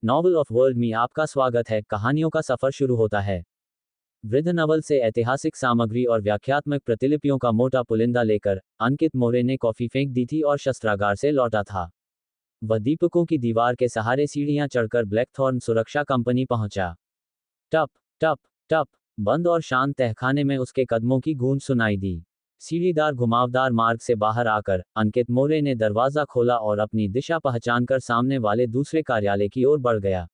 Novel of world में आपका स्वागत है। कहानियों का सफर शुरू होता है। वृद्ध नवल से ऐतिहासिक सामग्री और व्याख्यात्मक प्रतिलिपियों का मोटा पुलिंदा लेकर अंकित मोरे ने कॉफी फेंक दी थी और शस्त्रागार से लौटा था। वह दीपकों की दीवार के सहारे सीढ़ियां चढ़कर ब्लैकथॉर्न सुरक्षा कंपनी पहुंचा। टप टप टप, बंद और शांत तहखाने में उसके कदमों की गूंज सुनाई दी। सीढ़ीदार घुमावदार मार्ग से बाहर आकर अंकित मोरे ने दरवाजा खोला और अपनी दिशा पहचानकर सामने वाले दूसरे कार्यालय की ओर बढ़ गया।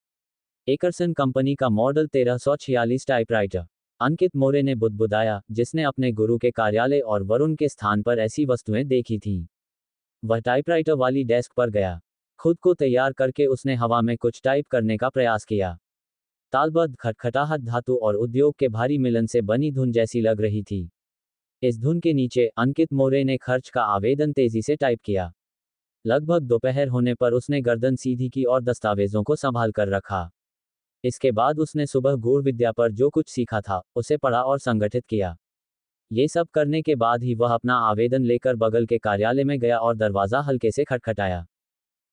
एकरसन कंपनी का मॉडल 1346 टाइपराइटर। अंकित मोरे ने बुदबुदाया, जिसने अपने गुरु के कार्यालय और वरुण के स्थान पर ऐसी वस्तुएं देखी थीं। वह टाइपराइटर वाली डेस्क पर गया। खुद को तैयार करके उसने हवा में कुछ टाइप करने का प्रयास किया। तालबद्ध खटखटाहट धातु और उद्योग के भारी मिलन से बनी धुन जैसी लग रही थी। इस धुन के नीचे अंकित मोरे ने खर्च का आवेदन तेजी से टाइप किया। लगभग दोपहर होने पर उसने गर्दन सीधी की और दस्तावेजों को संभाल कर रखा। इसके बाद उसने सुबह गूढ़ विद्या पर जो कुछ सीखा था उसे पढ़ा और संगठित किया। ये सब करने के बाद ही वह अपना आवेदन लेकर बगल के कार्यालय में गया और दरवाजा हल्के से खटखटाया।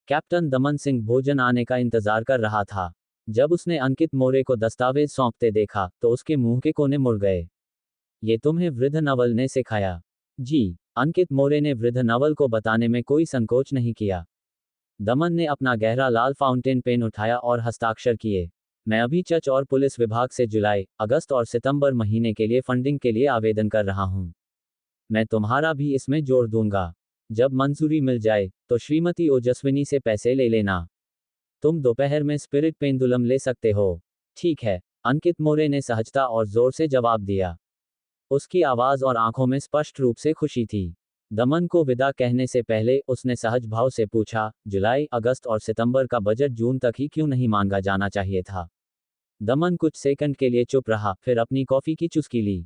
कैप्टन दमन सिंह भोजन आने का इंतजार कर रहा था। जब उसने अंकित मोरे को दस्तावेज सौंपते देखा तो उसके मुंह के कोने मुड़ गए। ये तुम्हें वृद्ध नवल ने सिखाया? जी, अंकित मोरे ने वृद्ध नवल को बताने में कोई संकोच नहीं किया। दमन ने अपना गहरा लाल फाउंटेन पेन उठाया और हस्ताक्षर किए। मैं अभी चर्च और पुलिस विभाग से जुलाई, अगस्त और सितंबर महीने के लिए फंडिंग के लिए आवेदन कर रहा हूं। मैं तुम्हारा भी इसमें जोड़ दूंगा। जब मंजूरी मिल जाए तो श्रीमती ओजस्विनी से पैसे ले लेना। तुम दोपहर में स्पिरिट पेंडुलम ले सकते हो। ठीक है, अंकित मोरे ने सहजता और जोर से जवाब दिया। उसकी आवाज और आंखों में स्पष्ट रूप से खुशी थी। दमन को विदा कहने से पहले उसने सहज भाव से पूछा, जुलाई, अगस्त और सितंबर का बजट जून तक ही क्यों नहीं मांगा जाना चाहिए था? दमन कुछ सेकंड के लिए चुप रहा, फिर अपनी कॉफी की चुस्की ली।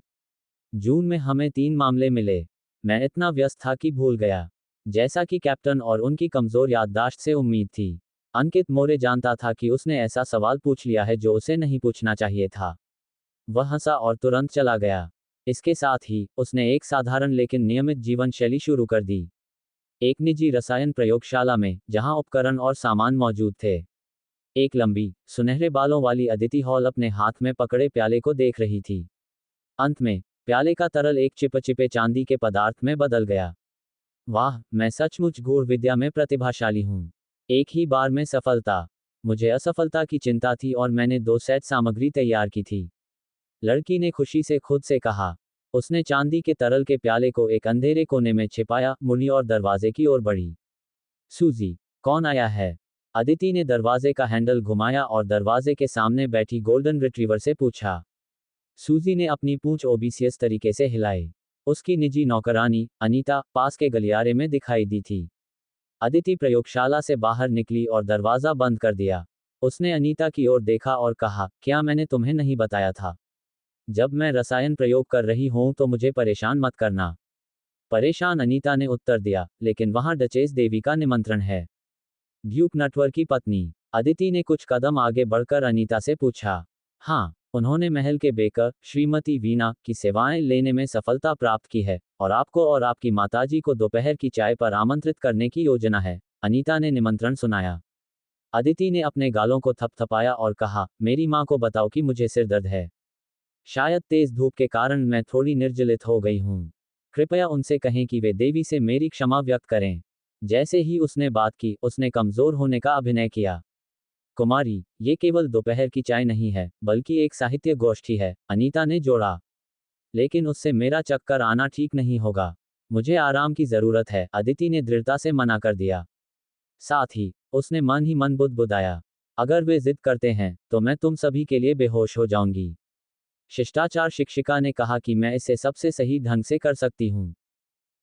जून में हमें 3 मामले मिले। मैं इतना व्यस्त था कि भूल गया, जैसा कि कैप्टन और उनकी कमजोर याददाश्त से उम्मीद थी। अंकित मोरे जानता था कि उसने ऐसा सवाल पूछ लिया है जो उसे नहीं पूछना चाहिए था। वह हंसा और तुरंत चला गया। इसके साथ ही उसने एक साधारण लेकिन नियमित जीवन शैली शुरू कर दी। एक निजी रसायन प्रयोगशाला में, जहां उपकरण और सामान मौजूद थे। एक लंबी, सुनहरे बालों वाली अदिति हॉल अपने हाथ में पकड़े प्याले को देख रही थी। अंत में प्याले का तरल एक चिपचिपे चांदी के पदार्थ में बदल गया। वाह, मैं सचमुच गूढ़ विद्या में प्रतिभाशाली हूं। एक ही बार में सफलता। मुझे असफलता की चिंता थी और मैंने 2 सेट सामग्री तैयार की थी। लड़की ने खुशी से खुद से कहा। उसने चांदी के तरल के प्याले को एक अंधेरे कोने में छिपाया, मुड़ी और दरवाजे की ओर बढ़ी। सूजी, कौन आया है? अदिति ने दरवाजे का हैंडल घुमाया और दरवाजे के सामने बैठी गोल्डन रिट्रीवर से पूछा। सूजी ने अपनी पूंछ ओबीसियस तरीके से हिलाई। उसकी निजी नौकरानी अनीता पास के गलियारे में दिखाई दी थी। अदिति प्रयोगशाला से बाहर निकली और दरवाजा बंद कर दिया। उसने अनीता की ओर देखा और कहा, क्या मैंने तुम्हें नहीं बताया था? जब मैं रसायन प्रयोग कर रही हूं तो मुझे परेशान मत करना। परेशान, अनीता ने उत्तर दिया, लेकिन वहां डचेस देवी का निमंत्रण है। ड्यूक नटवर की पत्नी। अदिति ने कुछ कदम आगे बढ़कर अनीता से पूछा। हाँ, उन्होंने महल के बेकर श्रीमती वीना की सेवाएं लेने में सफलता प्राप्त की है और आपको और आपकी माताजी को दोपहर की चाय पर आमंत्रित करने की योजना है। अनीता ने निमंत्रण सुनाया। अदिति ने अपने गालों को थपथपाया और कहा, मेरी माँ को बताओ कि मुझे सिर दर्द है। शायद तेज धूप के कारण मैं थोड़ी निर्जलित हो गई हूँ। कृपया उनसे कहें कि वे देवी से मेरी क्षमा व्यक्त करें। जैसे ही उसने बात की, उसने कमजोर होने का अभिनय किया। कुमारी, ये केवल दोपहर की चाय नहीं है, बल्कि एक साहित्य गोष्ठी है, अनीता ने जोड़ा। लेकिन उससे मेरा चक्कर आना ठीक नहीं होगा। मुझे आराम की जरूरत है, अदिति ने दृढ़ता से मना कर दिया। साथ ही उसने मन ही मन बुदबुदाया, अगर वे जिद करते हैं तो मैं तुम सभी के लिए बेहोश हो जाऊंगी। शिष्टाचार शिक्षिका ने कहा कि मैं इसे सबसे सही ढंग से कर सकती हूँ।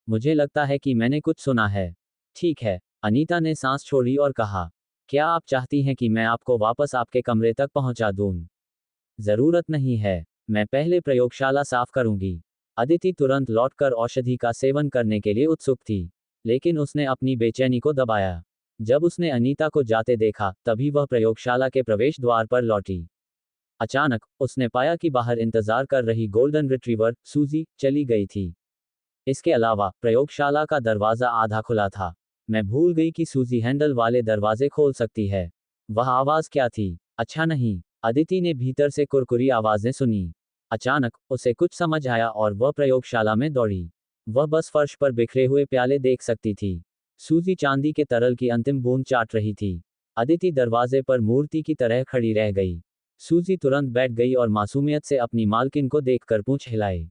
मुझे लगता है कि मैंने कुछ सुना है। ठीक है, अनीता ने सांस छोड़ी और कहा, क्या आप चाहती हैं कि मैं आपको वापस आपके कमरे तक पहुंचा दूं? जरूरत नहीं है, मैं पहले प्रयोगशाला साफ करूंगी। अदिति तुरंत लौटकर औषधि का सेवन करने के लिए उत्सुक थी, लेकिन उसने अपनी बेचैनी को दबाया। जब उसने अनीता को जाते देखा, तभी वह प्रयोगशाला के प्रवेश द्वार पर लौटी। अचानक उसने पाया कि बाहर इंतजार कर रही गोल्डन रिट्रीवर सूजी चली गई थी। इसके अलावा प्रयोगशाला का दरवाजा आधा खुला था। मैं भूल गई कि सूजी हैंडल वाले दरवाजे खोल सकती है। वह आवाज क्या थी? अच्छा नहीं। अदिति ने भीतर से कुरकुरी आवाजें सुनी। अचानक उसे कुछ समझ आया और वह प्रयोगशाला में दौड़ी। वह बस फर्श पर बिखरे हुए प्याले देख सकती थी। सूजी चांदी के तरल की अंतिम बूंद चाट रही थी। अदिति दरवाजे पर मूर्ति की तरह खड़ी रह गई। सूजी तुरंत बैठ गई और मासूमियत से अपनी मालकिन को देखकर पूंछ हिलाई।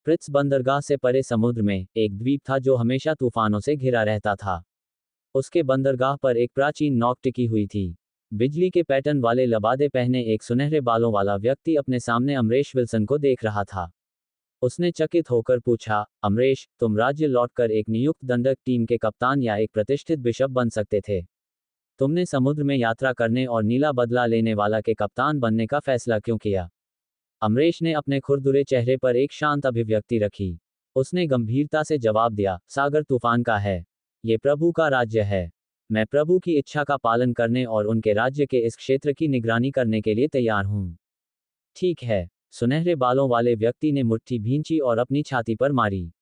प्रित्स बंदरगाह से परे समुद्र में एक द्वीप था जो हमेशा तूफानों से घिरा रहता था। उसके बंदरगाह पर एक प्राचीन नौक टिकी हुई थी। बिजली के पैटर्न वाले लबादे पहने एक सुनहरे बालों वाला व्यक्ति अपने सामने अमरेश विल्सन को देख रहा था। उसने चकित होकर पूछा, अमरेश, तुम राज्य लौटकर एक नियुक्त दंडक टीम के कप्तान या एक प्रतिष्ठित बिशप बन सकते थे। तुमने समुद्र में यात्रा करने और नीला बदला लेने वाला के कप्तान बनने का फैसला क्यों किया? अमरेश ने अपने खुरदुरे चेहरे पर एक शांत अभिव्यक्ति रखी। उसने गंभीरता से जवाब दिया, सागर तूफान का है। ये प्रभु का राज्य है। मैं प्रभु की इच्छा का पालन करने और उनके राज्य के इस क्षेत्र की निगरानी करने के लिए तैयार हूं। ठीक है। सुनहरे बालों वाले व्यक्ति ने मुट्ठी भींची और अपनी छाती पर मारी।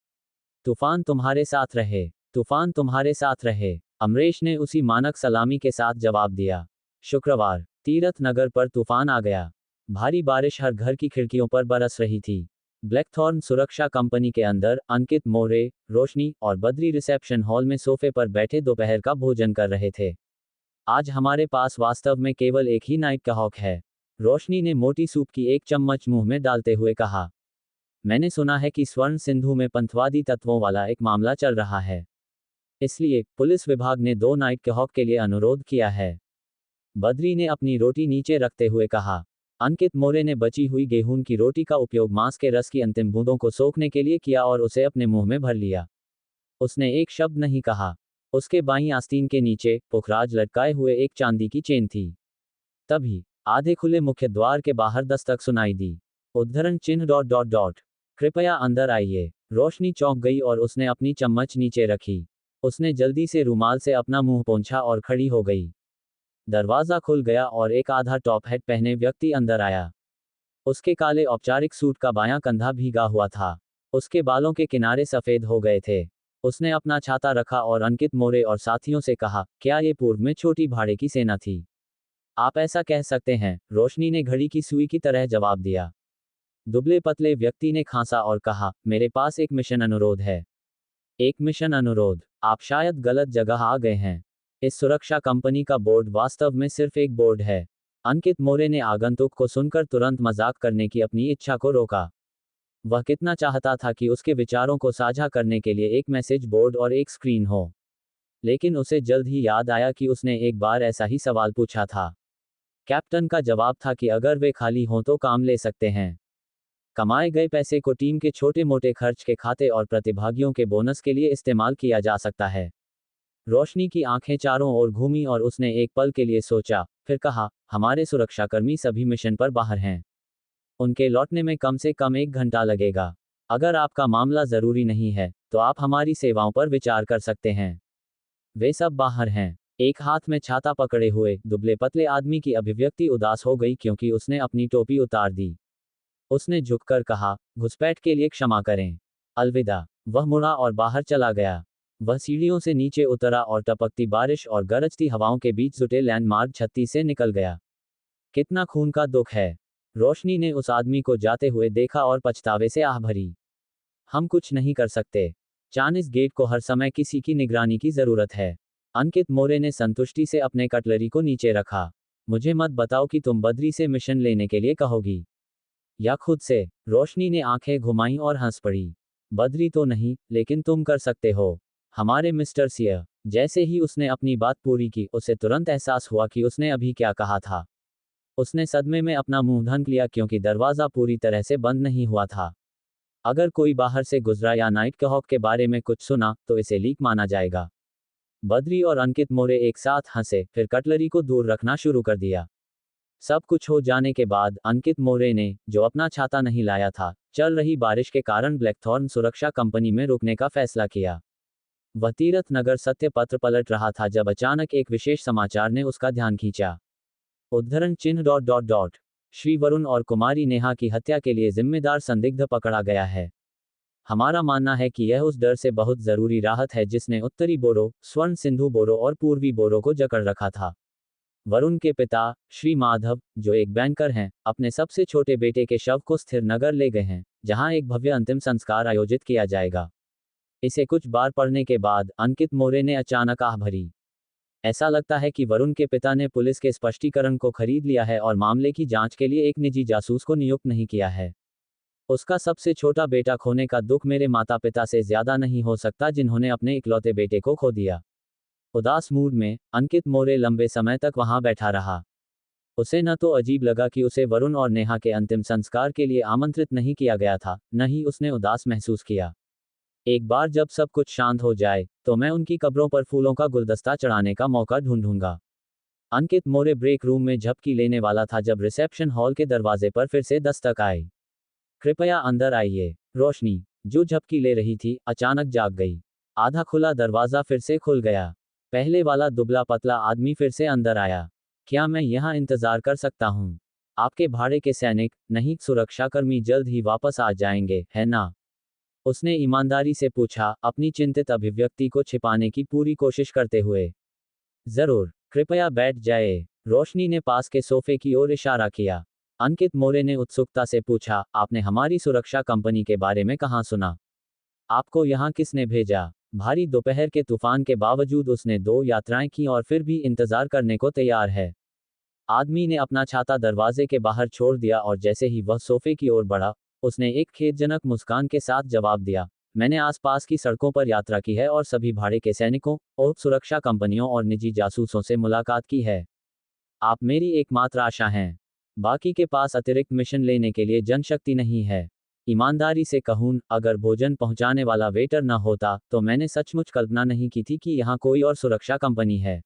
तूफान तुम्हारे साथ रहे। तूफान तुम्हारे साथ रहे। अमरेश ने उसी मानक सलामी के साथ जवाब दिया। शुक्रवार, तीरथ नगर पर तूफान आ गया। भारी बारिश हर घर की खिड़कियों पर बरस रही थी। ब्लैकथॉर्न सुरक्षा कंपनी के अंदर अंकित, मोरे, रोशनी और बद्री रिसेप्शन हॉल में सोफे पर बैठे दोपहर का भोजन कर रहे थे। आज हमारे पास वास्तव में केवल एक ही नाइट कहॉक है। रोशनी ने मोटी सूप की एक चम्मच मुंह में डालते हुए कहा। मैंने सुना है कि स्वर्ण सिंधु में पंथवादी तत्वों वाला एक मामला चल रहा है। इसलिए पुलिस विभाग ने 2 नाइट कहॉक के लिए अनुरोध किया है। बद्री ने अपनी रोटी नीचे रखते हुए कहा। अंकित मोरे ने बची हुई गेहूं की रोटी का उपयोग मांस के रस की अंतिम बूंदों को सोखने के लिए किया और उसे अपने मुंह में भर लिया। उसने एक शब्द नहीं कहा। उसके बाईं आस्तीन के नीचे पुखराज लटकाए हुए एक चांदी की चेन थी। तभी आधे खुले मुख्य द्वार के बाहर दस्तक सुनाई दी। उद्धरण चिन्ह डॉट डॉट डॉट। कृपया अंदर आइए। रोशनी चौंक गई और उसने अपनी चम्मच नीचे रखी। उसने जल्दी से रुमाल से अपना मुंह पोंछा और खड़ी हो गई। दरवाजा खुल गया और एक आधा टॉप हैट पहने व्यक्ति अंदर आया। उसके काले औपचारिक सूट का बायां कंधा भीगा हुआ था। उसके बालों के किनारे सफेद हो गए थे। उसने अपना छाता रखा और अंकित मोरे और साथियों से कहा, क्या ये पूर्व में छोटी भाड़े की सेना थी? आप ऐसा कह सकते हैं, रोशनी ने घड़ी की सुई की तरह जवाब दिया। दुबले पतले व्यक्ति ने खांसा और कहा, मेरे पास एक मिशन अनुरोध है। एक मिशन अनुरोध? आप शायद गलत जगह आ गए हैं। इस सुरक्षा कंपनी का बोर्ड वास्तव में सिर्फ एक बोर्ड है। अंकित मोरे ने आगंतुक को सुनकर तुरंत मजाक करने की अपनी इच्छा को रोका। वह कितना चाहता था कि उसके विचारों को साझा करने के लिए एक मैसेज बोर्ड और एक स्क्रीन हो। लेकिन उसे जल्द ही याद आया कि उसने एक बार ऐसा ही सवाल पूछा था। कैप्टन का जवाब था कि अगर वे खाली हों तो काम ले सकते हैं। कमाए गए पैसे को टीम के छोटे मोटे खर्च के खाते और प्रतिभागियों के बोनस के लिए इस्तेमाल किया जा सकता है। रोशनी की आंखें चारों ओर घूमी और उसने एक पल के लिए सोचा, फिर कहा, हमारे सुरक्षाकर्मी सभी मिशन पर बाहर हैं। उनके लौटने में कम से कम 1 घंटा लगेगा। अगर आपका मामला जरूरी नहीं है, तो आप हमारी सेवाओं पर विचार कर सकते हैं। वे सब बाहर हैं। एक हाथ में छाता पकड़े हुए दुबले पतले आदमी की अभिव्यक्ति उदास हो गई क्योंकि उसने अपनी टोपी उतार दी। उसने झुककर कहा, घुसपैठ के लिए क्षमा करें। अलविदा। वह मुड़ा और बाहर चला गया। वह सीढ़ियों से नीचे उतरा और टपकती बारिश और गरजती हवाओं के बीच जुटे लैंडमार्क 36 से निकल गया। कितना खून का दुख है। रोशनी ने उस आदमी को जाते हुए देखा और पछतावे से आह भरी। हम कुछ नहीं कर सकते। चाइनीज गेट को हर समय किसी की निगरानी की जरूरत है। अंकित मोरे ने संतुष्टि से अपने कटलरी को नीचे रखा। मुझे मत बताओ कि तुम बद्री से मिशन लेने के लिए कहोगी। या खुद से। रोशनी ने आंखें घुमाई और हंस पड़ी। बद्री तो नहीं, लेकिन तुम कर सकते हो। हमारे मिस्टर सियर। जैसे ही उसने अपनी बात पूरी की, उसे तुरंत एहसास हुआ कि उसने अभी क्या कहा था। उसने सदमे में अपना मुंह ढक लिया क्योंकि दरवाजा पूरी तरह से बंद नहीं हुआ था। अगर कोई बाहर से गुजरा या नाइट कहॉक के बारे में कुछ सुना, तो इसे लीक माना जाएगा। बद्री और अंकित मोरे एक साथ हंसे, फिर कटलरी को दूर रखना शुरू कर दिया। सब कुछ हो जाने के बाद अंकित मोरे ने, जो अपना छाता नहीं लाया था, चल रही बारिश के कारण ब्लैकथॉर्न सुरक्षा कंपनी में रुकने का फैसला किया। वह तीरथ नगर सत्य पत्र पलट रहा था जब अचानक एक विशेष समाचार ने उसका ध्यान खींचा। उद्धरण चिन्ह dot dot dot. Shri Varun और कुमारी नेहा की हत्या के लिए जिम्मेदार संदिग्ध पकड़ा गया है। हमारा मानना है कि यह उस डर से बहुत जरूरी राहत है जिसने उत्तरी बोरो, स्वर्ण सिंधु बोरो और पूर्वी बोरो को जकड़ रखा था। वरुण के पिता श्री माधव, जो एक बैंकर हैं, अपने सबसे छोटे बेटे के शव को स्थिर नगर ले गए हैं, जहां एक भव्य अंतिम संस्कार आयोजित किया जाएगा। इसे कुछ बार पढ़ने के बाद अंकित मोरे ने अचानक आह भरी। ऐसा लगता है कि वरुण के पिता ने पुलिस के स्पष्टीकरण को खरीद लिया है और मामले की जांच के लिए एक निजी जासूस को नियुक्त नहीं किया है। उसका सबसे छोटा बेटा खोने का दुख मेरे माता पिता से ज्यादा नहीं हो सकता, जिन्होंने अपने इकलौते बेटे को खो दिया। उदास मूड में अंकित मोरे लंबे समय तक वहां बैठा रहा। उसे न तो अजीब लगा कि उसे वरुण और नेहा के अंतिम संस्कार के लिए आमंत्रित नहीं किया गया था, न ही उसने उदास महसूस किया। एक बार जब सब कुछ शांत हो जाए, तो मैं उनकी कब्रों पर फूलों का गुलदस्ता चढ़ाने का मौका ढूंढूंगा। अंकित मोरे ब्रेक रूम में झपकी लेने वाला था जब रिसेप्शन हॉल के दरवाजे पर फिर से दस्तक आई। कृपया अंदर आइए। रोशनी, जो झपकी ले रही थी, अचानक जाग गई। आधा खुला दरवाजा फिर से खुल गया। पहले वाला दुबला पतला आदमी फिर से अंदर आया। क्या मैं यहाँ इंतजार कर सकता हूँ? आपके भाड़े के सैनिक, नहीं सुरक्षाकर्मी, जल्द ही वापस आ जाएंगे, है ना? उसने ईमानदारी से पूछा, अपनी चिंतित अभिव्यक्ति को छिपाने की पूरी कोशिश करते हुए। जरूर, कृपया बैठ जाए। रोशनी ने पास के सोफे की ओर इशारा किया। अंकित मोरे ने उत्सुकता से पूछा, आपने हमारी सुरक्षा कंपनी के बारे में कहाँ सुना? आपको यहाँ किसने भेजा? भारी दोपहर के तूफान के बावजूद उसने 2 यात्राएं की और फिर भी इंतजार करने को तैयार है। आदमी ने अपना छाता दरवाजे के बाहर छोड़ दिया और जैसे ही वह सोफे की ओर बढ़ा, उसने एक खेदजनक मुस्कान के साथ जवाब दिया, मैंने आसपास की सड़कों पर यात्रा की है और सभी भाड़े के सैनिकों और सुरक्षा कंपनियों और निजी जासूसों से मुलाकात की है। आप मेरी एकमात्र आशा हैं। बाकी के पास अतिरिक्त मिशन लेने के लिए जनशक्ति नहीं है। ईमानदारी से कहूं, अगर भोजन पहुंचाने वाला वेटर न होता, तो मैंने सचमुच कल्पना नहीं की थी कि यहाँ कोई और सुरक्षा कंपनी है। ...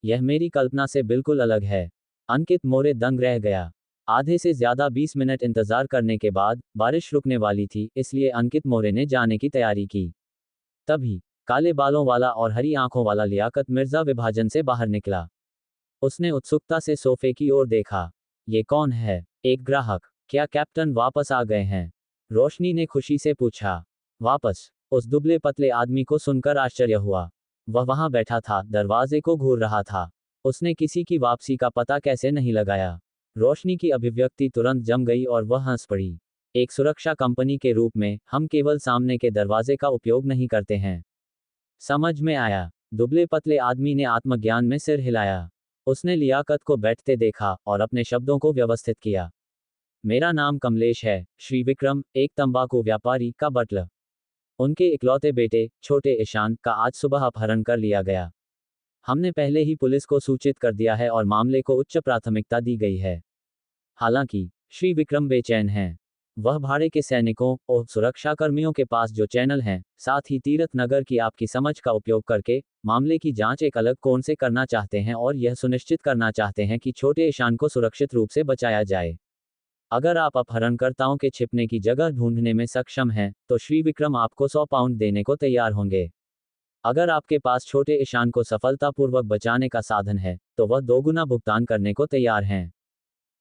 यह मेरी कल्पना से बिल्कुल अलग है। अंकित मोरे दंग रह गया। आधे से ज्यादा 20 मिनट इंतजार करने के बाद बारिश रुकने वाली थी, इसलिए अंकित मोरे ने जाने की तैयारी की। तभी काले बालों वाला और हरी आंखों वाला लियाकत मिर्जा विभाजन से बाहर निकला। उसने उत्सुकता से सोफे की ओर देखा। ये कौन है? एक ग्राहक। क्या कैप्टन वापस आ गए हैं? रोशनी ने खुशी से पूछा। वापस? उस दुबले पतले आदमी को सुनकर आश्चर्य हुआ। वह वहां बैठा था, दरवाजे को घूर रहा था। उसने किसी की वापसी का पता कैसे नहीं लगाया? रोशनी की अभिव्यक्ति तुरंत जम गई और वह हंस पड़ी। एक सुरक्षा कंपनी के रूप में हम केवल सामने के दरवाजे का उपयोग नहीं करते हैं। समझ में आया? दुबले पतले आदमी ने आत्मज्ञान में सिर हिलाया। उसने लियाकत को बैठते देखा और अपने शब्दों को व्यवस्थित किया। मेरा नाम कमलेश है, श्री विक्रम, एक तंबाकू व्यापारी का बटलर। उनके इकलौते बेटे छोटे ईशान का आज सुबह अपहरण कर लिया गया। हमने पहले ही पुलिस को सूचित कर दिया है और मामले को उच्च प्राथमिकता दी गई है। हालांकि श्री विक्रम बेचैन हैं। वह भाड़े के सैनिकों और सुरक्षाकर्मियों के पास जो चैनल हैं, साथ ही तीरथ नगर की आपकी समझ का उपयोग करके मामले की जांच एक अलग कोण से करना चाहते हैं और यह सुनिश्चित करना चाहते हैं कि छोटे ईशान को सुरक्षित रूप से बचाया जाए। अगर आप अपहरणकर्ताओं के छिपने की जगह ढूंढने में सक्षम हैं, तो श्री विक्रम आपको 100 पाउंड देने को तैयार होंगे। अगर आपके पास छोटे ईशान को सफलतापूर्वक बचाने का साधन है, तो वह 2 गुना भुगतान करने को तैयार हैं।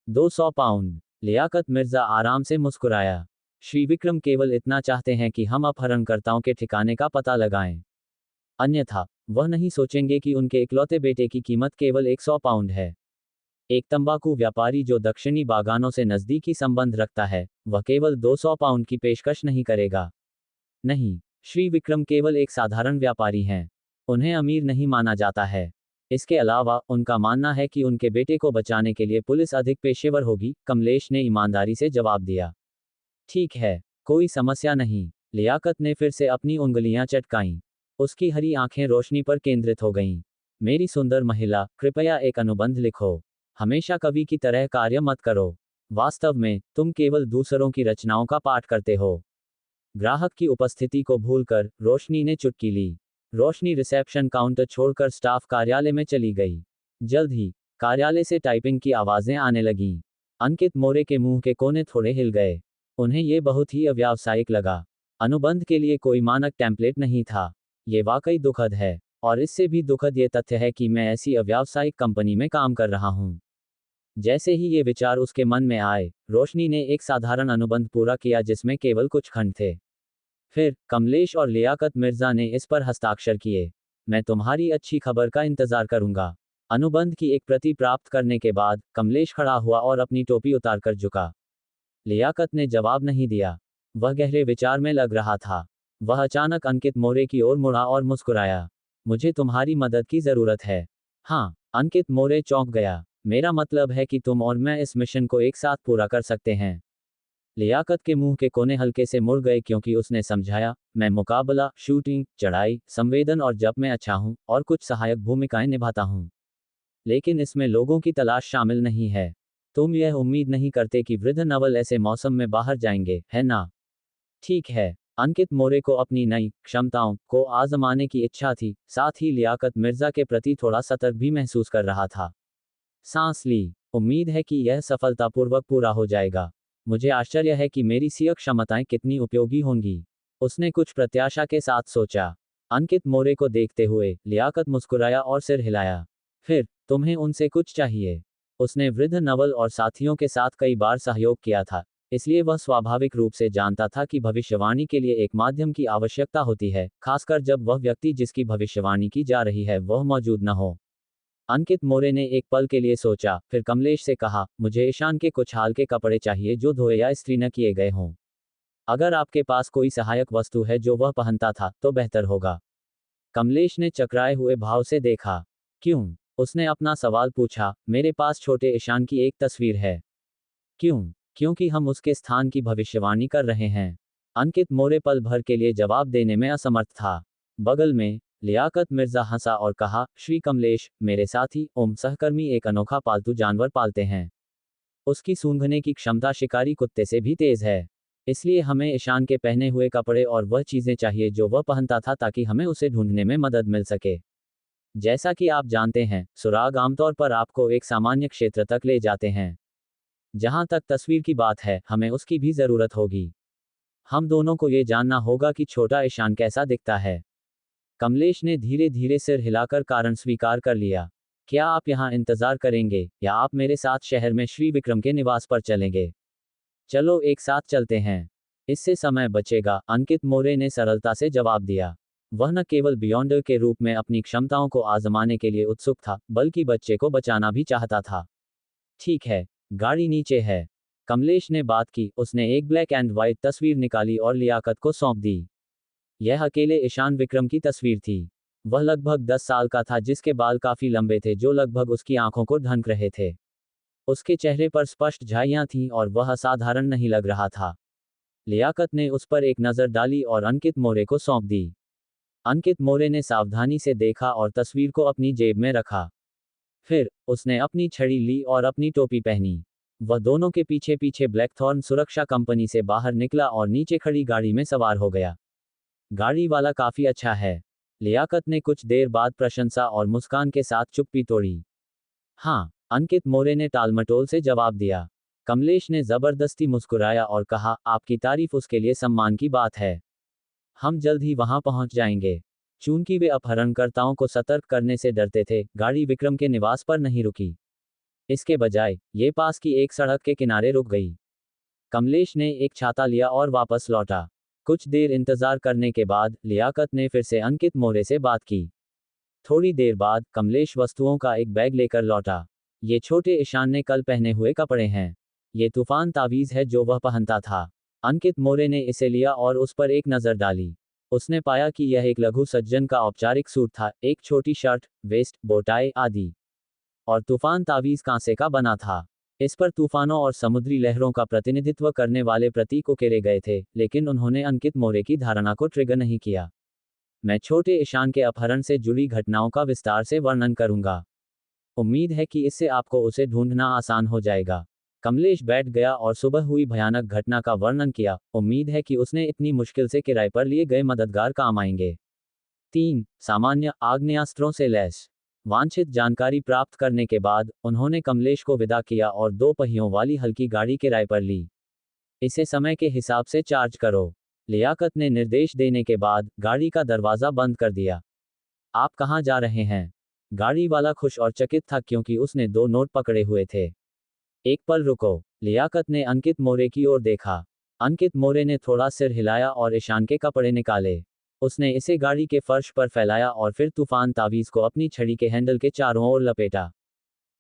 200 पाउंड। लियाकत मिर्जा आराम से मुस्कुराया। श्री विक्रम केवल इतना चाहते हैं कि हम अपहरणकर्ताओं के ठिकाने का पता लगाएं। अन्यथा वह नहीं सोचेंगे कि उनके इकलौते बेटे की कीमत केवल 100 पाउंड है। एक तंबाकू व्यापारी जो दक्षिणी बागानों से नजदीकी संबंध रखता है, वह केवल 200 पाउंड की पेशकश नहीं करेगा। नहीं, श्री विक्रम केवल एक साधारण व्यापारी हैं। उन्हें अमीर नहीं माना जाता है। इसके अलावा उनका मानना है कि उनके बेटे को बचाने के लिए पुलिस अधिक पेशेवर होगी। कमलेश ने ईमानदारी से जवाब दिया। ठीक है, कोई समस्या नहीं। लियाकत ने फिर से अपनी उंगलियां चटकाईं। उसकी हरी आंखें रोशनी पर केंद्रित हो गईं। मेरी सुंदर महिला, कृपया एक अनुबंध लिखो। हमेशा कवि की तरह कार्य मत करो। वास्तव में तुम केवल दूसरों की रचनाओं का पाठ करते हो। ग्राहक की उपस्थिति को भूलकर रोशनी ने चुटकी ली। रोशनी रिसेप्शन काउंटर छोड़कर स्टाफ कार्यालय में चली गई। जल्द ही कार्यालय से टाइपिंग की आवाजें आने लगीं। अंकित मोरे के मुंह के कोने थोड़े हिल गए। उन्हें यह बहुत ही अव्यावसायिक लगा। अनुबंध के लिए कोई मानक टेम्पलेट नहीं था। ये वाकई दुखद है, और इससे भी दुखद ये तथ्य है कि मैं ऐसी अव्यावसायिक कंपनी में काम कर रहा हूं। जैसे ही ये विचार उसके मन में आए, रोशनी ने एक साधारण अनुबंध पूरा किया जिसमें केवल कुछ खंड थे। फिर कमलेश और लियाकत मिर्जा ने इस पर हस्ताक्षर किए। मैं तुम्हारी अच्छी खबर का इंतजार करूंगा। अनुबंध की एक प्रति प्राप्त करने के बाद कमलेश खड़ा हुआ और अपनी टोपी उतारकर झुका। लियाकत ने जवाब नहीं दिया। वह गहरे विचार में लग रहा था। वह अचानक अंकित मोरे की ओर मुड़ा और मुस्कुराया। मुझे तुम्हारी मदद की जरूरत है। हाँ, अंकित मोरे चौंक गया। मेरा मतलब है कि तुम और मैं इस मिशन को एक साथ पूरा कर सकते हैं। लियाकत के मुंह के कोने हल्के से मुड़ गए क्योंकि उसने समझाया, मैं मुकाबला, शूटिंग, चढ़ाई, संवेदन और जब मैं अच्छा हूं और कुछ सहायक भूमिकाएं निभाता हूं। लेकिन इसमें लोगों की तलाश शामिल नहीं है। तुम यह उम्मीद नहीं करते कि वृद्ध नवल ऐसे मौसम में बाहर जाएंगे, है ना? ठीक है। अंकित मोरे को अपनी नई क्षमताओं को आजमाने की इच्छा थी, साथ ही लियाकत मिर्जा के प्रति थोड़ा सतर्क भी महसूस कर रहा था। सांस ली। उम्मीद है कि यह सफलतापूर्वक पूरा हो जाएगा। मुझे आश्चर्य है कि मेरी सीख क्षमताएं कितनी उपयोगी होंगी। उसने कुछ प्रत्याशा के साथ सोचा। अंकित मोरे को देखते हुए लियाकत मुस्कुराया और सिर हिलाया। फिर, तुम्हें उनसे कुछ चाहिए? उसने वृद्ध नवल और साथियों के साथ कई बार सहयोग किया था, इसलिए वह स्वाभाविक रूप से जानता था कि भविष्यवाणी के लिए एक माध्यम की आवश्यकता होती है, खासकर जब वह व्यक्ति जिसकी भविष्यवाणी की जा रही है वह मौजूद न हो। अंकित मोरे ने एक पल के लिए सोचा, फिर कमलेश से कहा, मुझे ईशान के कुछ हाल के कपड़े चाहिए जो धोए या इस्त्री न किए गए हों। अगर आपके पास कोई सहायक वस्तु है जो वह पहनता था, तो बेहतर होगा। कमलेश ने चकराए हुए भाव से देखा। क्यों? उसने अपना सवाल पूछा। मेरे पास छोटे ईशान की एक तस्वीर है। क्यों? क्योंकि हम उसके स्थान की भविष्यवाणी कर रहे हैं। अंकित मोरे पल भर के लिए जवाब देने में असमर्थ था। बगल में लियाकत मिर्जा हंसा और कहा, श्री कमलेश, मेरे साथी ओम सहकर्मी एक अनोखा पालतू जानवर पालते हैं। उसकी सूंघने की क्षमता शिकारी कुत्ते से भी तेज है। इसलिए हमें ईशान के पहने हुए कपड़े और वह चीजें चाहिए जो वह पहनता था ताकि हमें उसे ढूंढने में मदद मिल सके। जैसा कि आप जानते हैं, सुराग आमतौर पर आपको एक सामान्य क्षेत्र तक ले जाते हैं। जहां तक तस्वीर की बात है, हमें उसकी भी जरूरत होगी। हम दोनों को ये जानना होगा कि छोटा ईशान कैसा दिखता है। कमलेश ने धीरे धीरे सिर हिलाकर कारण स्वीकार कर लिया। क्या आप यहाँ इंतजार करेंगे या आप मेरे साथ शहर में श्री विक्रम के निवास पर चलेंगे? चलो एक साथ चलते हैं। इससे समय बचेगा, अंकित मोरे ने सरलता से जवाब दिया। वह न केवल बियॉन्डर के रूप में अपनी क्षमताओं को आजमाने के लिए उत्सुक था, बल्कि बच्चे को बचाना भी चाहता था। ठीक है, गाड़ी नीचे है। कमलेश ने बात की, उसने एक ब्लैक एंड व्हाइट तस्वीर निकाली और लियाकत को सौंप दी। यह अकेले ईशान विक्रम की तस्वीर थी। वह लगभग 10 साल का था, जिसके बाल काफी लंबे थे जो लगभग उसकी आंखों को ढंक रहे थे। उसके चेहरे पर स्पष्ट झाइयां थीं और वह असाधारण नहीं लग रहा था। लियाकत ने उस पर एक नजर डाली और अंकित मोरे को सौंप दी। अंकित मोरे ने सावधानी से देखा और तस्वीर को अपनी जेब में रखा। फिर, उसने अपनी छड़ी ली और अपनी टोपी पहनी। वह दोनों के पीछे पीछे ब्लैकथॉर्न सुरक्षा कंपनी से बाहर निकला और नीचे खड़ी गाड़ी में सवार हो गया। गाड़ी वाला काफी अच्छा है। लियाकत ने कुछ देर बाद प्रशंसा और मुस्कान के साथ चुप्पी तोड़ी। हाँ, अंकित मोरे ने टालमटोल से जवाब दिया। कमलेश ने जबरदस्ती मुस्कुराया और कहा, आपकी तारीफ उसके लिए सम्मान की बात है। हम जल्द ही वहां पहुंच जाएंगे। चूंकि वे अपहरणकर्ताओं को सतर्क करने से डरते थे, गाड़ी विक्रम के निवास पर नहीं रुकी। इसके बजाय, ये पास की एक सड़क के किनारे रुक गई। कमलेश ने एक छाता लिया और वापस लौटा। कुछ देर इंतजार करने के बाद लियाकत ने फिर से अंकित मोरे से बात की। थोड़ी देर बाद कमलेश वस्तुओं का एक बैग लेकर लौटा। ये छोटे ईशान ने कल पहने हुए कपड़े हैं। ये तूफान तावीज है जो वह पहनता था। अंकित मोरे ने इसे लिया और उस पर एक नजर डाली। उसने पाया कि यह एक लघु सज्जन का औपचारिक सूट था, एक छोटी शर्ट, वेस्ट, बोटाई आदि। और तूफान तावीज कांसे का बना था। इस पर तूफानों और समुद्री लहरों का प्रतिनिधित्व करने वाले प्रतीक उकेरे गए थे, लेकिन उन्होंने अंकित मोरे की धारणा को ट्रिगर नहीं किया। मैं छोटे ईशान के अपहरण से जुड़ी घटनाओं का विस्तार से वर्णन करूंगा। उम्मीद है कि इससे आपको उसे ढूंढना आसान हो जाएगा। कमलेश बैठ गया और सुबह हुई भयानक घटना का वर्णन किया। उम्मीद है कि उसने इतनी मुश्किल से किराए पर लिए गए मददगार काम आएंगे। 3. सामान्य आग्नेयास्त्रों से लैस। वांछित जानकारी प्राप्त करने के बाद उन्होंने कमलेश को विदा किया और 2 पहियों वाली हल्की गाड़ी किराए पर ली। इसे समय के हिसाब से चार्ज करो। लियाकत ने निर्देश देने के बाद गाड़ी का दरवाजा बंद कर दिया। आप कहाँ जा रहे हैं? गाड़ी वाला खुश और चकित था क्योंकि उसने 2 नोट पकड़े हुए थे। एक पल रुको। लियाकत ने अंकित मोरे की ओर देखा। अंकित मोरे ने थोड़ा सिर हिलाया और ईशान के कपड़े निकाले। उसने इसे गाड़ी के फर्श पर फैलाया और फिर तूफान तावीज को अपनी छड़ी के हैंडल के चारों ओर लपेटा।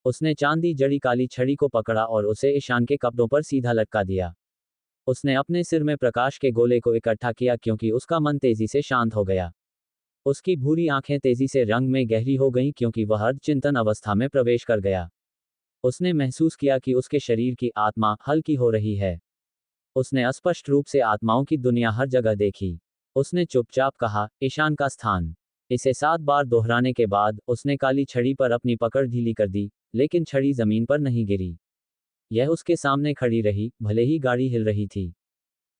उसने चांदी जड़ी काली छड़ी को पकड़ा और उसे ईशान के कपड़ों पर सीधा लटका दिया। उसने अपने सिर में प्रकाश के गोले को इकट्ठा किया क्योंकि उसका मन तेजी से शांत हो गया। उसकी भूरी आंखें तेजी से रंग में गहरी हो गईं क्योंकि वह अर्धचिंतन अवस्था में प्रवेश कर गया। उसने महसूस किया कि उसके शरीर की आत्मा हल्की हो रही है। उसने स्पष्ट रूप से आत्माओं की दुनिया हर जगह देखी। उसने चुपचाप कहा, ईशान का स्थान। इसे 7 बार दोहराने के बाद उसने काली छड़ी पर अपनी पकड़ ढीली कर दी, लेकिन छड़ी जमीन पर नहीं गिरी। यह उसके सामने खड़ी रही, भले ही गाड़ी हिल रही थी।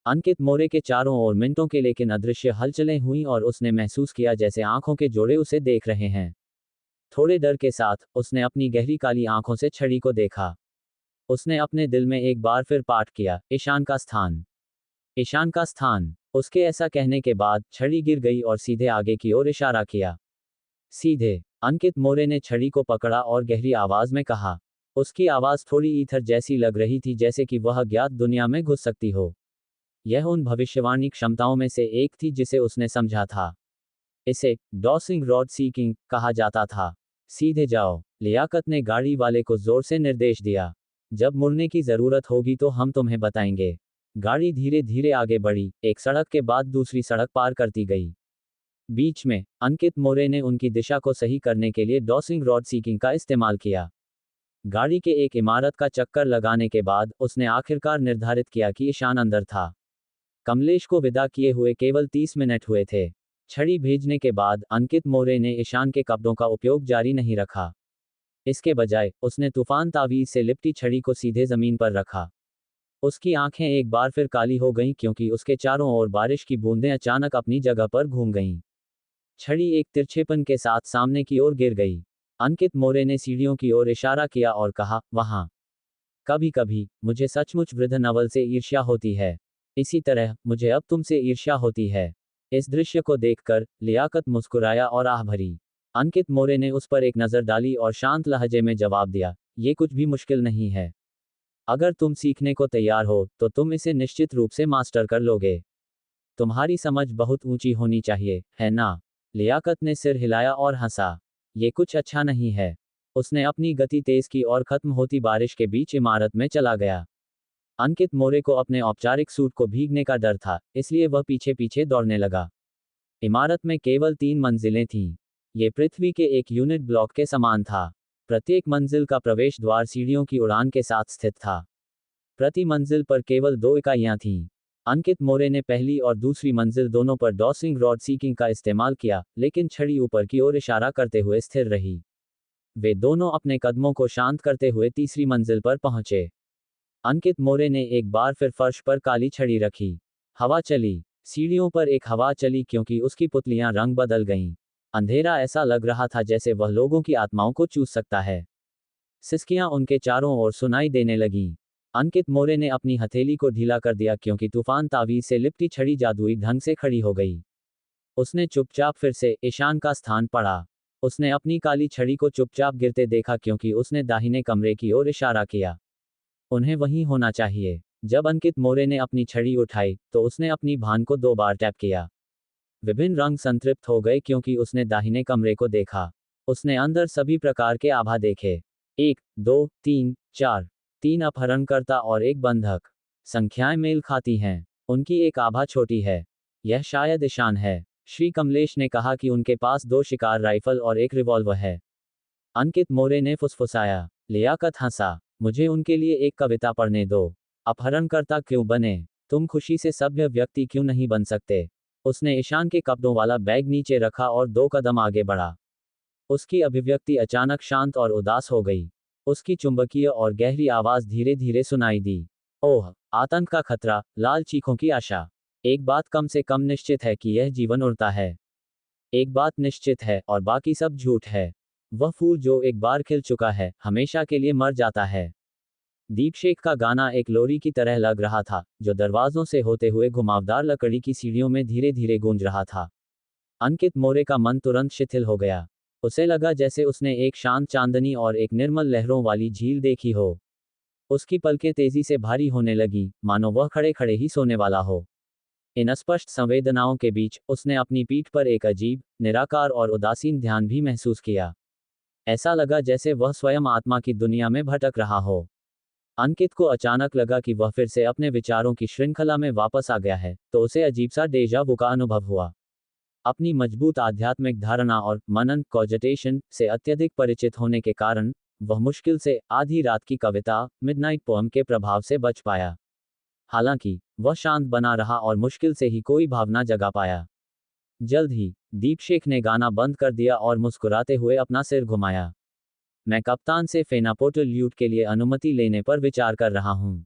अंकित मोरे के चारों ओर मिनटों के लेकिन अदृश्य हलचलें हुईं और उसने महसूस किया जैसे आंखों के जोड़े उसे देख रहे हैं। थोड़े डर के साथ उसने अपनी गहरी काली आंखों से छड़ी को देखा। उसने अपने दिल में एक बार फिर पाठ किया, ईशान का स्थान। ईशान का स्थान। उसके ऐसा कहने के बाद छड़ी गिर गई और सीधे आगे की ओर इशारा किया। सीधे। अंकित मोरे ने छड़ी को पकड़ा और गहरी आवाज में कहा। उसकी आवाज थोड़ी ईथर जैसी लग रही थी, जैसे कि वह अज्ञात दुनिया में घुस सकती हो। यह उन भविष्यवाणी क्षमताओं में से एक थी जिसे उसने समझा था। इसे डॉसिंग रॉड सीकिंग कहा जाता था। सीधे जाओ। लियाकत ने गाड़ी वाले को जोर से निर्देश दिया। जब मुड़ने की जरूरत होगी तो हम तुम्हें बताएंगे। गाड़ी धीरे धीरे आगे बढ़ी, एक सड़क के बाद दूसरी सड़क पार करती गई। बीच में अंकित मोरे ने उनकी दिशा को सही करने के लिए डॉसिंग रॉड सीकिंग का इस्तेमाल किया। गाड़ी के एक इमारत का चक्कर लगाने के बाद उसने आखिरकार निर्धारित किया कि ईशान अंदर था। कमलेश को विदा किए हुए केवल 30 मिनट हुए थे। छड़ी भेजने के बाद अंकित मोरे ने ईशान के कपड़ों का उपयोग जारी नहीं रखा। इसके बजाय उसने तूफान तावीज से लिपटी छड़ी को सीधे जमीन पर रखा। उसकी आंखें एक बार फिर काली हो गईं क्योंकि उसके चारों ओर बारिश की बूंदें अचानक अपनी जगह पर घूम गईं। छड़ी एक तिरछेपन के साथ सामने की ओर गिर गई। अंकित मोरे ने सीढ़ियों की ओर इशारा किया और कहा, वहां। कभी कभी मुझे सचमुच वृद्ध नवल से ईर्ष्या होती है। इसी तरह मुझे अब तुमसे ईर्ष्या होती है। इस दृश्य को देखकर लियाकत मुस्कुराया और आह भरी। अंकित मोरे ने उस पर एक नजर डाली और शांत लहजे में जवाब दिया, ये कुछ भी मुश्किल नहीं है। अगर तुम सीखने को तैयार हो तो तुम इसे निश्चित रूप से मास्टर कर लोगे। तुम्हारी समझ बहुत ऊंची होनी चाहिए, है ना? लियाकत ने सिर हिलाया और हंसा। ये कुछ अच्छा नहीं है। उसने अपनी गति तेज की और खत्म होती बारिश के बीच इमारत में चला गया। अंकित मोरे को अपने औपचारिक सूट को भीगने का डर था, इसलिए वह पीछे पीछे दौड़ने लगा। इमारत में केवल 3 मंजिलें थीं। ये पृथ्वी के एक यूनिट ब्लॉक के समान था। प्रत्येक मंजिल का प्रवेश द्वार सीढ़ियों की उड़ान के साथ स्थित था। प्रति मंजिल पर केवल 2 इकाइयां थीं। अंकित मोरे ने पहली और दूसरी मंजिल दोनों पर डॉसिंग रॉड सीकिंग का इस्तेमाल किया, लेकिन छड़ी ऊपर की ओर इशारा करते हुए स्थिर रही। वे दोनों अपने कदमों को शांत करते हुए तीसरी मंजिल पर पहुंचे। अंकित मोरे ने एक बार फिर फर्श पर काली छड़ी रखी। हवा चली। सीढ़ियों पर एक हवा चली क्योंकि उसकी पुतलियां रंग बदल गईं। अंधेरा ऐसा लग रहा था जैसे वह लोगों की आत्माओं को चूस सकता है। सिसकियां उनके चारों ओर सुनाई देने लगीं। अंकित मोरे ने अपनी हथेली को ढीला कर दिया क्योंकि तूफान तावीज से लिपटी छड़ी जादुई ढंग से खड़ी हो गई। उसने चुपचाप फिर से ईशान का स्थान पढ़ा। उसने अपनी काली छड़ी को चुपचाप गिरते देखा क्योंकि उसने दाहिने कमरे की ओर इशारा किया। उन्हें वहीं होना चाहिए। जब अंकित मोरे ने अपनी छड़ी उठाई तो उसने अपनी भान को 2 बार टैप किया। विभिन्न रंग संतृप्त हो गए क्योंकि उसने दाहिने कमरे को देखा। उसने अंदर सभी प्रकार के आभा देखे। 1, 2, 3, 4। 3 अपहरणकर्ता और एक बंधक। संख्याएं मेल खाती हैं। उनकी एक आभा छोटी है। यह शायद ईशान है। श्री कमलेश ने कहा कि उनके पास 2 शिकार राइफल और एक रिवॉल्वर है। अंकित मोरे ने फुसफुसाया। लियाकत हंसा। मुझे उनके लिए एक कविता पढ़ने दो। अपहरणकर्ता क्यों बने? तुम खुशी से सभ्य व्यक्ति क्यों नहीं बन सकते? उसने ईशान के कपड़ों वाला बैग नीचे रखा और 2 कदम आगे बढ़ा। उसकी अभिव्यक्ति अचानक शांत और उदास हो गई। उसकी चुंबकीय और गहरी आवाज धीरे धीरे सुनाई दी। ओह, आतंक का खतरा, लाल चीखों की आशा। एक बात कम से कम निश्चित है कि यह जीवन उड़ता है। एक बात निश्चित है और बाकी सब झूठ है। वह फूल जो एक बार खिल चुका है, हमेशा के लिए मर जाता है। दीपशेख का गाना एक लोरी की तरह लग रहा था, जो दरवाजों से होते हुए घुमावदार लकड़ी की सीढ़ियों में धीरे धीरे गूंज रहा था। अंकित मोरे का मन तुरंत शिथिल हो गया। उसे लगा जैसे उसने एक शांत चांदनी और एक निर्मल लहरों वाली झील देखी हो। उसकी पलकें तेजी से भारी होने लगी, मानो वह खड़े खड़े ही सोने वाला हो। इन अस्पष्ट संवेदनाओं के बीच उसने अपनी पीठ पर एक अजीब, निराकार और उदासीन ध्यान भी महसूस किया। ऐसा लगा जैसे वह स्वयं आत्मा की दुनिया में भटक रहा हो। अंकित को अचानक लगा कि वह फिर से अपने विचारों की श्रृंखला में वापस आ गया है, तो उसे अजीब सा डेजा वू का अनुभव हुआ। अपनी मजबूत आध्यात्मिक धारणा और मनन कॉजिटेशन से अत्यधिक परिचित होने के कारण वह मुश्किल से आधी रात की कविता मिडनाइट पोएम के प्रभाव से बच पाया। हालांकि वह शांत बना रहा और मुश्किल से ही कोई भावना जगा पाया। जल्द ही दीपशेख ने गाना बंद कर दिया और मुस्कुराते हुए अपना सिर घुमाया। मैं कप्तान से फेनापोर्टल ल्यूट के लिए अनुमति लेने पर विचार कर रहा हूँ।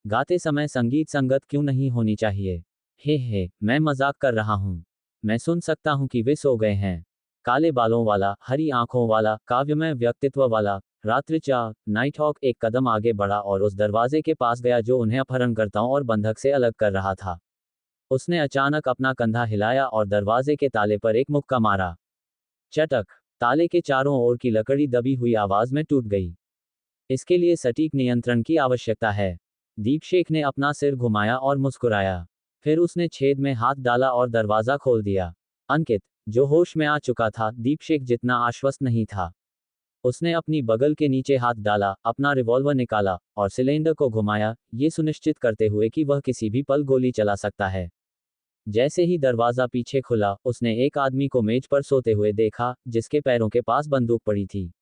गाते समय संगीत संगत क्यों नहीं होनी चाहिए? हे, मैं मजाक कर रहा हूँ। मैं सुन सकता हूँ कि वे सो गए हैं। काले बालों वाला, हरी आंखों वाला, काव्यमय व्यक्तित्व वाला रात्रिचा नाइटहॉक एक कदम आगे बढ़ा और उस दरवाजे के पास गया जो उन्हें अपहरणकर्ताओं और बंधक से अलग कर रहा था। उसने अचानक अपना कंधा हिलाया और दरवाजे के ताले पर एक मुक्का मारा। चटक! ताले के चारों ओर की लकड़ी दबी हुई आवाज में टूट गई। इसके लिए सटीक नियंत्रण की आवश्यकता है। दीपशेख ने अपना सिर घुमाया और मुस्कुराया। फिर उसने छेद में हाथ डाला और दरवाजा खोल दिया। अंकित, जो होश में आ चुका था, दीपशेख जितना आश्वस्त नहीं था। उसने अपनी बगल के नीचे हाथ डाला, अपना रिवॉल्वर निकाला और सिलेंडर को घुमाया, ये सुनिश्चित करते हुए कि वह किसी भी पल गोली चला सकता है। जैसे ही दरवाजा पीछे खुला, उसने एक आदमी को मेज पर सोते हुए देखा, जिसके पैरों के पास बंदूक पड़ी थी।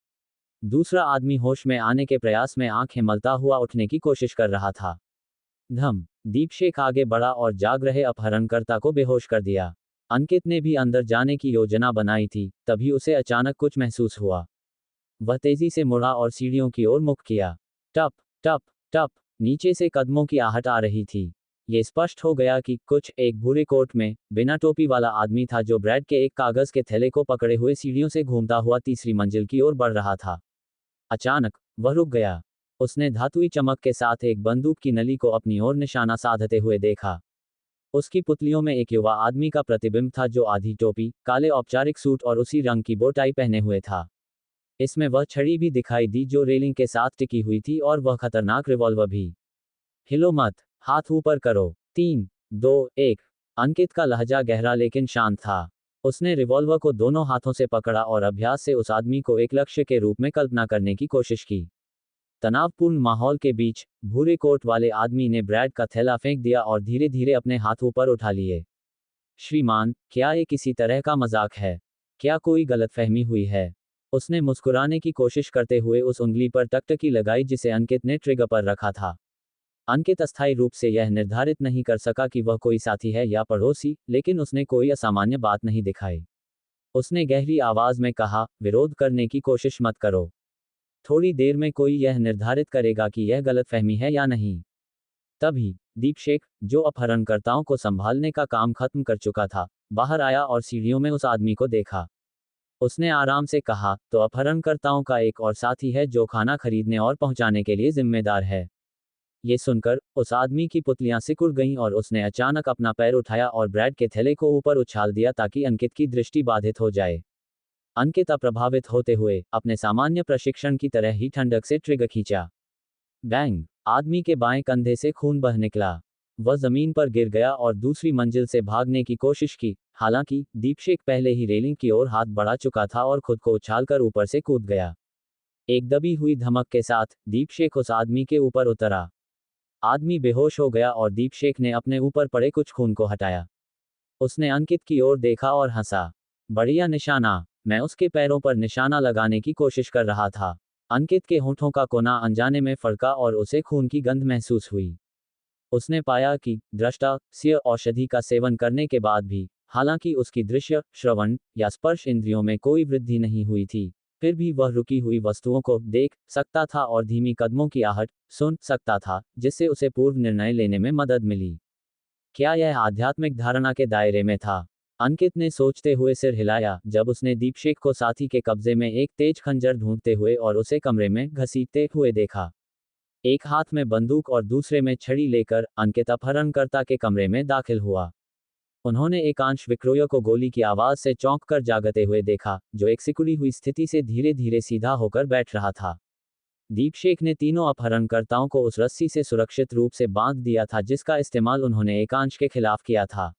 दूसरा आदमी होश में आने के प्रयास में आंखें मलता हुआ उठने की कोशिश कर रहा था। धम! दीपशेख आगे बढ़ा और जाग रहे अपहरणकर्ता को बेहोश कर दिया। अंकित ने भी अंदर जाने की योजना बनाई थी, तभी उसे अचानक कुछ महसूस हुआ। वह तेजी से मुड़ा और सीढ़ियों की ओर मुख किया। टप टप टप नीचे से कदमों की आहट आ रही थी। ये स्पष्ट हो गया कि कुछ एक भूरे कोट में बिना टोपी वाला आदमी था जो ब्रेड के एक कागज के थैले को पकड़े हुए सीढ़ियों से घूमता हुआ तीसरी मंजिल की ओर बढ़ रहा था। अचानक वह रुक गया। उसने धातुई चमक के साथ एक बंदूक की नली को अपनी ओर निशाना साधते हुए देखा। उसकी पुतलियों में एक युवा आदमी का प्रतिबिंब था जो आधी टोपी, काले औपचारिक सूट और उसी रंग की बो टाई पहने हुए था। इसमें वह छड़ी भी दिखाई दी जो रेलिंग के साथ टिकी हुई थी और वह खतरनाक रिवॉल्वर भी। हिलो मत, हाथ ऊपर करो। 3, 2, 1। अंकित का लहजा गहरा लेकिन शांत था। उसने रिवॉल्वर को दोनों हाथों से पकड़ा और अभ्यास से उस आदमी को एक लक्ष्य के रूप में कल्पना करने की कोशिश की। तनावपूर्ण माहौल के बीच भूरे कोट वाले आदमी ने ब्रेड का थैला फेंक दिया और धीरे धीरे अपने हाथ ऊपर उठा लिए। श्रीमान, क्या ये किसी तरह का मजाक है? क्या कोई गलतफहमी हुई है? उसने मुस्कुराने की कोशिश करते हुए उस उंगली पर टकटकी लगाई जिसे अंकित ने ट्रिगर पर रखा था। अंकित अस्थायी रूप से यह निर्धारित नहीं कर सका कि वह कोई साथी है या पड़ोसी, लेकिन उसने कोई असामान्य बात नहीं दिखाई। उसने गहरी आवाज में कहा, विरोध करने की कोशिश मत करो। थोड़ी देर में कोई यह निर्धारित करेगा कि यह गलतफहमी है या नहीं। तभी दीपशेख, जो अपहरणकर्ताओं को संभालने का काम खत्म कर चुका था, बाहर आया और सीढ़ियों में उस आदमी को देखा। उसने आराम से कहा, तो अपहरणकर्ताओं का एक और साथी है जो खाना खरीदने और पहुंचाने के लिए जिम्मेदार है। ये सुनकर उस आदमी की पुतलियां सिकुड़ गईं और उसने अचानक अपना पैर उठाया और ब्रेड के थैले को ऊपर उछाल दिया ताकि अंकित की दृष्टि बाधित हो जाए। अंकित अप्रभावित होते हुए अपने सामान्य प्रशिक्षण की तरह ही ठंडक से ट्रिगर खींचा। बैंग! आदमी के बाएं कंधे से खून बह निकला। वह जमीन पर गिर गया और दूसरी मंजिल से भागने की कोशिश की। हालांकि दीपशेख पहले ही रेलिंग की ओर हाथ बढ़ा चुका था और खुद को उछालकर ऊपर से कूद गया। एक दबी हुई धमक के साथ दीपशेख उस आदमी के ऊपर उतरा। आदमी बेहोश हो गया और दीपशेख ने अपने ऊपर पड़े कुछ खून को हटाया। उसने अंकित की ओर देखा और हंसा। बढ़िया निशाना। मैं उसके पैरों पर निशाना लगाने की कोशिश कर रहा था। अंकित के होठों का कोना अनजाने में फड़का और उसे खून की गंध महसूस हुई। उसने पाया कि दृष्टा स्य औषधि का सेवन करने के बाद भी, हालांकि उसकी दृश्य, श्रवण या स्पर्श इंद्रियों में कोई वृद्धि नहीं हुई थी, फिर भी वह रुकी हुई वस्तुओं को देख सकता था और धीमी कदमों की आहट सुन सकता था, जिससे उसे पूर्व निर्णय लेने में मदद मिली। क्या यह आध्यात्मिक धारणा के दायरे में था? अंकित ने सोचते हुए सिर हिलाया जब उसने दीपशेख को साथी के कब्जे में एक तेज खंजर ढूंढते हुए और उसे कमरे में घसीटते हुए देखा। एक हाथ में बंदूक और दूसरे में छड़ी लेकर अंकित अपहरणकर्ता के कमरे में दाखिल हुआ। उन्होंने एकांश विक्रोय को गोली की आवाज से चौंक कर जागते हुए देखा, जो एक सिकुड़ी हुई स्थिति से धीरे धीरे सीधा होकर बैठ रहा था। दीपशेख ने तीनों अपहरणकर्ताओं को उस रस्सी से सुरक्षित रूप से बांध दिया था जिसका इस्तेमाल उन्होंने एकांश के खिलाफ किया था।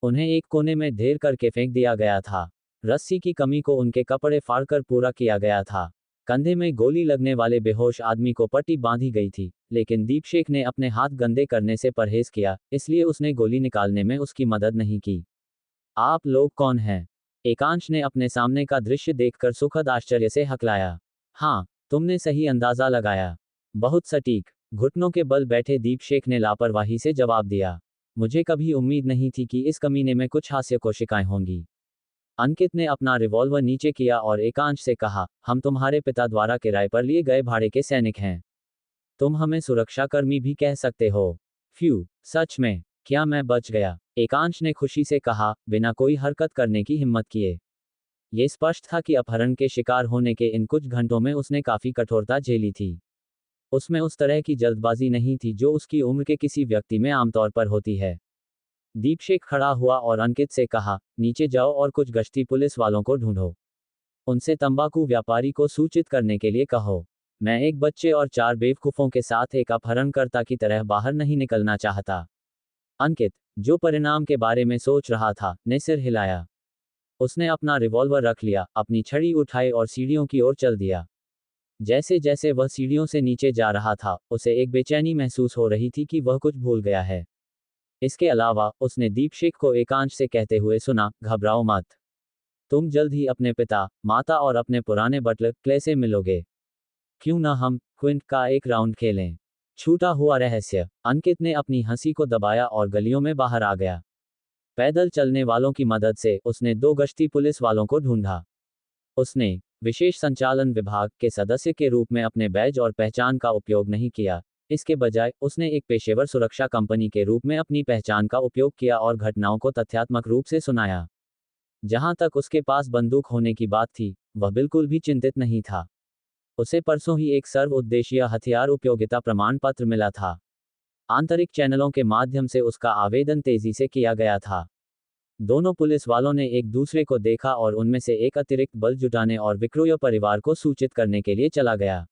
उन्हें एक कोने में ढेर करके फेंक दिया गया था। रस्सी की कमी को उनके कपड़े फाड़कर पूरा किया गया था। कंधे में गोली लगने वाले बेहोश आदमी को पट्टी बांधी गई थी, लेकिन दीपशेख ने अपने हाथ गंदे करने से परहेज किया, इसलिए उसने गोली निकालने में उसकी मदद नहीं की। आप लोग कौन हैं? एकांश ने अपने सामने का दृश्य देखकर सुखद आश्चर्य से हकलाया। हाँ, तुमने सही अंदाजा लगाया। बहुत सटीक। घुटनों के बल बैठे दीपशेख ने लापरवाही से जवाब दिया। मुझे कभी उम्मीद नहीं थी कि इस कमीने में कुछ हास्य कोशिकाएं होंगी। अंकित ने अपना रिवॉल्वर नीचे किया और एकांश से कहा, हम तुम्हारे पिता द्वारा किराए पर लिए गए भाड़े के सैनिक हैं। तुम हमें सुरक्षाकर्मी भी कह सकते हो। फ्यू, सच में? क्या मैं बच गया? एकांश ने खुशी से कहा, बिना कोई हरकत करने की हिम्मत किए। ये स्पष्ट था कि अपहरण के शिकार होने के इन कुछ घंटों में उसने काफी कठोरता झेली थी। उसमें उस तरह की जल्दबाजी नहीं थी जो उसकी उम्र के किसी व्यक्ति में आमतौर पर होती है। दीपशेख खड़ा हुआ और अंकित से कहा, नीचे जाओ और कुछ गश्ती पुलिस वालों को ढूंढो। उनसे तंबाकू व्यापारी को सूचित करने के लिए कहो। मैं एक बच्चे और 4 बेवकूफों के साथ एक अपहरणकर्ता की तरह बाहर नहीं निकलना चाहता। अंकित, जो परिणाम के बारे में सोच रहा था, ने सिर हिलाया। उसने अपना रिवॉल्वर रख लिया, अपनी छड़ी उठाई और सीढ़ियों की ओर चल दिया। जैसे जैसे वह सीढ़ियों से नीचे जा रहा था, उसे एक बेचैनी महसूस हो रही थी कि वह कुछ भूल गया है। इसके अलावा, उसने दीपशेख को एकांश से कहते हुए सुना, घबराओ मत। तुम जल्द ही अपने पिता, माता और अपने पुराने बटलर क्ले से मिलोगे। क्यों ना हम क्विंट का एक राउंड खेलें? छूटा हुआ रहस्य। अंकित ने अपनी हंसी को दबाया और गलियों में बाहर आ गया। पैदल चलने वालों की मदद से उसने 2 गश्ती पुलिस वालों को ढूंढा। उसने विशेष संचालन विभाग के सदस्य के रूप में अपने बैज और पहचान का उपयोग नहीं किया। इसके बजाय उसने एक पेशेवर सुरक्षा कंपनी के रूप में अपनी पहचान का उपयोग किया और घटनाओं को तथ्यात्मक रूप से सुनाया। जहां तक उसके पास बंदूक होने की बात थी, वह बिल्कुल भी चिंतित नहीं था। उसे परसों ही एक सर्वउद्देशीय हथियार उपयोगिता प्रमाण पत्र मिला था। आंतरिक चैनलों के माध्यम से उसका आवेदन तेजी से किया गया था। दोनों पुलिस वालों ने एक दूसरे को देखा और उनमें से एक अतिरिक्त बल जुटाने और विक्रोय परिवार को सूचित करने के लिए चला गया।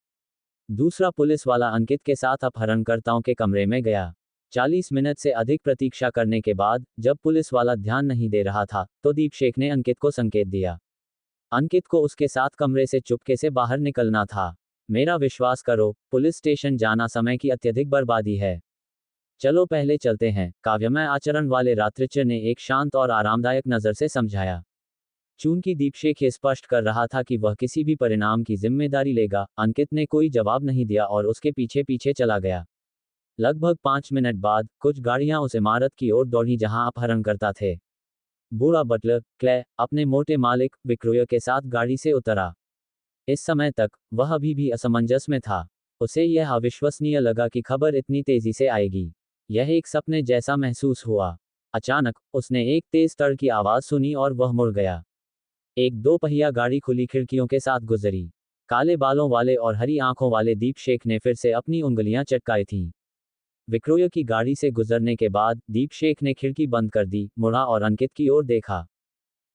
दूसरा पुलिस वाला अंकित के साथ अपहरणकर्ताओं के कमरे में गया। 40 मिनट से अधिक प्रतीक्षा करने के बाद, जब पुलिस वाला ध्यान नहीं दे रहा था, तो दीपशेख ने अंकित को संकेत दिया। अंकित को उसके साथ कमरे से चुपके से बाहर निकलना था। मेरा विश्वास करो, पुलिस स्टेशन जाना समय की अत्यधिक बर्बादी है। चलो पहले चलते हैं, काव्यमय आचरण वाले रात्रिचर ने एक शांत और आरामदायक नज़र से समझाया। चूंकि दीपशेख ये स्पष्ट कर रहा था कि वह किसी भी परिणाम की जिम्मेदारी लेगा, अंकित ने कोई जवाब नहीं दिया और उसके पीछे पीछे चला गया। लगभग 5 मिनट बाद, कुछ गाड़ियां उस इमारत की ओर दौड़ी जहां अपहरणकर्ता थे। बूढ़ा बटलर, क्ले, अपने मोटे मालिक, विक्रोय के साथ गाड़ी से उतरा। इस समय तक, वह अभी भी असमंजस में था। उसे यह अविश्वसनीय लगा कि खबर इतनी तेजी से आएगी। यह एक सपने जैसा महसूस हुआ। अचानक, उसने एक तेज तड़ की आवाज सुनी और वह मुड़ गया। एक 2 पहिया गाड़ी खुली खिड़कियों के साथ गुजरी। काले बालों वाले और हरी आंखों वाले दीपशेख ने फिर से अपनी उंगलियां चटकाई थीं। विक्रोय की गाड़ी से गुजरने के बाद, दीपशेख ने खिड़की बंद कर दी, मुड़ा और अंकित की ओर देखा।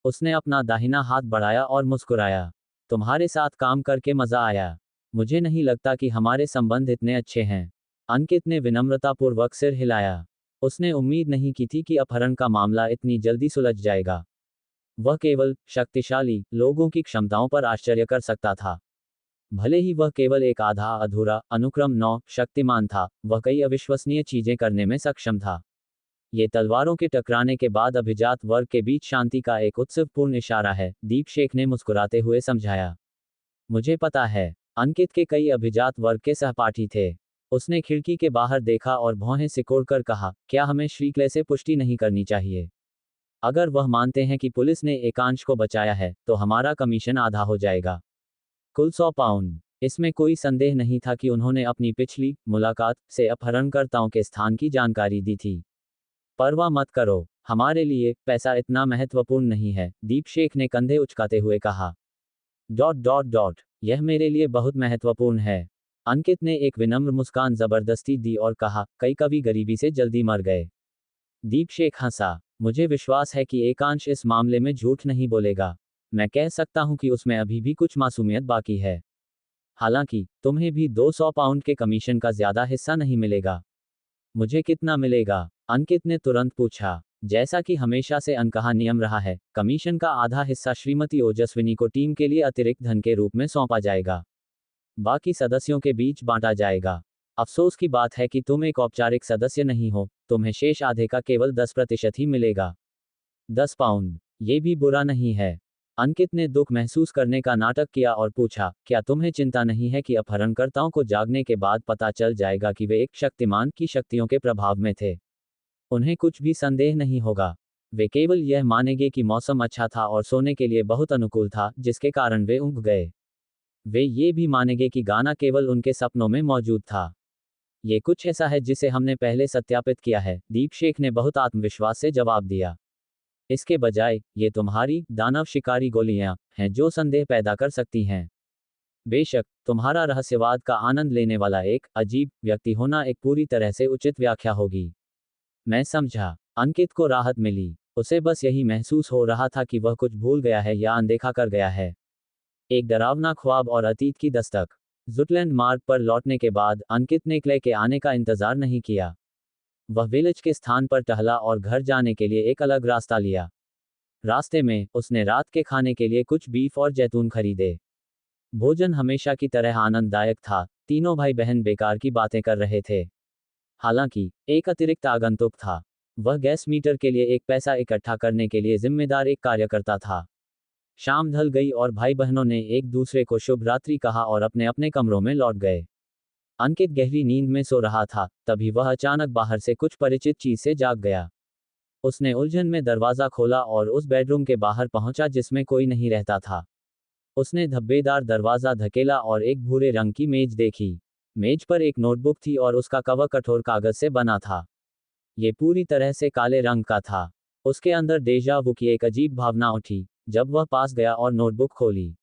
उसने अपना दाहिना हाथ बढ़ाया और मुस्कुराया। तुम्हारे साथ काम करके मजा आया। मुझे नहीं लगता कि हमारे संबंध इतने अच्छे हैं। अंकित ने विनम्रतापूर्वक सिर हिलाया। उसने उम्मीद नहीं की थी कि अपहरण का मामला इतनी जल्दी सुलझ जाएगा। वह केवल शक्तिशाली लोगों की क्षमताओं पर आश्चर्य कर सकता था। भले ही वह केवल एक आधा अधूरा अनुक्रम 9 शक्तिमान था, वह कई अविश्वसनीय चीजें करने में सक्षम था। ये तलवारों के टकराने के बाद अभिजात वर्ग के बीच शांति का एक उत्सवपूर्ण इशारा है, दीपशेख ने मुस्कुराते हुए समझाया। मुझे पता है। अंकित के कई अभिजात वर्ग के सहपाठी थे। उसने खिड़की के बाहर देखा और भौहें सिकोड़कर कहा, क्या हमें श्री क्ले से पुष्टि नहीं करनी चाहिए? अगर वह मानते हैं कि पुलिस ने एकांश को बचाया है, तो हमारा कमीशन आधा हो जाएगा। कुल 100 पाउंड। इसमें कोई संदेह नहीं था कि उन्होंने अपनी पिछली मुलाकात से अपहरणकर्ताओं के स्थान की जानकारी दी थी। परवाह मत करो, हमारे लिए पैसा इतना महत्वपूर्ण नहीं है, दीपशेख ने कंधे उचकाते हुए कहा। यह मेरे लिए बहुत महत्वपूर्ण है। अंकित ने एक विनम्र मुस्कान जबरदस्ती दी और कहा, कई कवि गरीबी से जल्दी मर गए। दीपशेख हंसा। मुझे विश्वास है कि एकांश इस मामले में झूठ नहीं बोलेगा। मैं कह सकता हूं कि उसमें अभी भी कुछ मासूमियत बाकी है। हालांकि तुम्हें भी 200 पाउंड के कमीशन का ज्यादा हिस्सा नहीं मिलेगा। मुझे कितना मिलेगा? अंकित ने तुरंत पूछा। जैसा कि हमेशा से अनकहा नियम रहा है, कमीशन का आधा हिस्सा श्रीमती ओजस्विनी को टीम के लिए अतिरिक्त धन के रूप में सौंपा जाएगा। बाकी सदस्यों के बीच बांटा जाएगा। अफसोस की बात है कि तुम एक औपचारिक सदस्य नहीं हो, तुम्हें शेष आधे का केवल 10% ही मिलेगा। 10 पाउंड, ये भी बुरा नहीं है। अंकित ने दुख महसूस करने का नाटक किया और पूछा, क्या तुम्हें चिंता नहीं है कि अपहरणकर्ताओं को जागने के बाद पता चल जाएगा कि वे एक शक्तिमान की शक्तियों के प्रभाव में थे? उन्हें कुछ भी संदेह नहीं होगा। वे केवल यह मानेंगे कि मौसम अच्छा था और सोने के लिए बहुत अनुकूल था, जिसके कारण वे ऊँघ गए। वे ये भी मानेंगे कि गाना केवल उनके सपनों में मौजूद था। ये कुछ ऐसा है जिसे हमने पहले सत्यापित किया है, दीपशेख ने बहुत आत्मविश्वास से जवाब दिया। इसके बजाय, ये तुम्हारी दानव शिकारी गोलियां हैं जो संदेह पैदा कर सकती हैं। बेशक, तुम्हारा रहस्यवाद का आनंद लेने वाला एक अजीब व्यक्ति होना एक पूरी तरह से उचित व्याख्या होगी। मैं समझा। अंकित को राहत मिली। उसे बस यही महसूस हो रहा था कि वह कुछ भूल गया है या अनदेखा कर गया है। एक डरावना ख्वाब और अतीत की दस्तक। जुटलैंड मार्ग पर लौटने के बाद अंकित ने क्ले के आने का इंतजार नहीं किया। वह विलेज के स्थान पर टहला और घर जाने के लिए एक अलग रास्ता लिया। रास्ते में उसने रात के खाने के लिए कुछ बीफ और जैतून खरीदे। भोजन हमेशा की तरह आनंददायक था। तीनों भाई बहन बेकार की बातें कर रहे थे। हालांकि एक अतिरिक्त आगंतुक था। वह गैस मीटर के लिए एक पैसा इकट्ठा करने के लिए जिम्मेदार एक कार्यकर्ता था। शाम ढल गई और भाई बहनों ने एक दूसरे को शुभ रात्रि कहा और अपने अपने कमरों में लौट गए। अंकित गहरी नींद में सो रहा था, तभी वह अचानक बाहर से कुछ परिचित चीज से जाग गया। उसने उलझन में दरवाजा खोला और उस बेडरूम के बाहर पहुंचा जिसमें कोई नहीं रहता था। उसने धब्बेदार दरवाजा धकेला और एक भूरे रंग की मेज देखी। मेज पर एक नोटबुक थी और उसका कवर कठोर कागज से बना था। ये पूरी तरह से काले रंग का था। उसके अंदर डेजा वू की एक अजीब भावना उठी जब वह पास गया और नोटबुक खोली।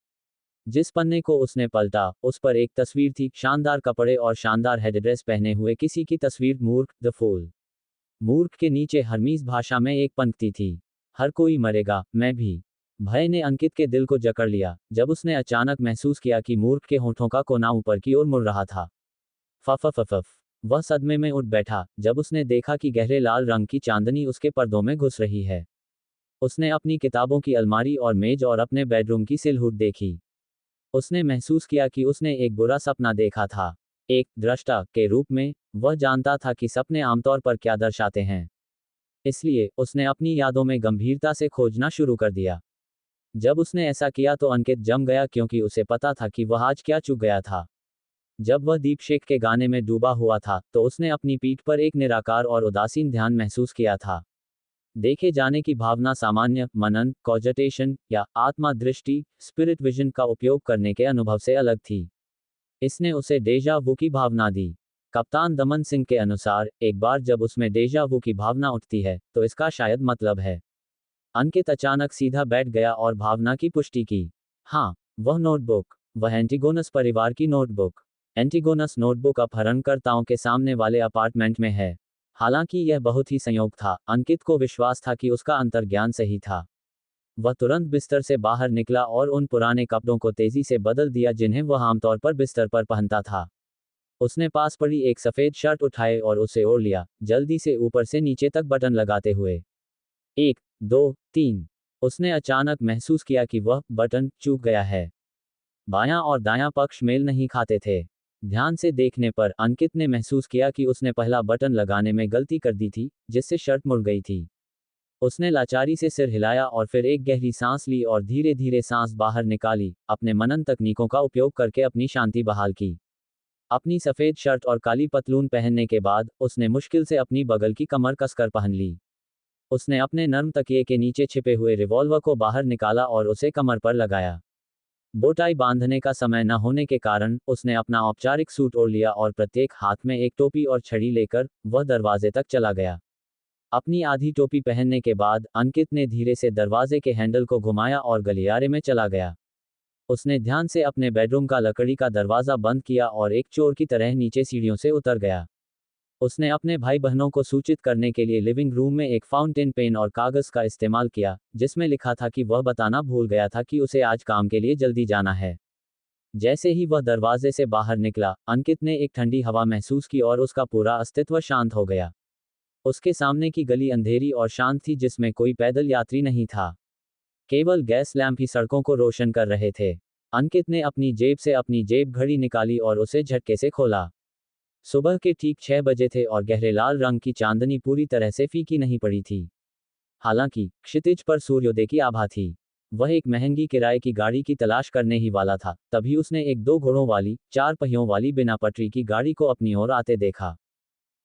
जिस पन्ने को उसने पलटा, उस पर एक तस्वीर थी, शानदार कपड़े और शानदार हेडड्रेस पहने हुए किसी की तस्वीर। मूर्ख, द फूल। मूर्ख के नीचे हर्मीज भाषा में एक पंक्ति थी, हर कोई मरेगा, मैं भी। भय ने अंकित के दिल को जकड़ लिया जब उसने अचानक महसूस किया कि मूर्ख के होठों का कोना ऊपर की ओर मुड़ रहा था। फफ। वह सदमे में उठ बैठा जब उसने देखा कि गहरे लाल रंग की चांदनी उसके पर्दों में घुस रही है। उसने अपनी किताबों की अलमारी और मेज और अपने बेडरूम की सिलहुट देखी। उसने महसूस किया कि उसने एक बुरा सपना देखा था। एक दृष्टा के रूप में, वह जानता था कि सपने आमतौर पर क्या दर्शाते हैं। इसलिए उसने अपनी यादों में गंभीरता से खोजना शुरू कर दिया। जब उसने ऐसा किया तो अंकित जम गया क्योंकि उसे पता था कि वह आज क्या चूक गया था। जब वह दीपशेख के गाने में डूबा हुआ था तो उसने अपनी पीठ पर एक निराकार और उदासीन ध्यान महसूस किया था। देखे जाने की भावना सामान्य मनन, कॉजेटेशन या आत्मा दृष्टि, स्पिरिट विजन का उपयोग करने के अनुभव से अलग थी। इसने उसे डेजा वू की भावना दी। कप्तान दमन सिंह के अनुसार, एक बार जब उसमें डेजा वू की भावना उठती है तो इसका शायद मतलब है। अंकित अचानक सीधा बैठ गया और भावना की पुष्टि की। हाँ, वह नोटबुक, वह एंटिगोनस परिवार की नोटबुक। एंटिगोनस नोटबुक अपहरणकर्ताओं के सामने वाले अपार्टमेंट में है। हालांकि यह बहुत ही संयोग था, अंकित को विश्वास था कि उसका अंतर्ज्ञान सही था। वह तुरंत बिस्तर से बाहर निकला और उन पुराने कपड़ों को तेजी से बदल दिया जिन्हें वह आमतौर पर बिस्तर पर पहनता था। उसने पास पड़ी एक सफेद शर्ट उठाए और उसे ओढ़ लिया, जल्दी से ऊपर से नीचे तक बटन लगाते हुए। 1, 2, 3। उसने अचानक महसूस किया कि वह बटन चूक गया है। बायां और दायां पक्ष मेल नहीं खाते थे। ध्यान से देखने पर अंकित ने महसूस किया कि उसने पहला बटन लगाने में गलती कर दी थी, जिससे शर्ट मुड़ गई थी। उसने लाचारी से सिर हिलाया और फिर एक गहरी सांस ली और धीरे धीरे सांस बाहर निकाली, अपने मनन तकनीकों का उपयोग करके अपनी शांति बहाल की। अपनी सफेद शर्ट और काली पतलून पहनने के बाद उसने मुश्किल से अपनी बगल की कमर कसकर पहन ली। उसने अपने नर्म तकिए के नीचे छिपे हुए रिवॉल्वर को बाहर निकाला और उसे कमर पर लगाया। बोटाई बांधने का समय न होने के कारण उसने अपना औपचारिक सूट ओढ़ लिया और प्रत्येक हाथ में एक टोपी और छड़ी लेकर वह दरवाजे तक चला गया। अपनी आधी टोपी पहनने के बाद अंकित ने धीरे से दरवाजे के हैंडल को घुमाया और गलियारे में चला गया। उसने ध्यान से अपने बेडरूम का लकड़ी का दरवाजा बंद किया और एक चोर की तरह नीचे सीढ़ियों से उतर गया। उसने अपने भाई बहनों को सूचित करने के लिए लिविंग रूम में एक फाउंटेन पेन और कागज का इस्तेमाल किया, जिसमें लिखा था कि वह बताना भूल गया था कि उसे आज काम के लिए जल्दी जाना है। जैसे ही वह दरवाजे से बाहर निकला, अंकित ने एक ठंडी हवा महसूस की और उसका पूरा अस्तित्व शांत हो गया। उसके सामने की गली अंधेरी और शांत थी, जिसमें कोई पैदल यात्री नहीं था। केवल गैस लैंप ही सड़कों को रोशन कर रहे थे। अंकित ने अपनी जेब से अपनी जेब घड़ी निकाली और उसे झटके से खोला। सुबह के ठीक 6 बजे थे और गहरे लाल रंग की चांदनी पूरी तरह से फीकी नहीं पड़ी थी। हालांकि क्षितिज पर सूर्योदय की आभा थी। वह एक महंगी किराए की गाड़ी की तलाश करने ही वाला था, तभी उसने एक 2 घोड़ों वाली, 4 पहियों वाली बिना पटरी की गाड़ी को अपनी ओर आते देखा।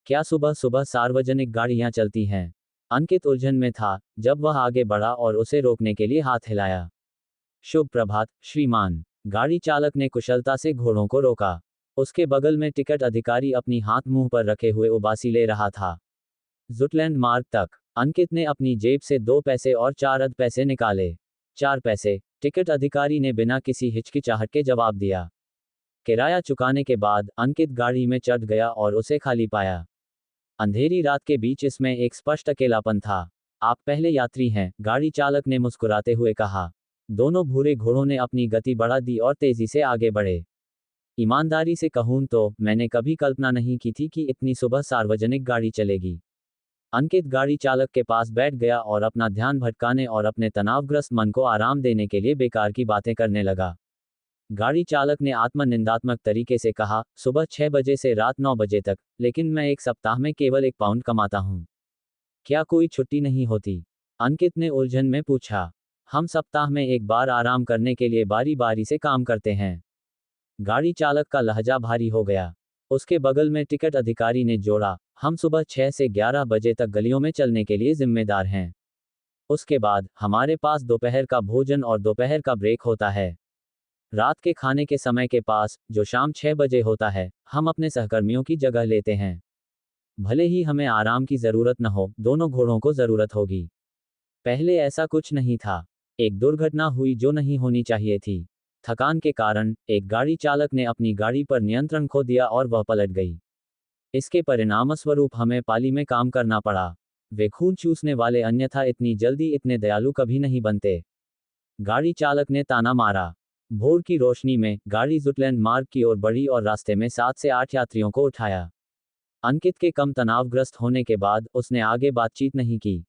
क्या सुबह सुबह सार्वजनिक गाड़ियां चलती हैं? अंकित उलझन में था, जब वह आगे बढ़ा और उसे रोकने के लिए हाथ हिलाया। शुभ प्रभात, श्रीमान। गाड़ी चालक ने कुशलता से घोड़ों को रोका। उसके बगल में टिकट अधिकारी अपनी हाथ मुंह पर रखे हुए उबासी ले रहा था। जुटलैंड मार्ग तक। अंकित ने अपनी जेब से 2 पैसे और 4 अध पैसे निकाले। 4 पैसे, टिकट अधिकारी ने बिना किसी हिचकिचाहट के जवाब दिया। किराया चुकाने के बाद अंकित गाड़ी में चढ़ गया और उसे खाली पाया। अंधेरी रात के बीच इसमें एक स्पष्ट अकेलापन था। आप पहले यात्री हैं, गाड़ी चालक ने मुस्कुराते हुए कहा। दोनों भूरे घोड़ों ने अपनी गति बढ़ा दी और तेजी से आगे बढ़े। ईमानदारी से कहूं तो मैंने कभी कल्पना नहीं की थी कि इतनी सुबह सार्वजनिक गाड़ी चलेगी। अंकित गाड़ी चालक के पास बैठ गया और अपना ध्यान भटकाने और अपने तनावग्रस्त मन को आराम देने के लिए बेकार की बातें करने लगा। गाड़ी चालक ने आत्मनिंदात्मक तरीके से कहा, सुबह 6 बजे से रात 9 बजे तक, लेकिन मैं एक सप्ताह में केवल 1 पाउंड कमाता हूँ। क्या कोई छुट्टी नहीं होती? अंकित ने उलझन में पूछा। हम सप्ताह में एक बार आराम करने के लिए बारी बारी से काम करते हैं। गाड़ी चालक का लहजा भारी हो गया। उसके बगल में टिकट अधिकारी ने जोड़ा, हम सुबह 6 से 11 बजे तक गलियों में चलने के लिए जिम्मेदार हैं। उसके बाद हमारे पास दोपहर का भोजन और दोपहर का ब्रेक होता है। रात के खाने के समय के पास, जो शाम 6 बजे होता है, हम अपने सहकर्मियों की जगह लेते हैं। भले ही हमें आराम की जरूरत न हो, दोनों घोड़ों को जरूरत होगी। पहले ऐसा कुछ नहीं था। एक दुर्घटना हुई जो नहीं होनी चाहिए थी। थकान के कारण एक गाड़ी चालक ने अपनी गाड़ी पर नियंत्रण खो दिया और वह पलट गई। इसके परिणामस्वरूप हमें पाली में काम करना पड़ा। वे खून चूसने वाले अन्यथा इतनी जल्दी इतने दयालु कभी नहीं बनते। गाड़ी चालक ने ताना मारा। भोर की रोशनी में गाड़ी जुटलैंड मार्ग की ओर बढ़ी और रास्ते में 7 से 8 यात्रियों को उठाया। अंकित के कम तनावग्रस्त होने के बाद उसने आगे बातचीत नहीं की।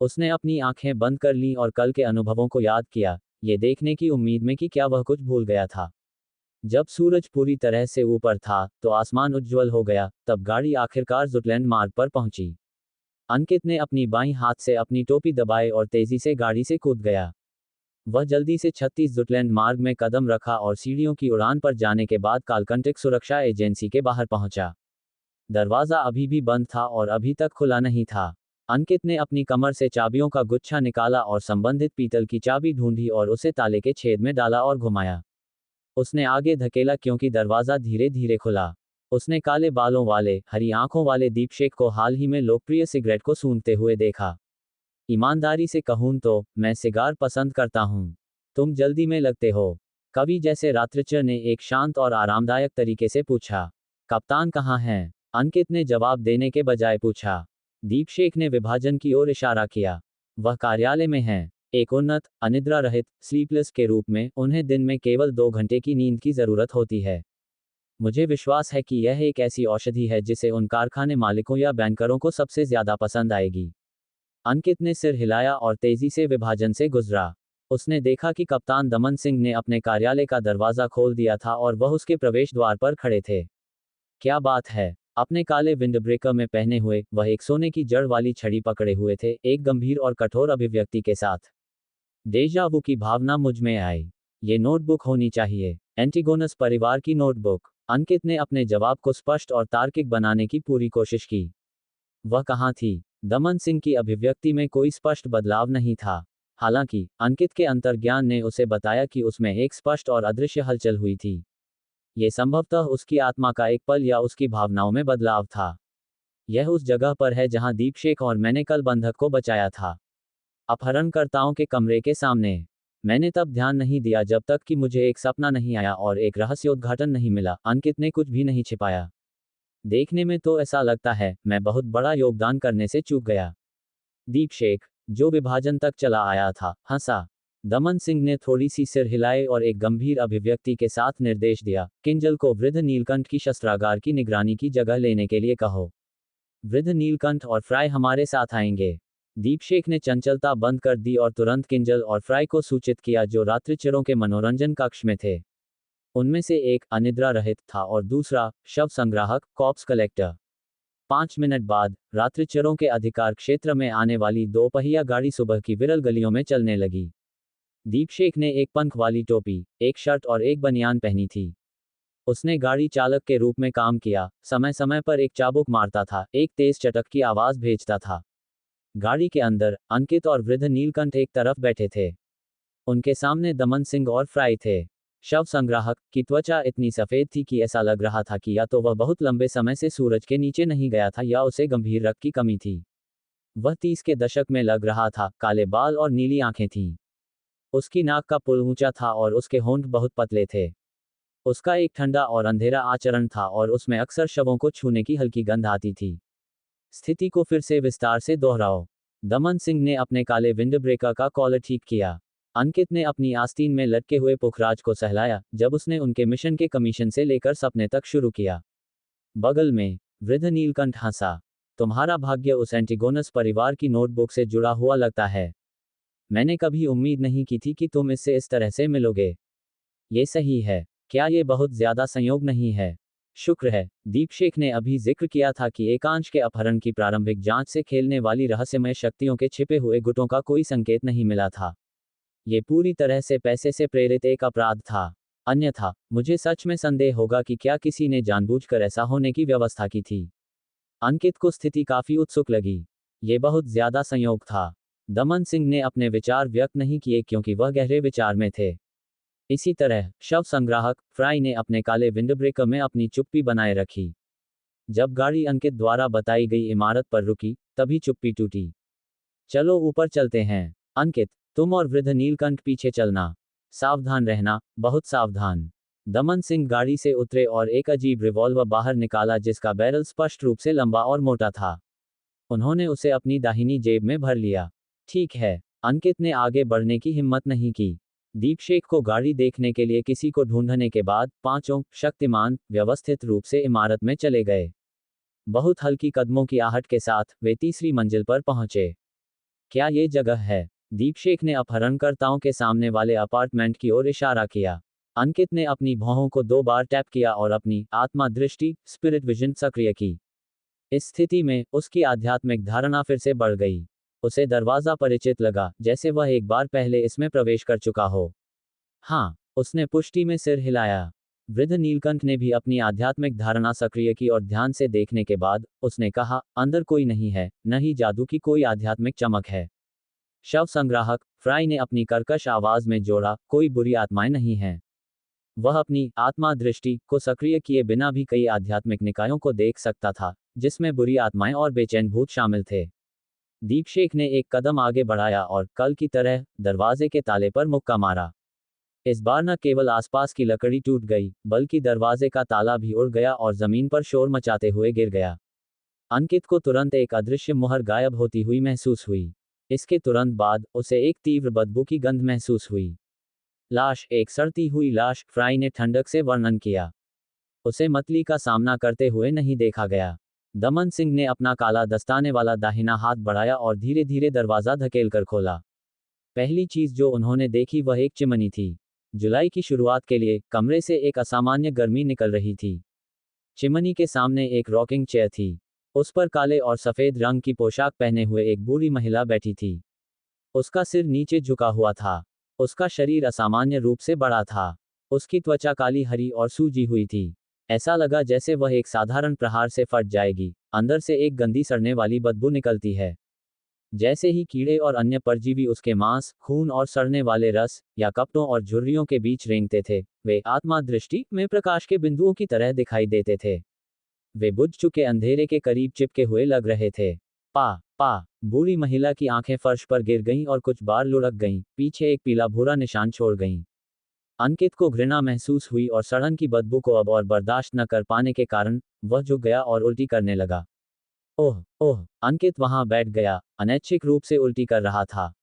उसने अपनी आंखें बंद कर लीं और कल के अनुभवों को याद किया, ये देखने की उम्मीद में कि क्या वह कुछ भूल गया था। जब सूरज पूरी तरह से ऊपर था तो आसमान उज्ज्वल हो गया, तब गाड़ी आखिरकार जुटलैंड मार्ग पर पहुंची। अंकित ने अपनी बाईं हाथ से अपनी टोपी दबाए और तेजी से गाड़ी से कूद गया। वह जल्दी से 36 जुटलैंड मार्ग में कदम रखा और सीढ़ियों की उड़ान पर जाने के बाद काल्कंटिक सुरक्षा एजेंसी के बाहर पहुंचा। दरवाजा अभी भी बंद था और अभी तक खुला नहीं था। अंकित ने अपनी कमर से चाबियों का गुच्छा निकाला और संबंधित पीतल की चाबी ढूंढी और उसे ताले के छेद में डाला और घुमाया। उसने आगे धकेला क्योंकि दरवाजा धीरे धीरे खुला। उसने काले बालों वाले, हरी आंखों वाले दीपशेख को हाल ही में लोकप्रिय सिगरेट को सूंघते हुए देखा। ईमानदारी से कहूं तो मैं सिगार पसंद करता हूं। तुम जल्दी में लगते हो, कवि जैसे रात्रिचर ने एक शांत और आरामदायक तरीके से पूछा। कप्तान कहाँ हैं? अंकित ने जवाब देने के बजाय पूछा। दीपशेख ने विभाजन की ओर इशारा किया। वह कार्यालय में हैं। एक उन्नत, अनिद्रा रहित, स्लीपलेस के रूप में उन्हें दिन में केवल 2 घंटे की नींद की जरूरत होती है। मुझे विश्वास है कि यह एक ऐसी औषधि है जिसे उन कारखाने मालिकों या बैंकरों को सबसे ज्यादा पसंद आएगी। अंकित ने सिर हिलाया और तेजी से विभाजन से गुजरा। उसने देखा कि कप्तान दमन सिंह ने अपने कार्यालय का दरवाजा खोल दिया था और वह उसके प्रवेश द्वार पर खड़े थे। क्या बात है? अपने काले विंडब्रेकर में पहने हुए वह एक सोने की जड़ वाली छड़ी पकड़े हुए थे, एक गंभीर और कठोर अभिव्यक्ति के साथ। डेजा वू की भावना मुझ में आई। ये नोटबुक होनी चाहिए, एंटिगोनस परिवार की नोटबुक। अंकित ने अपने जवाब को स्पष्ट और तार्किक बनाने की पूरी कोशिश की। वह कहाँ थी? दमन सिंह की अभिव्यक्ति में कोई स्पष्ट बदलाव नहीं था। हालांकि अंकित के अंतर्ज्ञान ने उसे बताया कि उसमें एक स्पष्ट और अदृश्य हलचल हुई थी। यह संभवतः उसकी आत्मा का एक पल या उसकी भावनाओं में बदलाव था। यह उस जगह पर है जहां दीपशेख और मैंने कल बंधक को बचाया था। अपहरणकर्ताओं के कमरे के सामने। मैंने तब ध्यान नहीं दिया जब तक कि मुझे एक सपना नहीं आया और एक रहस्योद्घाटन नहीं मिला। अंकित ने कुछ भी नहीं छिपाया। देखने में तो ऐसा लगता है मैं बहुत बड़ा योगदान करने से चूक गया। दीपशेख, जो विभाजन तक चला आया था, हंसा। दमन सिंह ने थोड़ी सी सिर हिलाए और एक गंभीर अभिव्यक्ति के साथ निर्देश दिया, किंजल को वृद्ध नीलकंठ की शस्त्रागार की निगरानी की जगह लेने के लिए कहो। वृद्ध नीलकंठ और फ्राई हमारे साथ आएंगे। दीपशेख ने चंचलता बंद कर दी और तुरंत किंजल और फ्राई को सूचित किया, जो रात्रिचरों के मनोरंजन कक्ष में थे। उनमें से एक अनिद्रा रहित था और दूसरा शव संग्राहक, कॉप्स कलेक्टर। 5 मिनट बाद रात्रिचरों के अधिकार क्षेत्र में आने वाली दोपहिया गाड़ी सुबह की विरल गलियों में चलने लगी। दीपशेख ने एक पंख वाली टोपी, एक शर्ट और एक बनियान पहनी थी। उसने गाड़ी चालक के रूप में काम किया, समय समय पर एक चाबुक मारता था, एक तेज चटक की आवाज भेजता था। गाड़ी के अंदर अंकित और वृद्ध नीलकंठ एक तरफ बैठे थे। उनके सामने दमन सिंह और फ्राई थे। शव संग्राहक की त्वचा इतनी सफेद थी कि ऐसा लग रहा था कि या तो वह बहुत लंबे समय से सूरज के नीचे नहीं गया था या उसे गंभीर रक्त की कमी थी। वह 30 के दशक में लग रहा था, काले बाल और नीली आंखें थीं। उसकी नाक का पुल ऊंचा था और उसके होंठ बहुत पतले थे। उसका एक ठंडा और अंधेरा आचरण था और उसमें अक्सर शवों को छूने की हल्की गंध आती थी। स्थिति को फिर से विस्तार से दोहराओ। दमन सिंह ने अपने काले विंडब्रेकर का कॉलर ठीक किया। अंकित ने अपनी आस्तीन में लटके हुए पुखराज को सहलाया जब उसने उनके मिशन के कमीशन से लेकर सपने तक शुरू किया। बगल में वृद्ध नीलकंठ हंसा। तुम्हारा भाग्य उस एंटिगोनस परिवार की नोटबुक से जुड़ा हुआ लगता है। मैंने कभी उम्मीद नहीं की थी कि तुम इससे इस तरह से मिलोगे। ये सही है। क्या ये बहुत ज्यादा संयोग नहीं है? शुक्र है। दीपशेख ने अभी जिक्र किया था कि एकांश के अपहरण की प्रारंभिक जांच से खेलने वाली रहस्यमय शक्तियों के छिपे हुए गुटों का कोई संकेत नहीं मिला था। ये पूरी तरह से पैसे से प्रेरित एक अपराध था। अन्यथा मुझे सच में संदेह होगा कि क्या किसी ने जानबूझकर ऐसा होने की व्यवस्था की थी। अंकित को स्थिति काफी उत्सुक लगी। ये बहुत ज्यादा संयोग था। दमन सिंह ने अपने विचार व्यक्त नहीं किए क्योंकि वह गहरे विचार में थे। इसी तरह शव संग्राहक फ्राई ने अपने काले विंडब्रेकर में अपनी चुप्पी बनाए रखी। जब गाड़ी अंकित द्वारा बताई गई इमारत पर रुकी, तभी चुप्पी टूटी। चलो ऊपर चलते हैं। अंकित, तुम और वृद्ध नीलकंठ पीछे चलना। सावधान रहना, बहुत सावधान। दमन सिंह गाड़ी से उतरे और एक अजीब रिवॉल्वर बाहर निकाला जिसका बैरल स्पष्ट रूप से लंबा और मोटा था। उन्होंने उसे अपनी दाहिनी जेब में भर लिया। ठीक है। अंकित ने आगे बढ़ने की हिम्मत नहीं की। दीपशेख को गाड़ी देखने के लिए किसी को ढूंढने के बाद पांचों शक्तिमान व्यवस्थित रूप से इमारत में चले गए। बहुत हल्की कदमों की आहट के साथ वे तीसरी मंजिल पर पहुंचे। क्या ये जगह है? दीपशेख ने अपहरणकर्ताओं के सामने वाले अपार्टमेंट की ओर इशारा किया। अंकित ने अपनी भौहों को 2 बार टैप किया और अपनी आत्मा दृष्टि स्पिरिट विजन सक्रिय की। इस स्थिति में उसकी आध्यात्मिक धारणा फिर से बढ़ गई। उसे दरवाजा परिचित लगा, जैसे वह एक बार पहले इसमें प्रवेश कर चुका हो। हाँ, उसने पुष्टि में सिर हिलाया। वृद्ध नीलकंठ ने भी अपनी आध्यात्मिक धारणा सक्रिय की और ध्यान से देखने के बाद उसने कहा, अंदर कोई नहीं है, न ही जादू की कोई आध्यात्मिक चमक है। शव संग्राहक फ्राई ने अपनी कर्कश आवाज में जोड़ा, कोई बुरी आत्माएं नहीं हैं। वह अपनी आत्मा दृष्टि को सक्रिय किए बिना भी कई आध्यात्मिक निकायों को देख सकता था, जिसमें बुरी आत्माएं और बेचैन भूत शामिल थे। दीपशेख ने एक कदम आगे बढ़ाया और कल की तरह दरवाजे के ताले पर मुक्का मारा। इस बार न केवल आसपास की लकड़ी टूट गई, बल्कि दरवाजे का ताला भी उड़ गया और जमीन पर शोर मचाते हुए गिर गया। अंकित को तुरंत एक अदृश्य मुहर गायब होती हुई महसूस हुई। इसके तुरंत बाद उसे एक तीव्र बदबू की गंध महसूस हुई। लाश, एक सड़ती हुई लाश, फ्राई ने ठंडक से वर्णन किया। उसे मतली का सामना करते हुए नहीं देखा गया। दमन सिंह ने अपना काला दस्ताने वाला दाहिना हाथ बढ़ाया और धीरे धीरे दरवाजा धकेलकर खोला। पहली चीज जो उन्होंने देखी वह एक चिमनी थी। जुलाई की शुरुआत के लिए कमरे से एक असामान्य गर्मी निकल रही थी। चिमनी के सामने एक रॉकिंग चेयर थी। उस पर काले और सफेद रंग की पोशाक पहने हुए एक बूढ़ी महिला बैठी थी। उसका सिर नीचे झुका हुआ था। उसका शरीर असामान्य रूप से बड़ा था। उसकी त्वचा काली हरी और सूजी हुई थी। ऐसा लगा जैसे वह एक साधारण प्रहार से फट जाएगी। अंदर से एक गंदी सड़ने वाली बदबू निकलती है। जैसे ही कीड़े और अन्य परजीवी उसके मांस, खून और सड़ने वाले रस या कपड़ों और झुर्रियों के बीच रेंगते थे, वे आत्मा दृष्टि में प्रकाश के बिंदुओं की तरह दिखाई देते थे। वे बुझ चुके अंधेरे के करीब चिपके हुए लग रहे थे। पा बूढ़ी महिला की आंखें फर्श पर गिर गईं और कुछ बार लुढ़क गईं, पीछे एक पीला भूरा निशान छोड़ गईं। अंकित को घृणा महसूस हुई और सड़न की बदबू को अब और बर्दाश्त न कर पाने के कारण वह झुक गया और उल्टी करने लगा। ओह ओह, अंकित वहां बैठ गया, अनैच्छिक रूप से उल्टी कर रहा था।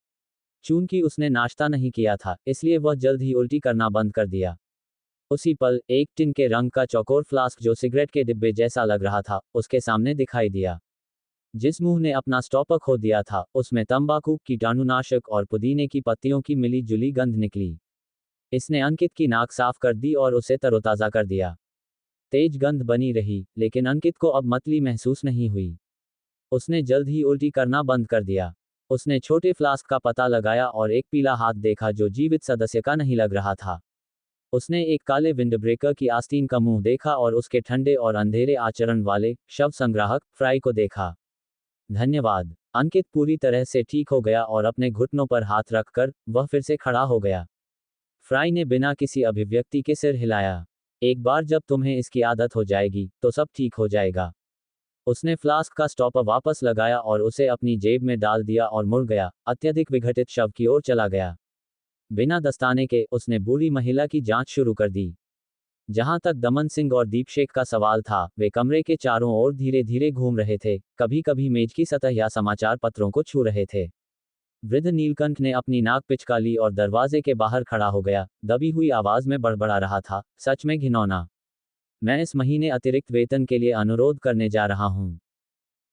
चूंकि उसने नाश्ता नहीं किया था, इसलिए वह जल्द ही उल्टी करना बंद कर दिया। उसी पल एक टिन के रंग का चौकोर फ्लास्क जो सिगरेट के डिब्बे जैसा लग रहा था, उसके सामने दिखाई दिया। जिस मुंह ने अपना स्टॉपर खो दिया था, उसमें तंबाकू, कीटाणुनाशक और पुदीने की पत्तियों की मिली जुली गंध निकली। इसने अंकित की नाक साफ कर दी और उसे तरोताजा कर दिया। तेज गंध बनी रही, लेकिन अंकित को अब मतली महसूस नहीं हुई। उसने जल्द ही उल्टी करना बंद कर दिया। उसने छोटे फ्लास्क का पता लगाया और एक पीला हाथ देखा जो जीवित सदस्य का नहीं लग रहा था। उसने एक काले विंडब्रेकर की आस्तीन का मुंह देखा और उसके ठंडे और अंधेरे आचरण वाले शव संग्राहक फ्राई को देखा। धन्यवाद। अंकित पूरी तरह से ठीक हो गया और अपने घुटनों पर हाथ रखकर वह फिर से खड़ा हो गया। फ्राई ने बिना किसी अभिव्यक्ति के सिर हिलाया। एक बार जब तुम्हें इसकी आदत हो जाएगी, तो सब ठीक हो जाएगा। उसने फ्लास्क का स्टॉपर वापस लगाया और उसे अपनी जेब में डाल दिया और मुड़ गया, अत्यधिक विघटित शव की ओर चला गया। बिना दस्ताने के उसने बूढ़ी महिला की जांच शुरू कर दी। जहां तक दमन सिंह और दीपशेख का सवाल था, वे कमरे के चारों ओर धीरे धीरे घूम रहे थे, कभी कभी मेज की सतह या समाचार पत्रों को छू रहे थे। वृद्ध नीलकंठ ने अपनी नाक पिचका ली और दरवाजे के बाहर खड़ा हो गया, दबी हुई आवाज में बड़बड़ा रहा था, सच में घिनौना। मैं इस महीने अतिरिक्त वेतन के लिए अनुरोध करने जा रहा हूं।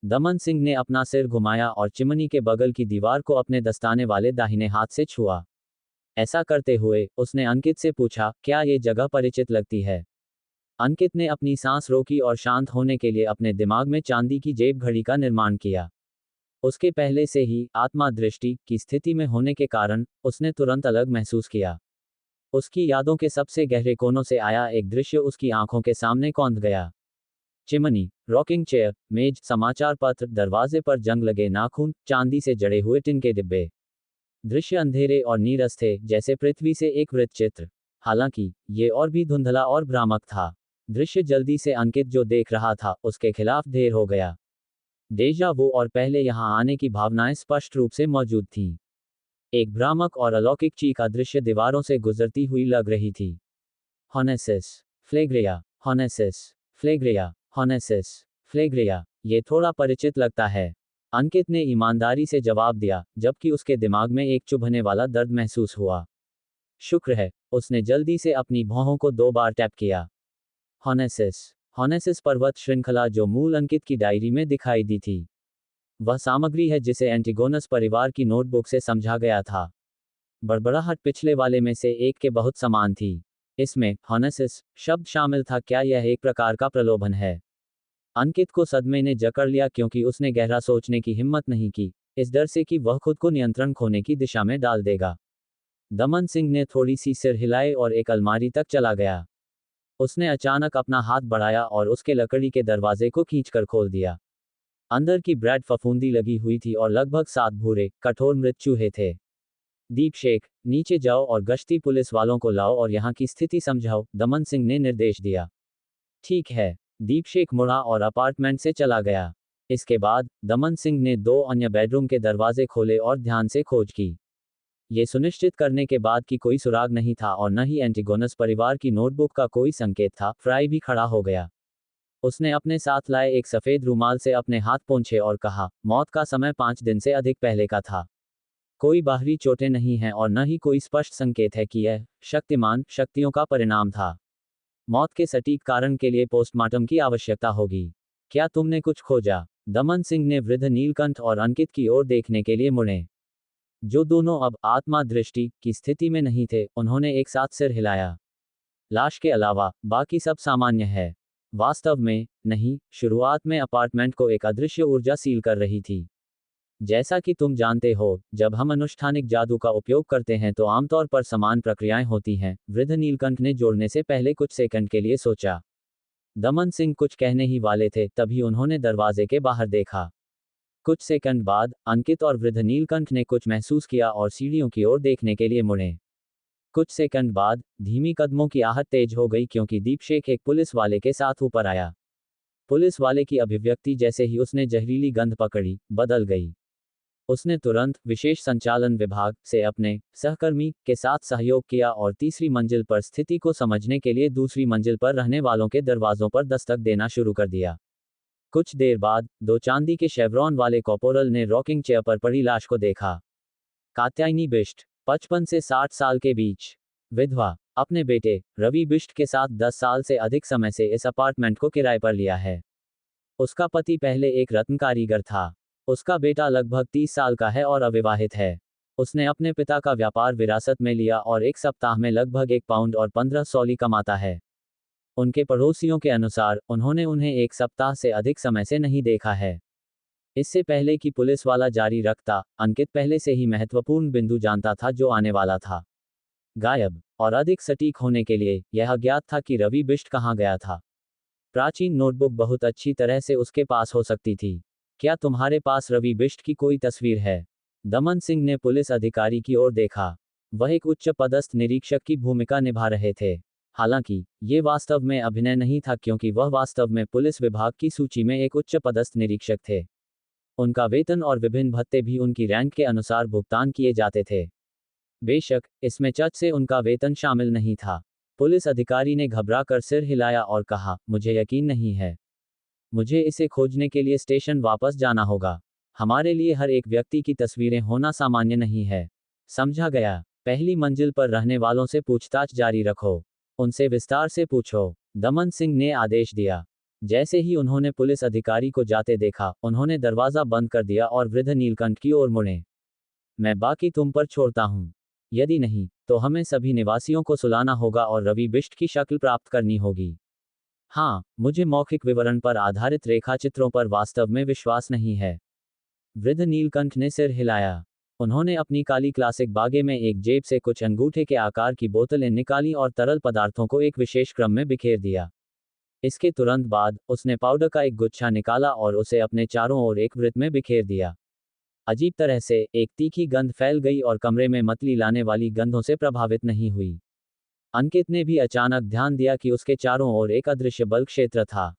दमन सिंह ने अपना सिर घुमाया और चिमनी के बगल की दीवार को अपने दस्ताने वाले दाहिने हाथ से छुआ। ऐसा करते हुए उसने अंकित से पूछा, क्या ये जगह परिचित लगती है? अंकित ने अपनी सांस रोकी और शांत होने के लिए अपने दिमाग में चांदी की जेब घड़ी का निर्माण किया। उसके पहले से ही आत्मा दृष्टि की स्थिति में होने के कारण उसने तुरंत अलग महसूस किया। उसकी यादों के सबसे गहरे कोनों से आया एक दृश्य उसकी आंखों के सामने कौंध गया। चिमनी, रॉकिंग चेयर, मेज, समाचार पत्र, दरवाजे पर जंग लगे नाखून, चांदी से जड़े हुए टिन के डिब्बे। दृश्य अंधेरे और नीरस थे, जैसे पृथ्वी से एक वृत्त चित्र। हालांकि ये और भी धुंधला और भ्रामक था। दृश्य जल्दी से अंकित जो देख रहा था उसके खिलाफ ढेर हो गया। डेजा वो और पहले यहां आने की भावनाएं स्पष्ट रूप से मौजूद थीं। एक भ्रामक और अलौकिक चीख अदृश्य दीवारों से गुजरती हुई लग रही थी। होनेसिस फ्लेग्रिया, होनेसिस फ्लेग्रिया, होनेसिस फ्लेग्रिया। ये थोड़ा परिचित लगता है, अंकित ने ईमानदारी से जवाब दिया, जबकि उसके दिमाग में एक चुभने वाला दर्द महसूस हुआ। शुक्र है, उसने जल्दी से अपनी भौहों को 2 बार टैप किया। होनेसिस, होनेसिस पर्वत श्रृंखला जो मूल अंकित की डायरी में दिखाई दी थी। वह सामग्री है जिसे एंटिगोनस परिवार की नोटबुक से समझा गया था। बड़बड़ाहट पिछले वाले में से एक के बहुत समान थी। इसमें होनेसिस शब्द शामिल था। क्या यह एक प्रकार का प्रलोभन है? अंकित को सदमे ने जकड़ लिया क्योंकि उसने गहरा सोचने की हिम्मत नहीं की, इस डर से कि वह खुद को नियंत्रण खोने की दिशा में डाल देगा। दमन सिंह ने थोड़ी सी सिर हिलाए और एक अलमारी तक चला गया। उसने अचानक अपना हाथ बढ़ाया और उसके लकड़ी के दरवाजे को खींचकर खोल दिया। अंदर की ब्रेड फफूंदी लगी हुई थी और लगभग 7 भूरे, कठोर मृत चूहे थे। दीपशेख, नीचे जाओ और गश्ती पुलिस वालों को लाओ और यहाँ की स्थिति समझाओ, दमन सिंह ने निर्देश दिया। ठीक है। दीपशेख मुड़ा और अपार्टमेंट से चला गया। इसके बाद दमन सिंह ने 2 अन्य बेडरूम के दरवाजे खोले और ध्यान से खोज की। ये सुनिश्चित करने के बाद कि कोई सुराग नहीं था और न ही एंटिगोनस परिवार की नोटबुक का कोई संकेत था, फ्राई भी खड़ा हो गया। उसने अपने साथ लाए एक सफेद रूमाल से अपने हाथ पोंछे और कहा, मौत का समय 5 दिन से अधिक पहले का था। कोई बाहरी चोटें नहीं हैं और न ही कोई स्पष्ट संकेत है कि यह शक्तिमान शक्तियों का परिणाम था। मौत के सटीक कारण के लिए पोस्टमार्टम की आवश्यकता होगी। क्या तुमने कुछ खोजा? दमन सिंह ने वृद्ध नीलकंठ और अंकित की ओर देखने के लिए मुड़े, जो दोनों अब आत्मा दृष्टि की स्थिति में नहीं थे। उन्होंने एक साथ सिर हिलाया। लाश के अलावा बाकी सब सामान्य है। वास्तव में नहीं, शुरुआत में अपार्टमेंट को एक अदृश्य ऊर्जा सील कर रही थी। जैसा कि तुम जानते हो, जब हम अनुष्ठानिक जादू का उपयोग करते हैं तो आमतौर पर समान प्रक्रियाएं होती हैं। वृद्ध नीलकंठ ने जोड़ने से पहले कुछ सेकंड के लिए सोचा। दमन सिंह कुछ कहने ही वाले थे, तभी उन्होंने दरवाजे के बाहर देखा। कुछ सेकंड बाद अंकित और वृद्ध नीलकंठ ने कुछ महसूस किया और सीढ़ियों की ओर देखने के लिए मुड़े। कुछ सेकंड बाद धीमी कदमों की आहट तेज हो गई क्योंकि दीपशेख एक पुलिस वाले के साथ ऊपर आया। पुलिस वाले की अभिव्यक्ति जैसे ही उसने जहरीली गंध पकड़ी, बदल गई। उसने तुरंत विशेष संचालन विभाग से अपने सहकर्मी के साथ सहयोग किया और तीसरी मंजिल पर स्थिति को समझने के लिए दूसरी मंजिल पर रहने वालों के दरवाजों पर दस्तक देना शुरू कर दिया। कुछ देर बाद 2 चांदी के शेवरॉन वाले कॉपोरल ने रॉकिंग चेयर पर पड़ी लाश को देखा। कात्यायनी बिष्ट, 55 से 60 साल के बीच, विधवा, अपने बेटे रवि बिष्ट के साथ 10 साल से अधिक समय से इस अपार्टमेंट को किराए पर लिया है। उसका पति पहले एक रत्न कारीगर था। उसका बेटा लगभग 30 साल का है और अविवाहित है। उसने अपने पिता का व्यापार विरासत में लिया और एक सप्ताह में लगभग 1 पाउंड और 15 सौली कमाता है। उनके पड़ोसियों के अनुसार उन्होंने उन्हें 1 सप्ताह से अधिक समय से नहीं देखा है। इससे पहले कि पुलिस वाला जारी रखता, अंकित पहले से ही महत्वपूर्ण बिंदु जानता था जो आने वाला था। गायब, और अधिक सटीक होने के लिए, यह अज्ञात था कि रवि बिष्ट कहाँ गया था। प्राचीन नोटबुक बहुत अच्छी तरह से उसके पास हो सकती थी। क्या तुम्हारे पास रवि बिष्ट की कोई तस्वीर है? दमन सिंह ने पुलिस अधिकारी की ओर देखा। वह एक उच्च पदस्थ निरीक्षक की भूमिका निभा रहे थे। हालांकि ये वास्तव में अभिनय नहीं था क्योंकि वह वास्तव में पुलिस विभाग की सूची में एक उच्च पदस्थ निरीक्षक थे। उनका वेतन और विभिन्न भत्ते भी उनकी रैंक के अनुसार भुगतान किए जाते थे। बेशक, इसमें चच से उनका वेतन शामिल नहीं था। पुलिस अधिकारी ने घबराकर सिर हिलाया और कहा, मुझे यकीन नहीं है। मुझे इसे खोजने के लिए स्टेशन वापस जाना होगा। हमारे लिए हर एक व्यक्ति की तस्वीरें होना सामान्य नहीं है। समझा गया। पहली मंजिल पर रहने वालों से पूछताछ जारी रखो। उनसे विस्तार से पूछो, दमन सिंह ने आदेश दिया। जैसे ही उन्होंने पुलिस अधिकारी को जाते देखा, उन्होंने दरवाजा बंद कर दिया और वृद्ध नीलकंठ की ओर मुड़े। मैं बाकी तुम पर छोड़ता हूं। यदि नहीं, तो हमें सभी निवासियों को सुलाना होगा और रवि बिष्ट की शक्ल प्राप्त करनी होगी। हाँ, मुझे मौखिक विवरण पर आधारित रेखाचित्रों पर वास्तव में विश्वास नहीं है। वृद्ध नीलकंठ ने सिर हिलाया। उन्होंने अपनी काली क्लासिक बागे में एक जेब से कुछ अंगूठे के आकार की बोतलें निकाली और तरल पदार्थों को एक विशेष क्रम में बिखेर दिया। इसके तुरंत बाद, उसने पाउडर का एक गुच्छा निकाला और उसे अपने चारों ओर एक वृत्त में बिखेर दिया। अजीब तरह से, एक तीखी गंध फैल गई और कमरे में मतली लाने वाली गंधों से प्रभावित नहीं हुई। अंकित ने भी अचानक ध्यान दिया कि उसके चारों ओर एक अदृश्य बल क्षेत्र था।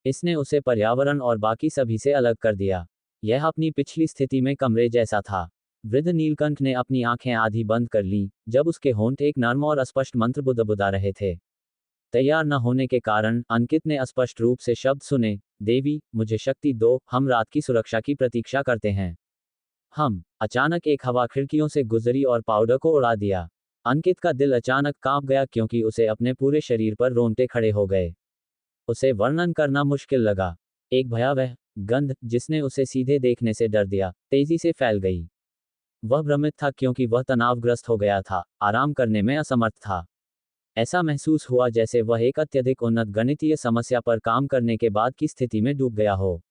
इसने उसे पर्यावरण और बाकी सभी से अलग कर दिया। यह अपनी पिछली स्थिति में कमरे जैसा था। वृद्ध नीलकंठ ने अपनी आंखें आधी बंद कर लीं, जब उसके होंठ एक नर्म और अस्पष्ट मंत्र बुदबुदा रहे थे। तैयार न होने के कारण, अंकित ने अस्पष्ट रूप से शब्द सुने, देवी, मुझे शक्ति दो, हम रात की सुरक्षा की प्रतीक्षा करते हैं। अचानक एक हवा खिड़कियों से गुजरी और पाउडर को उड़ा दिया। अंकित का दिल अचानक कांप गया क्योंकि उसे अपने पूरे शरीर पर रोंगटे खड़े हो गए। उसे वर्णन करना मुश्किल लगा। एक भयावह गंध, जिसने उसे सीधे देखने से डर दिया, तेजी से फैल गई। वह भ्रमित था क्योंकि वह तनावग्रस्त हो गया था, आराम करने में असमर्थ था। ऐसा महसूस हुआ जैसे वह एक अत्यधिक उन्नत गणितीय समस्या पर काम करने के बाद की स्थिति में डूब गया हो।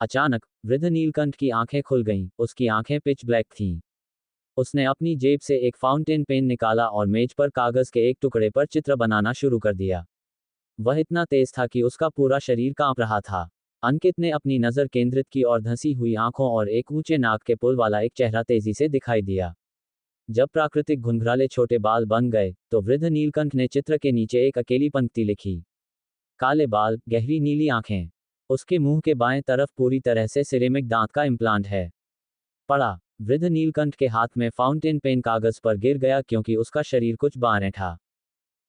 अचानक, वृद्ध नीलकंठ की आंखें खुल गईं, उसकी आंखें पिच ब्लैक थीं। उसने अपनी जेब से एक फाउंटेन पेन निकाला और मेज पर कागज के एक टुकड़े पर चित्र बनाना शुरू कर दिया। वह इतना तेज था कि उसका पूरा शरीर कांप रहा था। अंकित ने अपनी नज़र केंद्रित की और धंसी हुई आंखों और एक ऊंचे नाक के पुल वाला एक चेहरा तेजी से दिखाई दिया। जब प्राकृतिक घुंघराले छोटे बाल बन गए, तो वृद्ध नीलकंठ ने चित्र के नीचे एक अकेली पंक्ति लिखी। काले बाल, गहरी नीली आंखें। उसके मुंह के बाएं तरफ पूरी तरह से सिरेमिक दांत का इम्प्लांट है। पड़ा। वृद्ध नीलकंठ के हाथ में फाउंटेन पेन कागज पर गिर गया क्योंकि उसका शरीर कुछ बाहर था।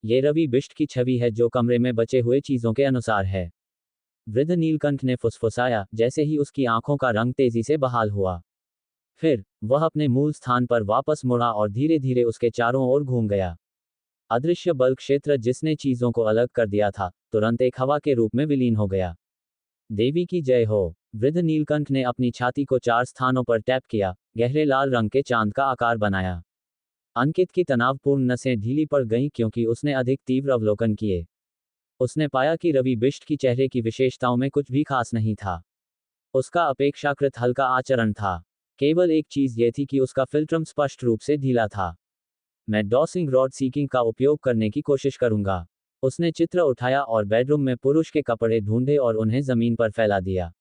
ये रवि बिष्ट की छवि है जो कमरे में बचे हुए चीजों के अनुसार है। वृद्ध नीलकंठ ने फुसफुसाया, जैसे ही उसकी आंखों का रंग तेजी से बहाल हुआ। फिर, वह अपने मूल स्थान पर वापस मुड़ा और धीरे धीरे उसके चारों ओर घूम गया। अदृश्य बल क्षेत्र जिसने चीजों को अलग कर दिया था, तुरंत एक हवा के रूप में विलीन हो गया। देवी की जय हो। वृद्ध नीलकंठ ने अपनी छाती को 4 स्थानों पर टैप किया, गहरे लाल रंग के चांद का आकार बनाया। अंकित की तनावपूर्ण नसें ढीली पड़ गईं क्योंकि उसने अधिक तीव्र अवलोकन किए। उसने पाया कि रवि बिष्ट की चेहरे की विशेषताओं में कुछ भी खास नहीं था। उसका अपेक्षाकृत हल्का आचरण था। केवल एक चीज ये थी कि उसका फिल्ट्रम स्पष्ट रूप से ढीला था। मैं डॉसिंग रॉड सीकिंग का उपयोग करने की कोशिश करूंगा। उसने चित्र उठाया और बेडरूम में पुरुष के कपड़े ढूंढे और उन्हें जमीन पर फैला दिया।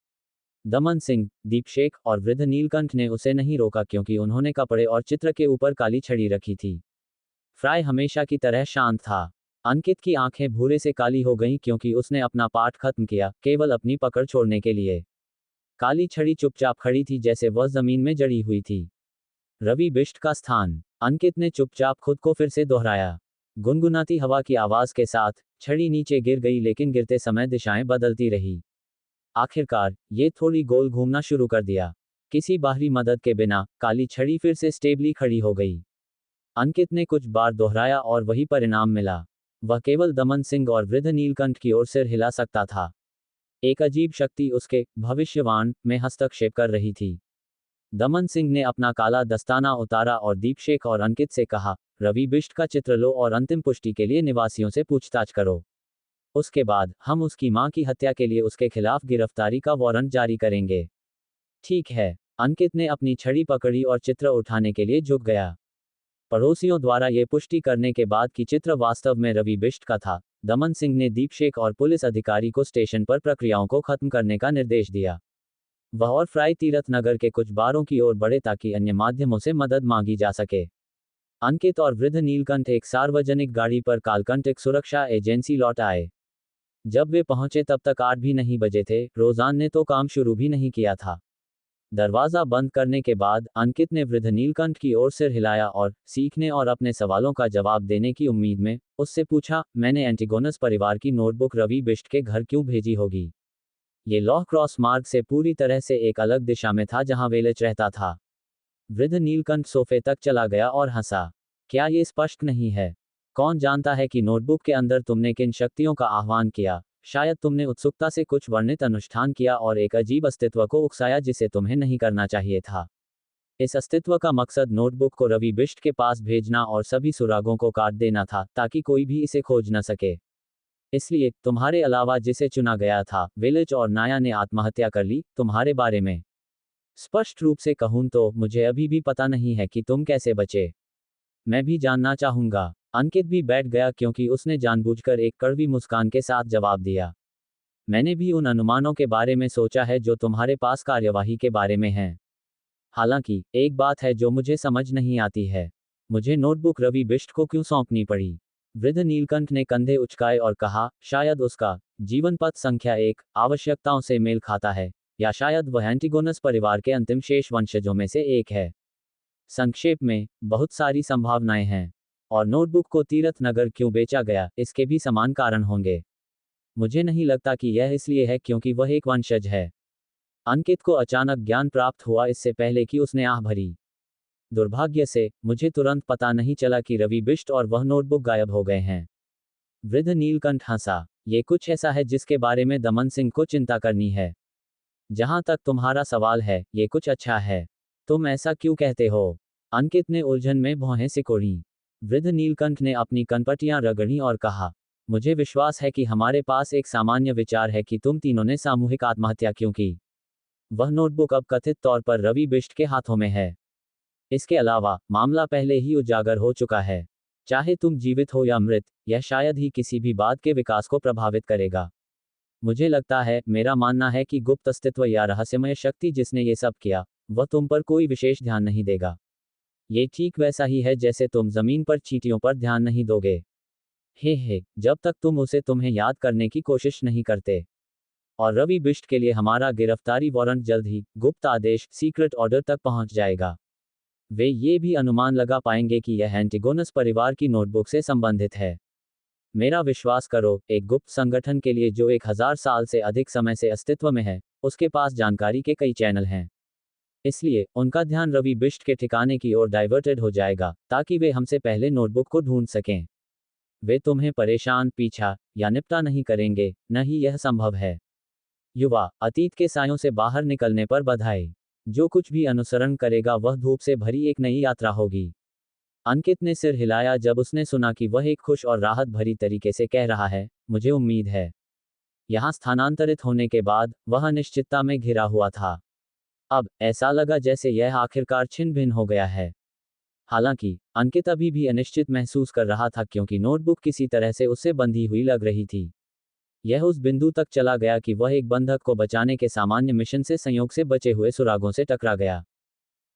दमन सिंह, दीपशेख और वृद्ध नीलकंठ ने उसे नहीं रोका क्योंकि उन्होंने कपड़े और चित्र के ऊपर काली छड़ी रखी थी। फ्राई हमेशा की तरह शांत था। अंकित की आंखें भूरे से काली हो गईं क्योंकि उसने अपना पाठ खत्म किया, केवल अपनी पकड़ छोड़ने के लिए। काली छड़ी चुपचाप खड़ी थी जैसे वह जमीन में जड़ी हुई थी। रवि बिष्ट का स्थान। अंकित ने चुपचाप खुद को फिर से दोहराया। गुनगुनाती हवा की आवाज के साथ, छड़ी नीचे गिर गई लेकिन गिरते समय दिशाएं बदलती रही। आखिरकार, ये थोड़ी गोल घूमना शुरू कर दिया। किसी बाहरी मदद के बिना काली छड़ी फिर से स्टेबली खड़ी हो गई। अंकित ने कुछ बार दोहराया और वही परिणाम मिला। वह केवल दमन सिंह और वृद्ध नीलकंठ की ओर सिर हिला सकता था। एक अजीब शक्ति उसके भविष्यवाणी में हस्तक्षेप कर रही थी। दमन सिंह ने अपना काला दस्ताना उतारा और दीपशेख और अंकित से कहा, रवि बिष्ट का चित्र लो और अंतिम पुष्टि के लिए निवासियों से पूछताछ करो। उसके बाद हम उसकी मां की हत्या के लिए उसके खिलाफ गिरफ्तारी का वारंट जारी करेंगे। ठीक है। अंकित ने अपनी छड़ी पकड़ी और चित्र उठाने के लिए झुक गया। पड़ोसियों द्वारा ये पुष्टि करने के बाद कि चित्र वास्तव में रवि बिष्ट का था, दमन सिंह ने दीपशेख और पुलिस अधिकारी को स्टेशन पर प्रक्रियाओं को खत्म करने का निर्देश दिया। वह और फ्राई तीरथ नगर के कुछ बारों की ओर बढ़े ताकि अन्य माध्यमों से मदद मांगी जा सके। अंकित और वृद्ध नीलकंठ एक सार्वजनिक गाड़ी पर कालकंटक सुरक्षा एजेंसी लौट आए। जब वे पहुंचे तब तक 8 भी नहीं बजे थे। रोजान ने तो काम शुरू भी नहीं किया था। दरवाजा बंद करने के बाद अंकित ने वृद्ध नीलकंठ की ओर सिर हिलाया और सीखने और अपने सवालों का जवाब देने की उम्मीद में उससे पूछा, मैंने एंटिगोनस परिवार की नोटबुक रवि बिष्ट के घर क्यों भेजी होगी? ये लॉ क्रॉस मार्ग से पूरी तरह से एक अलग दिशा में था जहां वेलच रहता था। वृद्ध नीलकंठ सोफे तक चला गया और हंसा। क्या ये स्पष्ट नहीं है? कौन जानता है कि नोटबुक के अंदर तुमने किन शक्तियों का आह्वान किया? शायद तुमने उत्सुकता से कुछ वर्णित अनुष्ठान किया और एक अजीब अस्तित्व को उकसाया जिसे तुम्हें नहीं करना चाहिए था। इस अस्तित्व का मकसद नोटबुक को रवि बिष्ट के पास भेजना और सभी सुरागों को काट देना था ताकि कोई भी इसे खोज न सके। इसलिए तुम्हारे अलावा जिसे चुना गया था, विलिच और नाया ने आत्महत्या कर ली। तुम्हारे बारे में स्पष्ट रूप से कहूं तो मुझे अभी भी पता नहीं है कि तुम कैसे बचे। मैं भी जानना चाहूंगा। अंकित भी बैठ गया क्योंकि उसने जानबूझकर एक कड़वी मुस्कान के साथ जवाब दिया। मैंने भी उन अनुमानों के बारे में सोचा है जो तुम्हारे पास कार्यवाही के बारे में हैं। हालांकि एक बात है जो मुझे समझ नहीं आती है। मुझे नोटबुक रवि बिष्ट को क्यों सौंपनी पड़ी? वृद्ध नीलकंठ ने कंधे उचकाए और कहा, शायद उसका जीवन पथ संख्या 1 आवश्यकताओं से मेल खाता है, या शायद वह एंटिगोनस परिवार के अंतिम शेष वंशजों में से एक है। संक्षेप में, बहुत सारी संभावनाएं हैं। और नोटबुक को तीरथ नगर क्यों बेचा गया, इसके भी समान कारण होंगे। मुझे नहीं लगता कि यह इसलिए है क्योंकि वह एक वंशज है। अंकित को अचानक ज्ञान प्राप्त हुआ इससे पहले कि उसने आह भरी। दुर्भाग्य से, मुझे तुरंत पता नहीं चला कि रवि बिष्ट और वह नोटबुक गायब हो गए हैं। वृद्ध नीलकंठ हंसा। ये कुछ ऐसा है जिसके बारे में दमन सिंह को चिंता करनी है। जहां तक तुम्हारा सवाल है, ये कुछ अच्छा है। तुम ऐसा क्यों कहते हो? अंकित ने उलझन में भौहें सिकोड़ी। वृद्ध नीलकंठ ने अपनी कनपटियां रगड़ी और कहा, मुझे विश्वास है कि हमारे पास एक सामान्य विचार है कि तुम तीनों ने सामूहिक आत्महत्या क्यों की। वह नोटबुक अब कथित तौर पर रवि बिष्ट के हाथों में है। इसके अलावा, मामला पहले ही उजागर हो चुका है। चाहे तुम जीवित हो या मृत, यह शायद ही किसी भी बात के विकास को प्रभावित करेगा। मुझे लगता है, मेरा मानना है कि गुप्त अस्तित्व या रहस्यमय शक्ति जिसने ये सब किया, वह तुम पर कोई विशेष ध्यान नहीं देगा। ये ठीक वैसा ही है जैसे तुम जमीन पर चींटियों पर ध्यान नहीं दोगे। हे, जब तक तुम उसे तुम्हें याद करने की कोशिश नहीं करते। और रवि बिष्ट के लिए हमारा गिरफ्तारी वारंट जल्द ही गुप्त आदेश सीक्रेट ऑर्डर तक पहुंच जाएगा। वे ये भी अनुमान लगा पाएंगे कि यह एंटिगोनस परिवार की नोटबुक से संबंधित है। मेरा विश्वास करो, एक गुप्त संगठन के लिए जो 1000 साल से अधिक समय से अस्तित्व में है, उसके पास जानकारी के कई चैनल हैं। इसलिए उनका ध्यान रवि बिष्ट के ठिकाने की ओर डाइवर्टेड हो जाएगा ताकि वे हमसे पहले नोटबुक को ढूंढ सकें। वे तुम्हें परेशान, पीछा या निपटा नहीं करेंगे, न ही यह संभव है। युवा, अतीत के सायों से बाहर निकलने पर बधाई। जो कुछ भी अनुसरण करेगा वह धूप से भरी एक नई यात्रा होगी। अंकित ने सिर हिलाया जब उसने सुना कि वह एक खुश और राहत भरी तरीके से कह रहा है, मुझे उम्मीद है। यहां स्थानांतरित होने के बाद वह अनिश्चितता में घिरा हुआ था। अब ऐसा लगा जैसे यह आखिरकार छिन्न भिन्न हो गया है। हालांकि अंकित अभी भी अनिश्चित महसूस कर रहा था क्योंकि नोटबुक किसी तरह से उससे बंधी हुई लग रही थी। यह उस बिंदु तक चला गया कि वह एक बंधक को बचाने के सामान्य मिशन से संयोग से बचे हुए सुरागों से टकरा गया।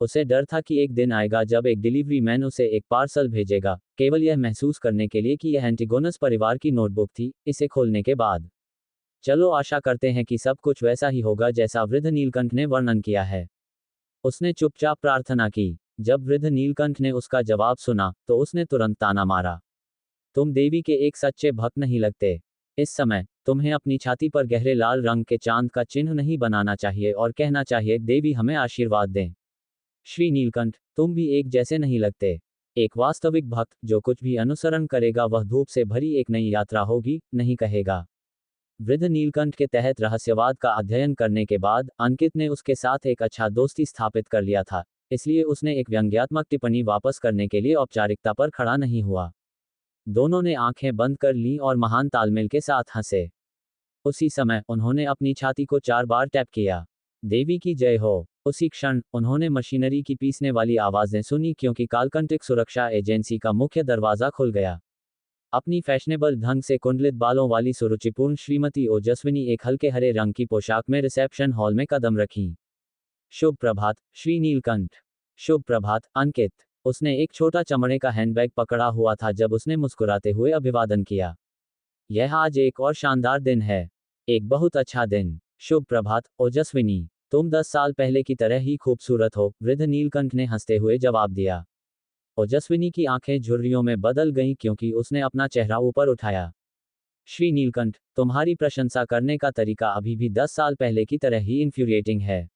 उसे डर था कि एक दिन आएगा जब एक डिलीवरी मैन उसे एक पार्सल भेजेगा, केवल यह महसूस करने के लिए कि यह एंटिगोनस परिवार की नोटबुक थी। इसे खोलने के बाद, चलो आशा करते हैं कि सब कुछ वैसा ही होगा जैसा वृद्ध नीलकंठ ने वर्णन किया है। उसने चुपचाप प्रार्थना की। जब वृद्ध नीलकंठ ने उसका जवाब सुना, तो उसने तुरंत ताना मारा, तुम देवी के एक सच्चे भक्त नहीं लगते। इस समय तुम्हें अपनी छाती पर गहरे लाल रंग के चांद का चिन्ह नहीं बनाना चाहिए और कहना चाहिए, देवी हमें आशीर्वाद दें। श्री नीलकंठ, तुम भी एक जैसे नहीं लगते। एक वास्तविक भक्त जो कुछ भी अनुसरण करेगा वह धूप से भरी एक नई यात्रा होगी, नहीं कहेगा। वृद्ध नीलकंठ के तहत रहस्यवाद का अध्ययन करने के बाद अंकित ने उसके साथ एक अच्छा दोस्ती स्थापित कर लिया था, इसलिए उसने एक व्यंग्यात्मक टिप्पणी वापस करने के लिए औपचारिकता पर खड़ा नहीं हुआ। दोनों ने आंखें बंद कर लीं और महान तालमेल के साथ हंसे। उसी समय उन्होंने अपनी छाती को 4 बार टैप किया। देवी की जय हो। उसी क्षण उन्होंने मशीनरी की पीसने वाली आवाजें सुनी क्योंकि काल्पनिक सुरक्षा एजेंसी का मुख्य दरवाजा खुल गया। अपनी फैशनेबल ढंग से कुंडलित बालों वाली सुरुचिपूर्ण श्रीमती ओजस्विनी एक हल्के हरे रंग की पोशाक में रिसेप्शन हॉल में कदम रखी। शुभ प्रभात श्री नीलकंठ। शुभ प्रभात अंकित। उसने एक छोटा चमड़े का हैंडबैग पकड़ा हुआ था जब उसने मुस्कुराते हुए अभिवादन किया। यह आज एक और शानदार दिन है। एक बहुत अच्छा दिन। शुभ प्रभात ओजस्विनी, तुम 10 साल पहले की तरह ही खूबसूरत हो, वृद्ध नीलकंठ ने हंसते हुए जवाब दिया। ओजस्विनी की आंखें झुर्रियों में बदल गईं क्योंकि उसने अपना चेहरा ऊपर उठाया। श्री नीलकंठ, तुम्हारी प्रशंसा करने का तरीका अभी भी 10 साल पहले की तरह ही इन्फ्यूरिएटिंग है।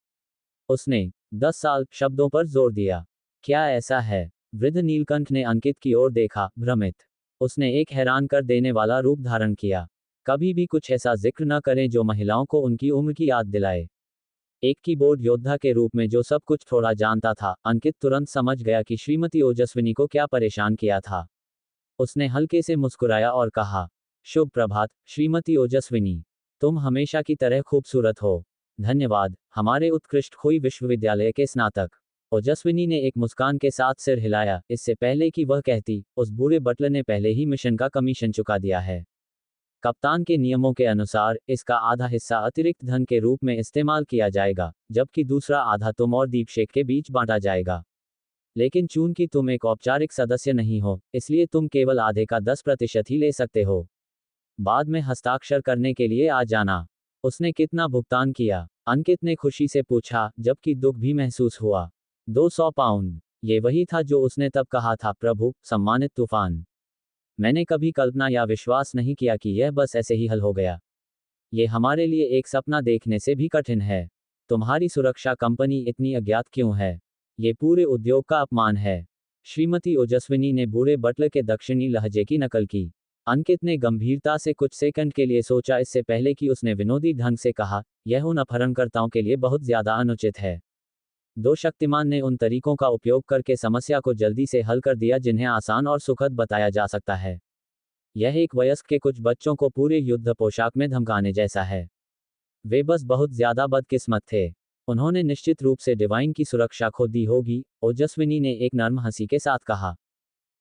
उसने 10 साल शब्दों पर जोर दिया। क्या ऐसा है? वृद्ध नीलकंठ ने अंकित की ओर देखा, भ्रमित। उसने एक हैरान कर देने वाला रूप धारण किया। कभी भी कुछ ऐसा जिक्र न करें जो महिलाओं को उनकी उम्र की याद दिलाए। एक कीबोर्ड योद्धा के रूप में जो सब कुछ थोड़ा जानता था, अंकित तुरंत समझ गया कि श्रीमती ओजस्विनी को क्या परेशान किया था। उसने हल्के से मुस्कुराया और कहा, शुभ प्रभात श्रीमती ओजस्विनी, तुम हमेशा की तरह खूबसूरत हो। धन्यवाद, हमारे उत्कृष्ट खोई विश्वविद्यालय के स्नातक। ओजस्विनी ने एक मुस्कान के साथ सिर हिलाया, इससे पहले कि वह कहती, उस बूढ़े बटलर ने पहले ही मिशन का कमीशन चुका दिया है। कप्तान के नियमों के अनुसार इसका आधा हिस्सा अतिरिक्त धन के रूप में इस्तेमाल किया जाएगा, जबकि दूसरा आधा तुम और दीपशेख के बीच बांटा जाएगा। लेकिन चूंकि तुम एक औपचारिक सदस्य नहीं हो, इसलिए तुम केवल आधे का 10% ही ले सकते हो। बाद में हस्ताक्षर करने के लिए आ जाना। उसने कितना भुगतान किया? अंकित ने खुशी से पूछा, जबकि दुख भी महसूस हुआ। 200 पाउंड। ये वही था जो उसने तब कहा था, प्रभु, सम्मानित तूफान। मैंने कभी कल्पना या विश्वास नहीं किया कि यह बस ऐसे ही हल हो गया। ये हमारे लिए एक सपना देखने से भी कठिन है। तुम्हारी सुरक्षा कंपनी इतनी अज्ञात क्यों है? ये पूरे उद्योग का अपमान है। श्रीमती ओजस्विनी ने बूढ़े बटलर के दक्षिणी लहजे की नकल की। अंकित ने गंभीरता से कुछ सेकंड के लिए सोचा, इससे पहले कि उसने विनोदी ढंग से कहा, यह उन अपहरणकर्ताओं के लिए बहुत ज्यादा अनुचित है। दो शक्तिमान ने उन तरीकों का उपयोग करके समस्या को जल्दी से हल कर दिया जिन्हें आसान और सुखद बताया जा सकता है। यह एक वयस्क के कुछ बच्चों को पूरे युद्ध पोशाक में धमकाने जैसा है। वे बस बहुत ज्यादा बदकिस्मत थे। उन्होंने निश्चित रूप से डिवाइन की सुरक्षा खो दी होगी, ओजस्विनी ने एक नर्म हंसी के साथ कहा।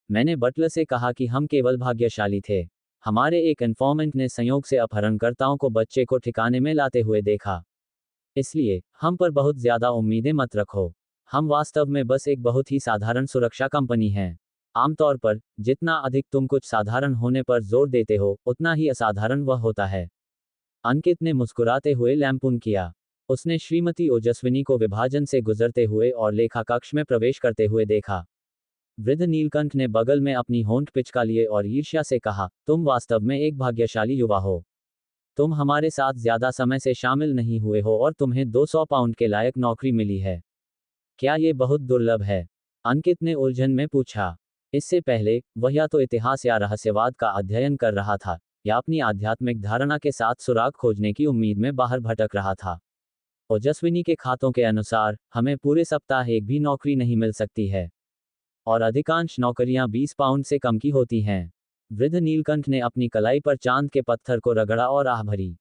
मैंने बटलर से कहा कि हम केवल भाग्यशाली थे। हमारे एक इन्फॉर्मेंट ने संयोग से अपहरणकर्ताओं को बच्चे को ठिकाने में लाते हुए देखा। इसलिए हम पर बहुत ज्यादा उम्मीदें मत रखो। हम वास्तव में बस एक बहुत ही साधारण सुरक्षा कंपनी हैं। आमतौर पर जितना अधिक तुम कुछ साधारण होने पर जोर देते हो, उतना ही असाधारण वह होता है। अंकित ने मुस्कुराते हुए लैंपून किया। उसने श्रीमती ओजस्विनी को विभाजन से गुजरते हुए और लेखा कक्ष में प्रवेश करते हुए देखा। वृद्ध नीलकंठ ने बगल में अपनी होंठ पिचका लिए और ईर्ष्या से कहा, तुम वास्तव में एक भाग्यशाली युवा हो। तुम हमारे साथ ज्यादा समय से शामिल नहीं हुए हो और तुम्हें 200 पाउंड के लायक नौकरी मिली है। क्या ये बहुत दुर्लभ है? अंकित ने उलझन में पूछा। इससे पहले वह या तो इतिहास या रहस्यवाद का अध्ययन कर रहा था, या अपनी आध्यात्मिक धारणा के साथ सुराग खोजने की उम्मीद में बाहर भटक रहा था। ओजस्विनी के खातों के अनुसार हमें पूरे सप्ताह एक भी नौकरी नहीं मिल सकती है, और अधिकांश नौकरियां 20 पाउंड से कम की होती हैं। वृद्ध नीलकंठ ने अपनी कलाई पर चांद के पत्थर को रगड़ा और आह भरी।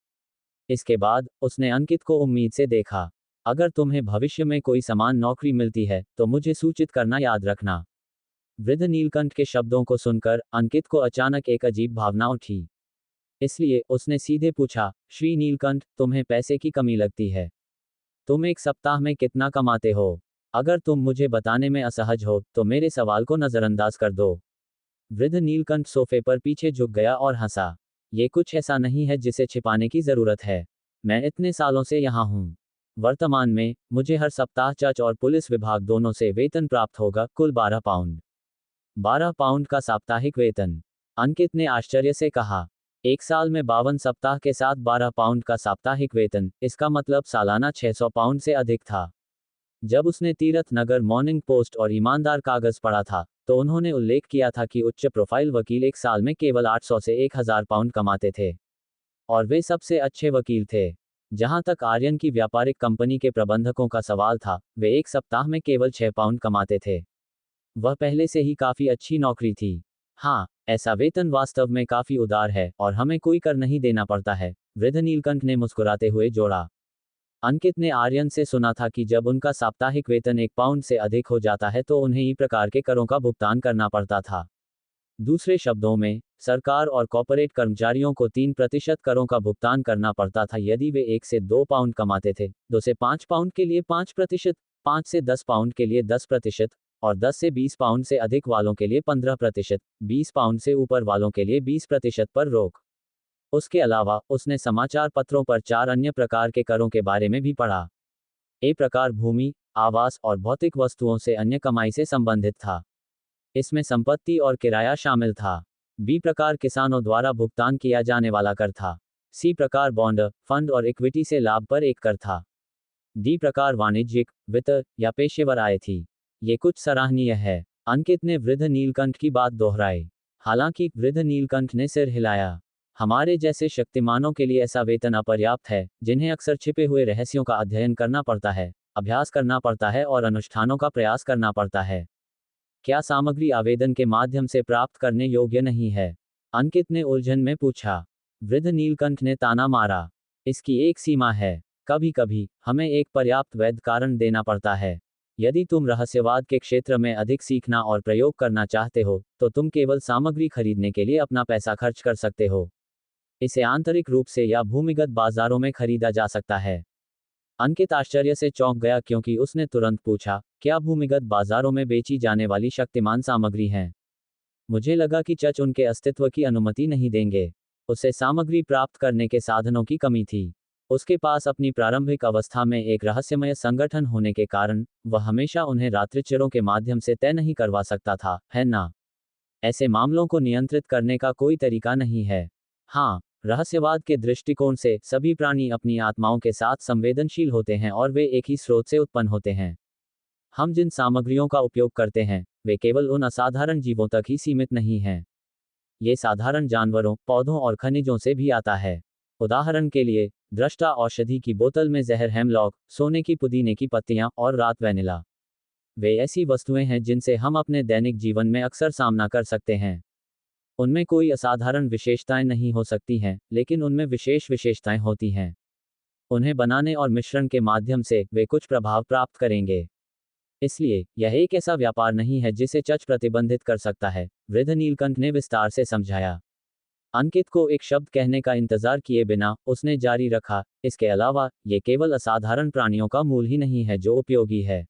इसके बाद उसने अंकित को उम्मीद से देखा। अगर तुम्हें भविष्य में कोई समान नौकरी मिलती है तो मुझे सूचित करना याद रखना। वृद्ध नीलकंठ के शब्दों को सुनकर अंकित को अचानक एक अजीब भावना उठी। इसलिए उसने सीधे पूछा, श्री नीलकंठ, तुम्हें पैसे की कमी लगती है? तुम एक सप्ताह में कितना कमाते हो? अगर तुम मुझे बताने में असहज हो तो मेरे सवाल को नजरअंदाज कर दो। वृद्ध नीलकंठ सोफे पर पीछे झुक गया और हंसा। ये कुछ ऐसा नहीं है जिसे छिपाने की जरूरत है। मैं इतने सालों से यहाँ हूँ। वर्तमान में मुझे हर सप्ताह चर्च और पुलिस विभाग दोनों से वेतन प्राप्त होगा, कुल 12 पाउंड। 12 पाउंड का साप्ताहिक वेतन। अंकित ने आश्चर्य से कहा। एक साल में 52 सप्ताह के साथ 12 पाउंड का साप्ताहिक वेतन, इसका मतलब सालाना 600 पाउंड से अधिक था। जब उसने तीरथ नगर मॉर्निंग पोस्ट और ईमानदार कागज पढ़ा था, तो उन्होंने उल्लेख किया था कि उच्च प्रोफाइल वकील एक साल में केवल 800 से 1000 पाउंड कमाते थे। और वे सबसे अच्छे वकील थे। जहां तक आर्यन की व्यापारिक कंपनी के प्रबंधकों का सवाल था, वे एक सप्ताह में केवल 6 पाउंड कमाते थे। वह पहले से ही काफी अच्छी नौकरी थी। हाँ, ऐसा वेतन वास्तव में काफी उदार है और हमें कोई कर नहीं देना पड़ता है, वृद्ध नीलकंठ ने मुस्कुराते हुए जोड़ा। अंकित ने आर्यन से सुना था कि जब उनका साप्ताहिक वेतन 1 पाउंड से अधिक हो जाता है तो उन्हें ई प्रकार के करों का भुगतान करना पड़ता था। दूसरे शब्दों में, सरकार और कॉर्पोरेट कर्मचारियों को 3% करों का भुगतान करना पड़ता था यदि वे 1 से 2 पाउंड कमाते थे, 2 से 5 पाउंड के लिए 5%, 5 से 10 पाउंड के लिए 10%, और 10 से 20 पाउंड से अधिक वालों के लिए 15%, 20 पाउंड से ऊपर वालों के लिए 20% पर रोक। उसके अलावा, उसने समाचार पत्रों पर 4 अन्य प्रकार के करों के बारे में भी पढ़ा। ए प्रकार भूमि, आवास और भौतिक वस्तुओं से अन्य कमाई से संबंधित था। इसमें संपत्ति और किराया शामिल था। बी प्रकार किसानों द्वारा भुगतान किया जाने वाला कर था। सी प्रकार बॉन्ड, फंड और इक्विटी से लाभ पर एक कर था। डी प्रकार वाणिज्यिक, वित्त या पेशेवर आय थी। ये कुछ सराहनीय है, अंकित ने वृद्ध नीलकंठ की बात दोहराई। हालांकि वृद्ध नीलकंठ ने सिर हिलाया। हमारे जैसे शक्तिमानों के लिए ऐसा वेतन अपर्याप्त है, जिन्हें अक्सर छिपे हुए रहस्यों का अध्ययन करना पड़ता है, अभ्यास करना पड़ता है और अनुष्ठानों का प्रयास करना पड़ता है। क्या सामग्री आवेदन के माध्यम से प्राप्त करने योग्य नहीं है? अंकित ने उलझन में पूछा। वृद्ध नीलकंठ ने ताना मारा। इसकी एक सीमा है। कभी कभी हमें एक पर्याप्त वैध कारण देना पड़ता है। यदि तुम रहस्यवाद के क्षेत्र में अधिक सीखना और प्रयोग करना चाहते हो, तो तुम केवल सामग्री खरीदने के लिए अपना पैसा खर्च कर सकते हो। इसे आंतरिक रूप से या भूमिगत बाजारों में खरीदा जा सकता है। अंकित आश्चर्य से चौंक गया क्योंकि उसने तुरंत पूछा, क्या भूमिगत बाजारों में बेची जाने वाली शक्तिमान सामग्री हैं? मुझे लगा कि चच उनके अस्तित्व की अनुमति नहीं देंगे। उसे सामग्री प्राप्त करने के साधनों की कमी थी। उसके पास अपनी प्रारंभिक अवस्था में एक रहस्यमय संगठन होने के कारण, वह हमेशा उन्हें रात्रिचरों के माध्यम से तय नहीं करवा सकता था, है ना? ऐसे मामलों को नियंत्रित करने का कोई तरीका नहीं है। हाँ, रहस्यवाद के दृष्टिकोण से सभी प्राणी अपनी आत्माओं के साथ संवेदनशील होते हैं और वे एक ही स्रोत से उत्पन्न होते हैं। हम जिन सामग्रियों का उपयोग करते हैं, वे केवल उन असाधारण जीवों तक ही सीमित नहीं हैं। ये साधारण जानवरों, पौधों और खनिजों से भी आता है। उदाहरण के लिए, दृष्टा औषधि की बोतल में जहर हेमलॉक, सोने की पुदीने की पत्तियां और रात वैनिला। वे ऐसी वस्तुएं हैं जिनसे हम अपने दैनिक जीवन में अक्सर सामना कर सकते हैं। उनमें कोई असाधारण विशेषताएं नहीं हो सकती हैं, लेकिन उनमें विशेष विशेषताएं होती हैं। उन्हें बनाने और मिश्रण के माध्यम से वे कुछ प्रभाव प्राप्त करेंगे। इसलिए यह एक ऐसा व्यापार नहीं है जिसे चच प्रतिबंधित कर सकता है, वृद्ध नीलकंठ ने विस्तार से समझाया। अंकित को एक शब्द कहने का इंतजार किए बिना उसने जारी रखा, इसके अलावा ये केवल असाधारण प्राणियों का मूल ही नहीं है जो उपयोगी है।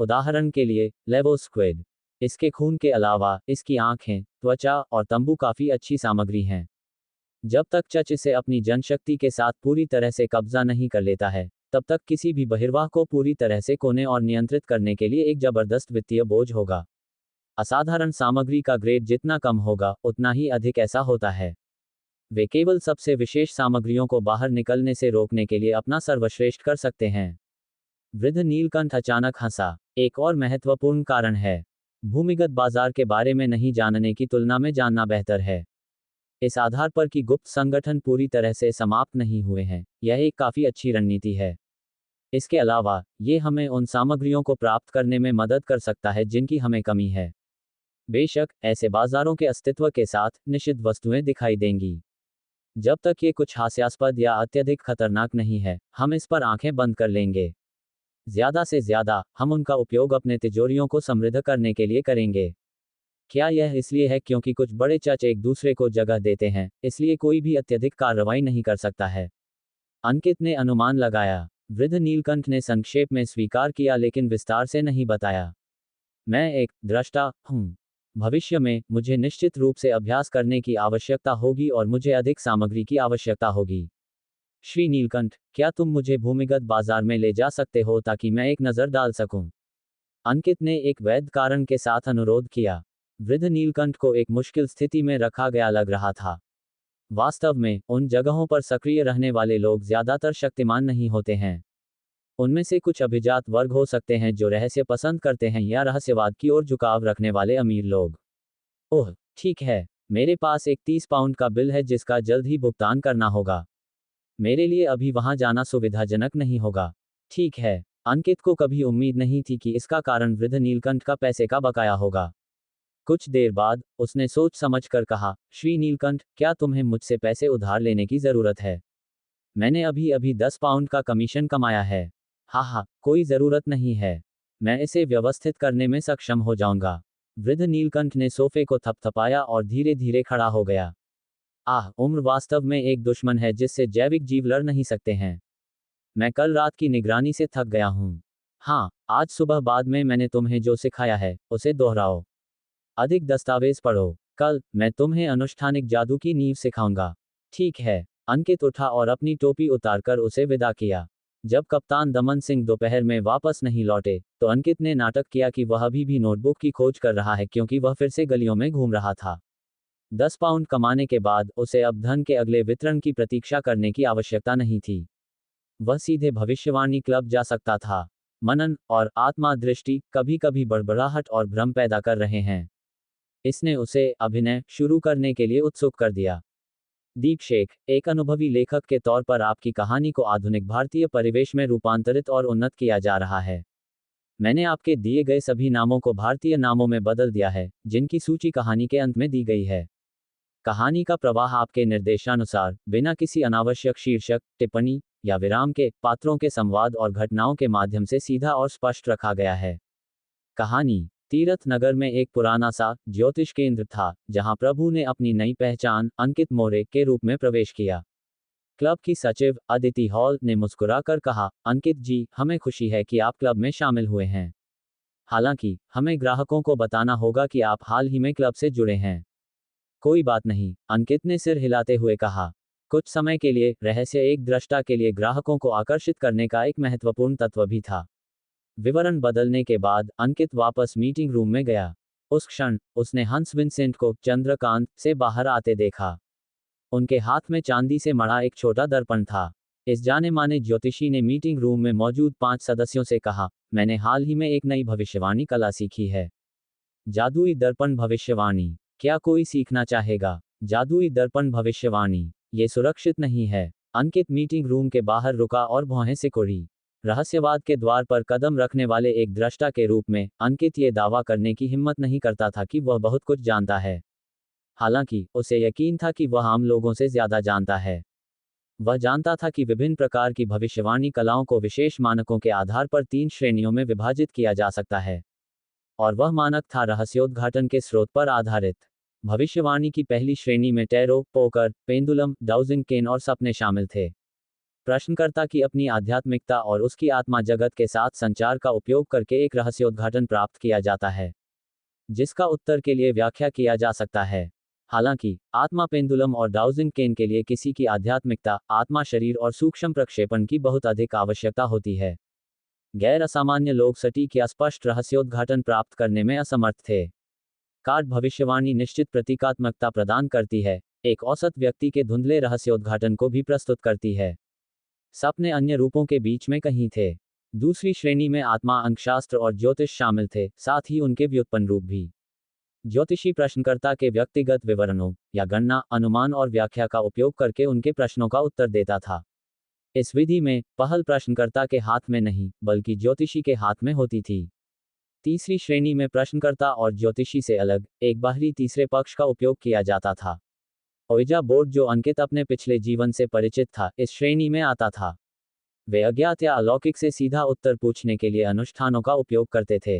उदाहरण के लिए, लेवो स्क्विड। इसके खून के अलावा इसकी आंखें, त्वचा और तंबू काफी अच्छी सामग्री हैं। जब तक चच इसे अपनी जनशक्ति के साथ पूरी तरह से कब्जा नहीं कर लेता है, तब तक किसी भी बहिर्वाह को पूरी तरह से कोने और नियंत्रित करने के लिए एक जबरदस्त वित्तीय बोझ होगा। असाधारण सामग्री का ग्रेड जितना कम होगा, उतना ही अधिक ऐसा होता है। वे केवल सबसे विशेष सामग्रियों को बाहर निकलने से रोकने के लिए अपना सर्वश्रेष्ठ कर सकते हैं। वृद्ध नीलकंठ अचानक हंसा। एक और महत्वपूर्ण कारण है। भूमिगत बाजार के बारे में नहीं जानने की तुलना में जानना बेहतर है। इस आधार पर कि गुप्त संगठन पूरी तरह से समाप्त नहीं हुए हैं, यह एक काफी अच्छी रणनीति है। इसके अलावा, ये हमें उन सामग्रियों को प्राप्त करने में मदद कर सकता है जिनकी हमें कमी है। बेशक, ऐसे बाजारों के अस्तित्व के साथ निषिद्ध वस्तुएं दिखाई देंगी। जब तक ये कुछ हास्यास्पद या अत्यधिक खतरनाक नहीं है, हम इस पर आंखें बंद कर लेंगे। ज्यादा से ज्यादा, हम उनका उपयोग अपने तिजोरियों को समृद्ध करने के लिए करेंगे। क्या यह इसलिए है क्योंकि कुछ बड़े चच एक दूसरे को जगह देते हैं, इसलिए कोई भी अत्यधिक कार्रवाई नहीं कर सकता है? अंकित ने अनुमान लगाया। वृद्ध नीलकंठ ने संक्षेप में स्वीकार किया लेकिन विस्तार से नहीं बताया। मैं एक दृष्टा हूँ। भविष्य में मुझे निश्चित रूप से अभ्यास करने की आवश्यकता होगी और मुझे अधिक सामग्री की आवश्यकता होगी। श्री नीलकंठ, क्या तुम मुझे भूमिगत बाजार में ले जा सकते हो ताकि मैं एक नज़र डाल सकूं? अंकित ने एक वैध कारण के साथ अनुरोध किया। वृद्ध नीलकंठ को एक मुश्किल स्थिति में रखा गया लग रहा था। वास्तव में उन जगहों पर सक्रिय रहने वाले लोग ज्यादातर शक्तिमान नहीं होते हैं। उनमें से कुछ अभिजात वर्ग हो सकते हैं जो रहस्य पसंद करते हैं, या रहस्यवाद की ओर झुकाव रखने वाले अमीर लोग। ओह, ठीक है। मेरे पास एक 30 पाउंड का बिल है जिसका जल्द ही भुगतान करना होगा। मेरे लिए अभी वहां जाना सुविधाजनक नहीं होगा। ठीक है। अंकित को कभी उम्मीद नहीं थी कि इसका कारण वृद्ध नीलकंठ का पैसे का बकाया होगा। कुछ देर बाद उसने सोच समझ कर कहा, श्री नीलकंठ, क्या तुम्हें मुझसे पैसे उधार लेने की जरूरत है? मैंने अभी अभी 10 पाउंड का कमीशन कमाया है। हाँ, कोई जरूरत नहीं है। मैं इसे व्यवस्थित करने में सक्षम हो जाऊंगा। वृद्ध नीलकंठ ने सोफे को थपथपाया और धीरे धीरे खड़ा हो गया। उम्र वास्तव में एक दुश्मन है जिससे जैविक जीव लड़ नहीं सकते हैं। मैं कल रात की निगरानी से थक गया हूँ। हाँ, आज सुबह बाद में मैंने तुम्हें जो सिखाया है उसे दोहराओ। अधिक दस्तावेज पढ़ो। कल मैं तुम्हें अनुष्ठानिक जादू की नींव सिखाऊंगा। ठीक है। अंकित उठा और अपनी टोपी उतारकर उसे विदा किया। जब कप्तान दमन सिंह दोपहर में वापस नहीं लौटे तो अंकित ने नाटक किया कि वह अभी भी नोटबुक की खोज कर रहा है, क्योंकि वह फिर से गलियों में घूम रहा था। 10 पाउंड कमाने के बाद उसे अब धन के अगले वितरण की प्रतीक्षा करने की आवश्यकता नहीं थी। वह सीधे भविष्यवाणी क्लब जा सकता था। मनन और आत्मा दृष्टि कभी कभी बड़बड़ाहट और भ्रम पैदा कर रहे हैं। इसने उसे अभिनय शुरू करने के लिए उत्सुक कर दिया। दीप शेख, एक अनुभवी लेखक के तौर पर आपकी कहानी को आधुनिक भारतीय परिवेश में रूपांतरित और उन्नत किया जा रहा है। मैंने आपके दिए गए सभी नामों को भारतीय नामों में बदल दिया है, जिनकी सूची कहानी के अंत में दी गई है। कहानी का प्रवाह आपके निर्देशानुसार, बिना किसी अनावश्यक शीर्षक, टिप्पणी या विराम के, पात्रों के संवाद और घटनाओं के माध्यम से सीधा और स्पष्ट रखा गया है। कहानी। तीरथ नगर में एक पुराना सा ज्योतिष केंद्र था, जहां प्रभु ने अपनी नई पहचान अंकित मोरे के रूप में प्रवेश किया। क्लब की सचिव अदिति हॉल ने मुस्कुराकर कहा, अंकित जी, हमें खुशी है कि आप क्लब में शामिल हुए हैं। हालांकि हमें ग्राहकों को बताना होगा कि आप हाल ही में क्लब से जुड़े हैं। कोई बात नहीं, अंकित ने सिर हिलाते हुए कहा। कुछ समय के लिए रहस्य एक दृष्टा के लिए ग्राहकों को आकर्षित करने का एक महत्वपूर्ण तत्व भी था। विवरण बदलने के बाद अंकित वापस मीटिंग रूम में गया। उस क्षण उसने हंस विंसेंट को चंद्रकांत से बाहर आते देखा। उनके हाथ में चांदी से मढ़ा एक छोटा दर्पण था। इस जाने माने ज्योतिषी ने मीटिंग रूम में मौजूद 5 सदस्यों से कहा, मैंने हाल ही में एक नई भविष्यवाणी कला सीखी है। जादुई दर्पण भविष्यवाणी। क्या कोई सीखना चाहेगा? जादुई दर्पण भविष्यवाणी। ये सुरक्षित नहीं है। अंकित मीटिंग रूम के बाहर रुका और भौहें सिकुड़ी। रहस्यवाद के द्वार पर कदम रखने वाले एक दृष्टा के रूप में अंकित ये दावा करने की हिम्मत नहीं करता था कि वह बहुत कुछ जानता है। हालांकि उसे यकीन था कि वह आम लोगों से ज्यादा जानता है। वह जानता था कि विभिन्न प्रकार की भविष्यवाणी कलाओं को विशेष मानकों के आधार पर 3 श्रेणियों में विभाजित किया जा सकता है। और वह मानक था रहस्योद्घाटन के स्रोत पर आधारित। भविष्यवाणी की पहली श्रेणी में टैरो, पोकर, पेंडुलम, डाउजिंग केन और सपने शामिल थे। प्रश्नकर्ता की अपनी आध्यात्मिकता और उसकी आत्मा जगत के साथ संचार का उपयोग करके एक रहस्योद्घाटन प्राप्त किया जाता है, जिसका उत्तर के लिए व्याख्या किया जा सकता है। हालांकि आत्मा पेंडुलम और डाउजिंग केन के लिए किसी की आध्यात्मिकता, आत्मा शरीर और सूक्ष्म प्रक्षेपण की बहुत अधिक आवश्यकता होती है। गैर असामान्य लोग सटीक या स्पष्ट रहस्योद्घाटन प्राप्त करने में असमर्थ थे। कार्ड भविष्यवाणी निश्चित प्रतीकात्मकता प्रदान करती है, एक औसत व्यक्ति के धुंधले रहस्योद्घाटन को भी प्रस्तुत करती है। सपने अन्य रूपों के बीच में कहीं थे। दूसरी श्रेणी में आत्मा, अंकशास्त्र और ज्योतिष शामिल थे, साथ ही उनके व्युत्पन्न रूप भी। ज्योतिषी प्रश्नकर्ता के व्यक्तिगत विवरणों या गणना, अनुमान और व्याख्या का उपयोग करके उनके प्रश्नों का उत्तर देता था। इस विधि में पहल प्रश्नकर्ता के हाथ में नहीं, बल्कि ज्योतिषी के हाथ में होती थी। तीसरी श्रेणी में प्रश्नकर्ता और ज्योतिषी से अलग एक बाहरी तीसरे पक्ष का उपयोग किया जाता था। ओइजा बोर्ड, जो अंकित अपने पिछले जीवन से परिचित था, इस श्रेणी में आता था। वे अज्ञात या अलौकिक से सीधा उत्तर पूछने के लिए अनुष्ठानों का उपयोग करते थे।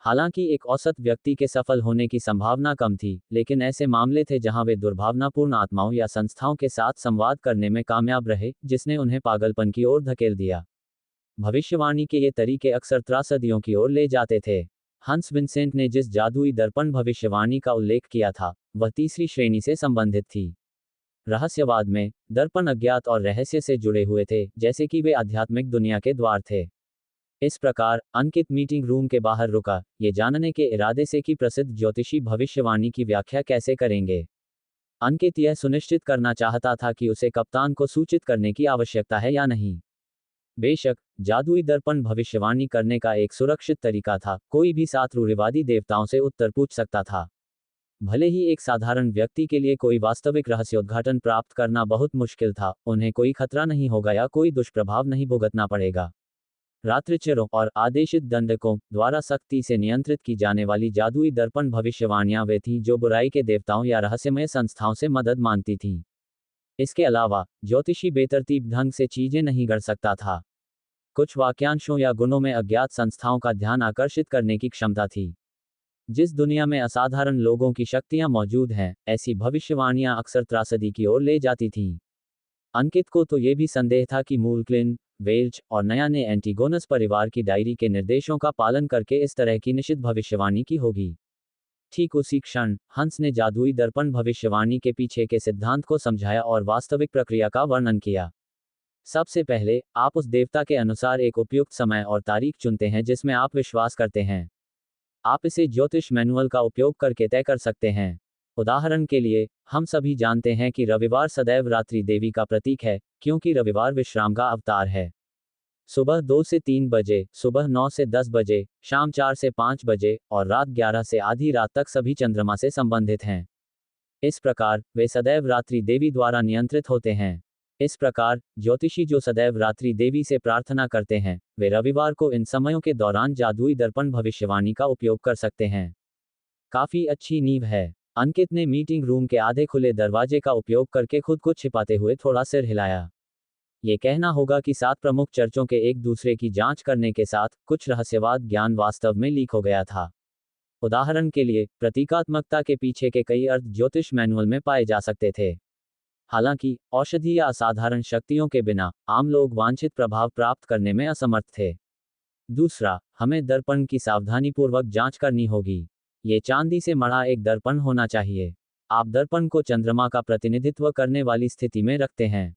हालांकि एक औसत व्यक्ति के सफल होने की संभावना कम थी, लेकिन ऐसे मामले थे जहां वे दुर्भावनापूर्ण आत्माओं या संस्थाओं के साथ संवाद करने में कामयाब रहे, जिसने उन्हें पागलपन की ओर धकेल दिया। भविष्यवाणी के ये तरीके अक्सर त्रासदियों की ओर ले जाते थे। हंस विंसेंट ने जिस जादुई दर्पण भविष्यवाणी का उल्लेख किया था, वह तीसरी श्रेणी से संबंधित थी। रहस्यवाद में दर्पण अज्ञात और रहस्य से जुड़े हुए थे, जैसे कि वे आध्यात्मिक दुनिया के द्वार थे। इस प्रकार अंकित मीटिंग रूम के बाहर रुका, ये जानने के इरादे से कि प्रसिद्ध ज्योतिषी भविष्यवाणी की व्याख्या कैसे करेंगे। अंकित यह सुनिश्चित करना चाहता था कि उसे कप्तान को सूचित करने की आवश्यकता है या नहीं। बेशक, जादुई दर्पण भविष्यवाणी करने का एक सुरक्षित तरीका था, कोई भी 7 रूढ़िवादी देवताओं से उत्तर पूछ सकता था। भले ही एक साधारण व्यक्ति के लिए कोई वास्तविक रहस्योद्घाटन प्राप्त करना बहुत मुश्किल था, उन्हें कोई खतरा नहीं होगा या कोई दुष्प्रभाव नहीं भुगतना पड़ेगा। रात्रिचरों और आदेशित दंडकों द्वारा सख्ती से नियंत्रित की जाने वाली जादुई दर्पण भविष्यवाणियां वे थीं जो बुराई के देवताओं या रहस्यमय संस्थाओं से मदद मांगती थीं। इसके अलावा ज्योतिषी बेतरतीब ढंग से चीजें नहीं गढ़ सकता था। कुछ वाक्यांशों या गुणों में अज्ञात संस्थाओं का ध्यान आकर्षित करने की क्षमता थी। जिस दुनिया में असाधारण लोगों की शक्तियां मौजूद हैं, ऐसी भविष्यवाणियां अक्सर त्रासदी की ओर ले जाती थीं। अंकित को तो ये भी संदेह था कि मूलक्लिन, वेल्च और नया ने एंटीगोनस परिवार की डायरी के निर्देशों का पालन करके इस तरह की निश्चित भविष्यवाणी की होगी। ठीक उसी क्षण हंस ने जादुई दर्पण भविष्यवाणी के पीछे के सिद्धांत को समझाया और वास्तविक प्रक्रिया का वर्णन किया। सबसे पहले, आप उस देवता के अनुसार एक उपयुक्त समय और तारीख चुनते हैं जिसमें आप विश्वास करते हैं। आप इसे ज्योतिष मैनुअल का उपयोग करके तय कर सकते हैं। उदाहरण के लिए, हम सभी जानते हैं कि रविवार सदैव रात्रि देवी का प्रतीक है, क्योंकि रविवार विश्राम का अवतार है। सुबह 2 से 3 बजे, सुबह 9 से 10 बजे, शाम 4 से 5 बजे और रात 11 से आधी रात तक सभी चंद्रमा से संबंधित हैं। इस प्रकार वे सदैव रात्रि देवी द्वारा नियंत्रित होते हैं। इस प्रकार ज्योतिषी जो सदैव रात्रि देवी से प्रार्थना करते हैं, वे रविवार को इन समयों के दौरान जादुई दर्पण भविष्यवाणी का उपयोग कर सकते हैं। काफी अच्छी नींव है। अंकित ने मीटिंग रूम के आधे खुले दरवाजे का उपयोग करके खुद को छिपाते हुए थोड़ा सिर हिलाया। ये कहना होगा कि 7 प्रमुख चर्चों के एक दूसरे की जांच करने के साथ कुछ रहस्यवाद ज्ञान वास्तव में लीक हो गया था। उदाहरण के लिए, प्रतीकात्मकता के पीछे के कई अर्थ ज्योतिष मैनुअल में पाए जा सकते थे। हालांकि औषधि या असाधारण शक्तियों के बिना आम लोग वांछित प्रभाव प्राप्त करने में असमर्थ थे। दूसरा, हमें दर्पण की सावधानीपूर्वक जांच करनी होगी। ये चांदी से मढ़ा एक दर्पण होना चाहिए। आप दर्पण को चंद्रमा का प्रतिनिधित्व करने वाली स्थिति में रखते हैं।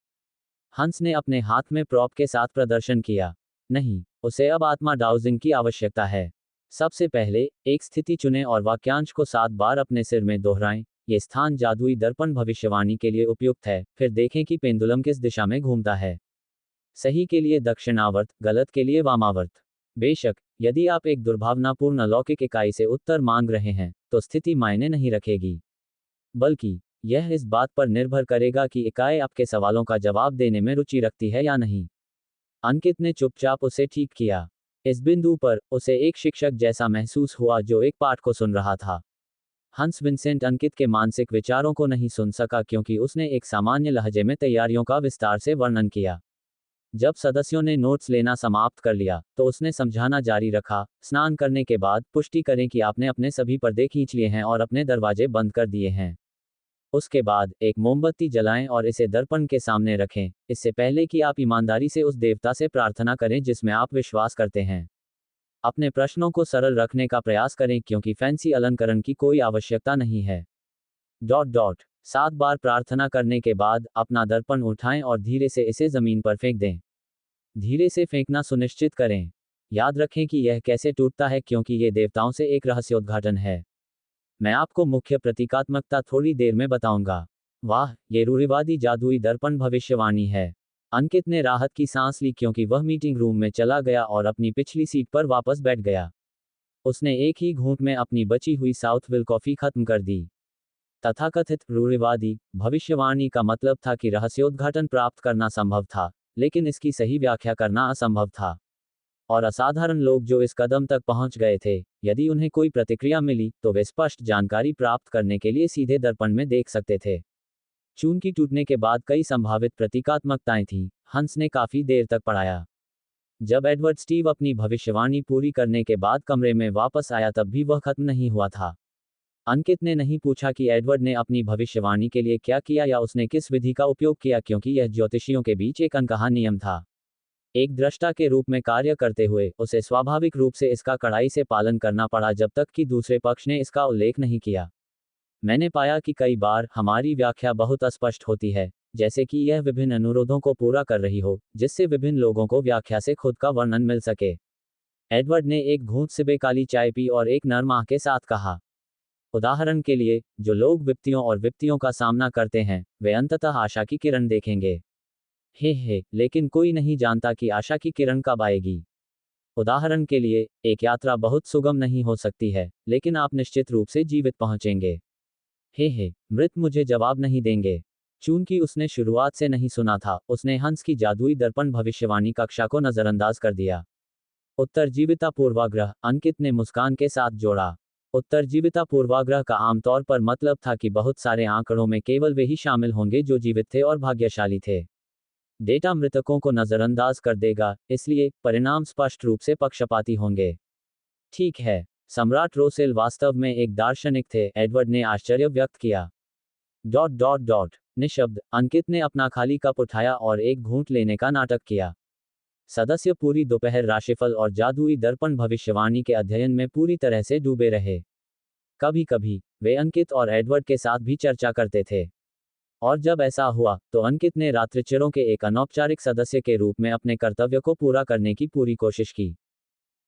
हंस ने अपने हाथ में प्रॉप के साथ प्रदर्शन किया। नहीं, उसे अब आत्मा डाउजिंग की आवश्यकता है। सबसे पहले, एक स्थिति चुनें और वाक्यांश को 7 बार अपने सिर में दोहराएं। ये स्थान जादुई दर्पण भविष्यवाणी के लिए उपयुक्त है। फिर देखें कि पेंडुलम किस दिशा में घूमता है। सही के लिए दक्षिणावर्त, गलत के लिए वामावर्त। बेशक, यदि आप एक दुर्भावनापूर्ण अलौकिक इकाई से उत्तर मांग रहे हैं, तो स्थिति मायने नहीं रखेगी। बल्कि यह इस बात पर निर्भर करेगा कि इकाई आपके सवालों का जवाब देने में रुचि रखती है या नहीं। अंकित ने चुपचाप उसे ठीक किया। इस बिंदु पर उसे एक शिक्षक जैसा महसूस हुआ जो एक पाठ को सुन रहा था। हंस विंसेंट अंकित के मानसिक विचारों को नहीं सुन सका क्योंकि उसने एक सामान्य लहजे में तैयारियों का विस्तार से वर्णन किया। जब सदस्यों ने नोट्स लेना समाप्त कर लिया, तो उसने समझाना जारी रखा। स्नान करने के बाद पुष्टि करें कि आपने अपने सभी पर्दे खींच लिए हैं और अपने दरवाजे बंद कर दिए हैं। उसके बाद एक मोमबत्ती जलाएं और इसे दर्पण के सामने रखें, इससे पहले कि आप ईमानदारी से उस देवता से प्रार्थना करें जिसमें आप विश्वास करते हैं। अपने प्रश्नों को सरल रखने का प्रयास करें क्योंकि फैंसी अलंकरण की कोई आवश्यकता नहीं है। 7 बार प्रार्थना करने के बाद अपना दर्पण उठाएं और धीरे से इसे जमीन पर फेंक दें। धीरे से फेंकना सुनिश्चित करें। याद रखें कि यह कैसे टूटता है क्योंकि ये देवताओं से एक रहस्योद्घाटन है। मैं आपको मुख्य प्रतीकात्मकता थोड़ी देर में बताऊंगा। वाह, ये रूढ़िवादी जादुई दर्पण भविष्यवाणी है। अंकित ने राहत की सांस ली क्योंकि वह मीटिंग रूम में चला गया और अपनी पिछली सीट पर वापस बैठ गया। उसने एक ही घूंट में अपनी बची हुई साउथविल कॉफी खत्म कर दी। तथाकथित रूढ़िवादी भविष्यवाणी का मतलब था कि रहस्योद्घाटन प्राप्त करना संभव था, लेकिन इसकी सही व्याख्या करना असंभव था। और असाधारण लोग जो इस कदम तक पहुंच गए थे, यदि उन्हें कोई प्रतिक्रिया मिली, तो वे स्पष्ट जानकारी प्राप्त करने के लिए सीधे दर्पण में देख सकते थे। चून की टूटने के बाद कई संभावित प्रतीकात्मकताएं थीं। हंस ने काफी देर तक पढ़ाया। जब एडवर्ड स्टीव अपनी भविष्यवाणी पूरी करने के बाद कमरे में वापस आया तब भी वह खत्म नहीं हुआ था। अंकित ने नहीं पूछा कि एडवर्ड ने अपनी भविष्यवाणी के लिए क्या किया या उसने किस विधि का उपयोग किया क्योंकि यह ज्योतिषियों के बीच एक अनकहा नियम था। एक दृष्टा के रूप में कार्य करते हुए उसे स्वाभाविक रूप से इसका कड़ाई से पालन करना पड़ा जब तक कि दूसरे पक्ष ने इसका उल्लेख नहीं किया। मैंने पाया कि कई बार हमारी व्याख्या बहुत अस्पष्ट होती है, जैसे कि यह विभिन्न अनुरोधों को पूरा कर रही हो, जिससे विभिन्न लोगों को व्याख्या से खुद का वर्णन मिल सके। एडवर्ड ने एक घूंट सिबे काली चाय पी और एक नरम आह के साथ कहा, उदाहरण के लिए, जो लोग विपत्तियों और विपत्तियों का सामना करते हैं, वे अंततः आशा की किरण देखेंगे। हे, लेकिन कोई नहीं जानता कि आशा की किरण कब आएगी। उदाहरण के लिए, एक यात्रा बहुत सुगम नहीं हो सकती है, लेकिन आप निश्चित रूप से जीवित पहुंचेंगे। हे, मृत मुझे जवाब नहीं देंगे। चूंकि उसने शुरुआत से नहीं सुना था, उसने हंस की जादुई दर्पण भविष्यवाणी कक्षा को नजरअंदाज कर दिया। उत्तरजीविता पूर्वाग्रह, अंकित ने मुस्कान के साथ जोड़ा। उत्तरजीविता पूर्वाग्रह का आमतौर पर मतलब था कि बहुत सारे आंकड़ों में केवल वे ही शामिल होंगे जो जीवित थे और भाग्यशाली थे। डेटा मृतकों को नजरअंदाज कर देगा, इसलिए परिणाम स्पष्ट रूप से पक्षपाती होंगे। ठीक है, सम्राट रोसेल वास्तव में एक दार्शनिक थे, एडवर्ड ने आश्चर्य व्यक्त किया। निशब्द, अंकित ने अपना खाली कप उठाया और एक घूंट लेने का नाटक किया। सदस्य पूरी दोपहर राशिफल और जादुई दर्पण भविष्यवाणी के अध्ययन में पूरी तरह से डूबे रहे। कभी कभी वे अंकित और एडवर्ड के साथ भी चर्चा करते थे। और जब ऐसा हुआ, तो अंकित ने रात्रिचरों के एक अनौपचारिक सदस्य के रूप में अपने कर्तव्य को पूरा करने की पूरी कोशिश की।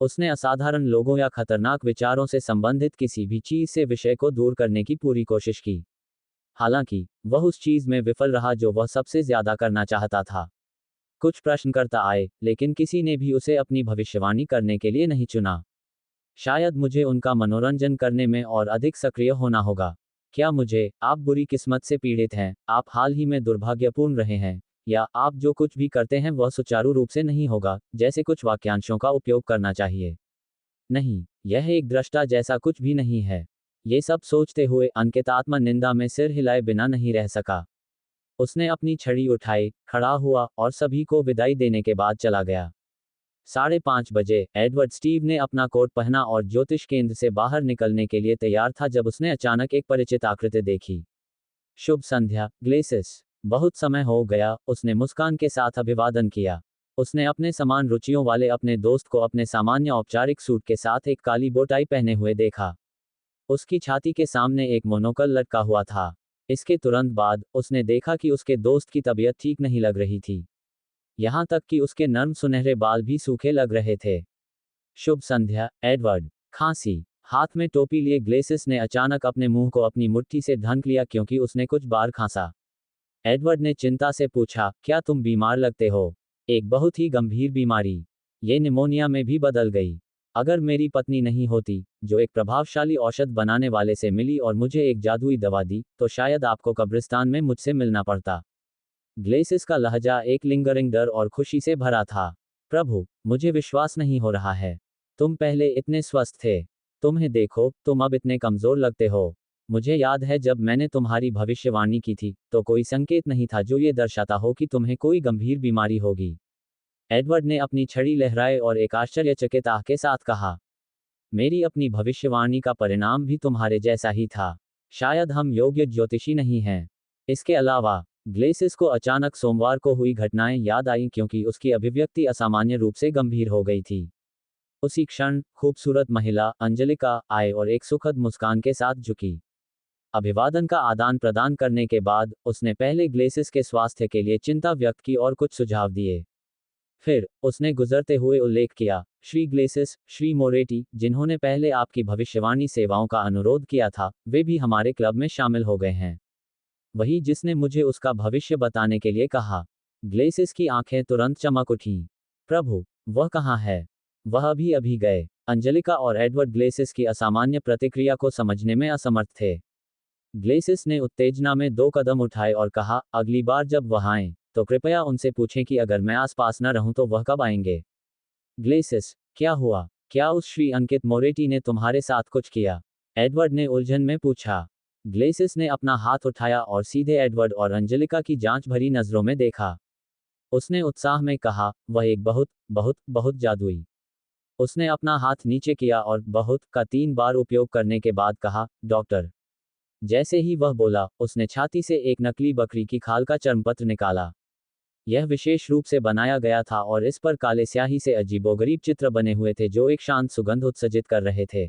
उसने असाधारण लोगों या खतरनाक विचारों से संबंधित किसी भी चीज से विषय को दूर करने की पूरी कोशिश की। हालांकि वह उस चीज में विफल रहा जो वह सबसे ज्यादा करना चाहता था। कुछ प्रश्नकर्ता आए, लेकिन किसी ने भी उसे अपनी भविष्यवाणी करने के लिए नहीं चुना। शायद मुझे उनका मनोरंजन करने में और अधिक सक्रिय होना होगा। क्या मुझे, आप बुरी किस्मत से पीड़ित हैं, आप हाल ही में दुर्भाग्यपूर्ण रहे हैं, या आप जो कुछ भी करते हैं वह सुचारू रूप से नहीं होगा, जैसे कुछ वाक्यांशों का उपयोग करना चाहिए। नहीं, यह एक दृष्टा जैसा कुछ भी नहीं है। ये सब सोचते हुए अंकित आत्म निंदा में सिर हिलाए बिना नहीं रह सका। उसने अपनी छड़ी उठाई, खड़ा हुआ और सभी को विदाई देने के बाद चला गया। 5:30 बजे, एडवर्ड स्टीव ने अपना कोट पहना और ज्योतिष केंद्र से बाहर निकलने के लिए तैयार था जब उसने अचानक एक परिचित आकृति देखी। शुभ संध्या, ग्लेसिस। बहुत समय हो गया, उसने मुस्कान के साथ अभिवादन किया। उसने अपने समान रुचियों वाले अपने दोस्त को अपने सामान्य औपचारिक सूट के साथ एक काली बोटाई पहने हुए देखा। उसकी छाती के सामने एक मोनोकल लटका हुआ था। इसके तुरंत बाद, उसने देखा कि उसके दोस्त की तबीयत ठीक नहीं लग रही थी। यहां तक कि उसके नर्म सुनहरे बाल भी सूखे लग रहे थे। शुभ संध्या, एडवर्ड। खांसी। हाथ में टोपी लिए ग्लेसिस ने अचानक अपने मुंह को अपनी मुट्ठी से ढक लिया क्योंकि उसने कुछ बार खांसा। एडवर्ड ने चिंता से पूछा, क्या तुम बीमार लगते हो? एक बहुत ही गंभीर बीमारी। ये निमोनिया में भी बदल गई। अगर मेरी पत्नी नहीं होती, जो एक प्रभावशाली औषध बनाने वाले से मिली और मुझे एक जादुई दवा दी, तो शायद आपको कब्रिस्तान में मुझसे मिलना पड़ता। ग्लेसिस का लहजा एक लिंगरिंग डर और खुशी से भरा था। प्रभु, मुझे विश्वास नहीं हो रहा है। तुम पहले इतने स्वस्थ थे। तुम्हें देखो, तुम अब इतने कमजोर लगते हो। मुझे याद है जब मैंने तुम्हारी भविष्यवाणी की थी, तो कोई संकेत नहीं था जो ये दर्शाता हो कि तुम्हें कोई गंभीर बीमारी होगी। एडवर्ड ने अपनी छड़ी लहराए और एक आश्चर्यचकित आह के साथ कहा, मेरी अपनी भविष्यवाणी का परिणाम भी तुम्हारे जैसा ही था। शायद हम योग्य ज्योतिषी नहीं हैं। इसके अलावा, ग्लेसिस को अचानक सोमवार को हुई घटनाएं याद आईं क्योंकि उसकी अभिव्यक्ति असामान्य रूप से गंभीर हो गई थी। उसी क्षण, खूबसूरत महिला, अंजलिका, आए और एक सुखद मुस्कान के साथ झुकी। अभिवादन का आदान प्रदान करने के बाद, उसने पहले ग्लेसिस के स्वास्थ्य के लिए चिंता व्यक्त की और कुछ सुझाव दिए। फिर, उसने गुजरते हुए उल्लेख किया, श्री ग्लेसिस, श्री मोरेटी, जिन्होंने पहले आपकी भविष्यवाणी सेवाओं का अनुरोध किया था, वे भी हमारे क्लब में शामिल हो गए हैं। वही जिसने मुझे उसका भविष्य बताने के लिए कहा। ग्लेसिस की आंखें तुरंत चमक उठीं। प्रभु, वह कहाँ है? वह अभी अभी गए। अंजलिका और एडवर्ड ग्लेसिस की असामान्य प्रतिक्रिया को समझने में असमर्थ थे। ग्लेसिस ने उत्तेजना में 2 कदम उठाए और कहा, अगली बार जब वह आएं, तो कृपया उनसे पूछें कि अगर मैं आसपास न रहूं तो वह कब आएंगे। ग्लेसिस, क्या हुआ? क्या उस श्री अंकित मोरेटी ने तुम्हारे साथ कुछ किया? एडवर्ड ने उलझन में पूछा। ग्लेसिस ने अपना हाथ उठाया और सीधे एडवर्ड और अंजलिका की जांच भरी नजरों में देखा। उसने उत्साह में कहा, वह एक बहुत, बहुत, बहुत जादुई। उसने अपना हाथ नीचे किया और बहुत का 3 बार उपयोग करने के बाद कहा, डॉक्टर। जैसे ही वह बोला, उसने छाती से एक नकली बकरी की खाल का चर्मपत्र निकाला। यह विशेष रूप से बनाया गया था और इस पर काले स्याही से अजीबोगरीब चित्र बने हुए थे जो एक शांत सुगंध उत्सर्जित कर रहे थे।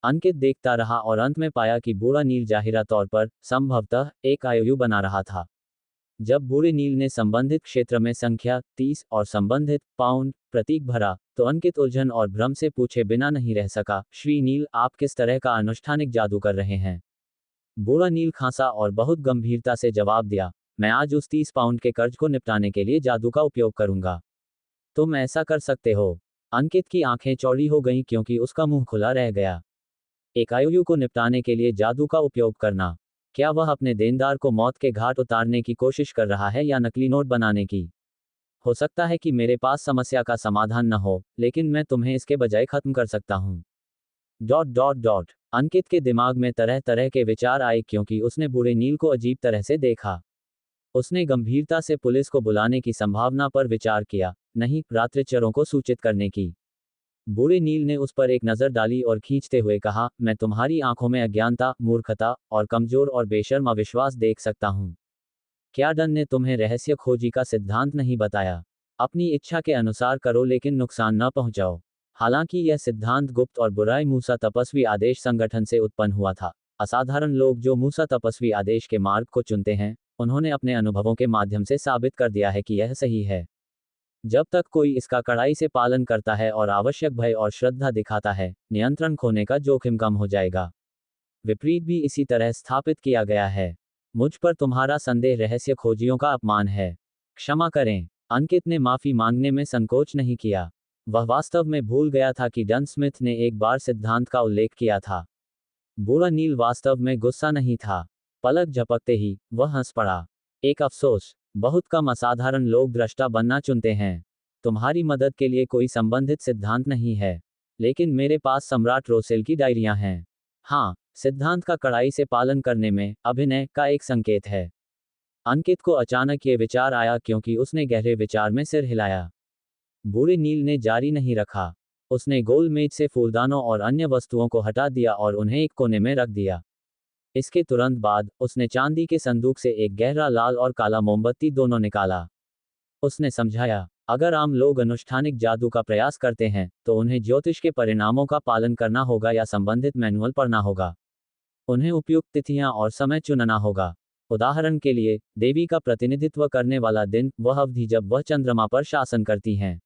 अंकित देखता रहा और अंत में पाया कि बूढ़ा नील जाहिरा तौर पर, संभवतः, एक आयु बना रहा था। जब बूढ़े नील ने संबंधित क्षेत्र में संख्या 30 और संबंधित पाउंड प्रतीक भरा, तो अंकित उलझन और भ्रम से पूछे बिना नहीं रह सका, श्री नील, आप किस तरह का अनुष्ठानिक जादू कर रहे हैं? बूढ़ा नील खांसा और बहुत गंभीरता से जवाब दिया, मैं आज उस 30 पाउंड के कर्ज को निपटाने के लिए जादू का उपयोग करूंगा। तुम ऐसा कर सकते हो? अंकित की आंखें चौड़ी हो गईं क्योंकि उसका मुंह खुला रह गया। एक आईओयू को निपटाने के लिए जादू का उपयोग करना? क्या वह अपने देनदार को मौत के घाट उतारने की कोशिश कर रहा है या नकली नोट बनाने की? हो सकता है कि मेरे पास समस्या का समाधान न हो, लेकिन मैं तुम्हें इसके बजाय खत्म कर सकता हूं। Dot dot dot. अंकित के दिमाग में तरह तरह के विचार आए क्योंकि उसने बूढ़े नील को अजीब तरह से देखा। उसने गंभीरता से पुलिस को बुलाने की संभावना पर विचार किया, नहीं, रात्रिचरों को सूचित करने की। बूढ़े नील ने उस पर एक नजर डाली और खींचते हुए कहा, मैं तुम्हारी आंखों में अज्ञानता, मूर्खता और कमजोर और बेशर्म अविश्वास देख सकता हूं। क्या डन ने तुम्हें रहस्य खोजी का सिद्धांत नहीं बताया? अपनी इच्छा के अनुसार करो लेकिन नुकसान न पहुंचाओ। हालांकि यह सिद्धांत गुप्त और बुराई मूसा तपस्वी आदेश संगठन से उत्पन्न हुआ था। असाधारण लोग जो मूसा तपस्वी आदेश के मार्ग को चुनते हैं, उन्होंने अपने अनुभवों के माध्यम से साबित कर दिया है कि यह सही है। जब तक कोई इसका कड़ाई से पालन करता है और आवश्यक भय और श्रद्धा दिखाता है, नियंत्रण खोने का जोखिम कम हो जाएगा। विपरीत भी इसी तरह स्थापित किया गया है। मुझ पर तुम्हारा संदेह रहस्य खोजियों का अपमान है। क्षमा करें। अंकित ने माफी मांगने में संकोच नहीं किया। वह वास्तव में भूल गया था कि डन स्मिथ ने एक बार सिद्धांत का उल्लेख किया था। बूढ़ा नील वास्तव में गुस्सा नहीं था। पलक झपकते ही वह हंस पड़ा। एक अफसोस, बहुत कम असाधारण लोग दृष्टा बनना चुनते हैं। तुम्हारी मदद के लिए कोई संबंधित सिद्धांत नहीं है, लेकिन मेरे पास सम्राट रोसेल की डायरियां हैं। हाँ, सिद्धांत का कड़ाई से पालन करने में अभिनय का एक संकेत है। अंकित को अचानक ये विचार आया क्योंकि उसने गहरे विचार में सिर हिलाया। बूढ़े नील ने जारी नहीं रखा। उसने गोल मेज से फूलदानों और अन्य वस्तुओं को हटा दिया और उन्हें एक कोने में रख दिया। इसके तुरंत बाद उसने चांदी के संदूक से एक गहरा लाल और काला मोमबत्ती दोनों निकाला। उसने समझाया, अगर आम लोग अनुष्ठानिक जादू का प्रयास करते हैं, तो उन्हें ज्योतिष के परिणामों का पालन करना होगा या संबंधित मैनुअल पढ़ना होगा। उन्हें उपयुक्त तिथियां और समय चुनना होगा। उदाहरण के लिए, देवी का प्रतिनिधित्व करने वाला दिन, वह अवधि जब वह चंद्रमा पर शासन करती हैं।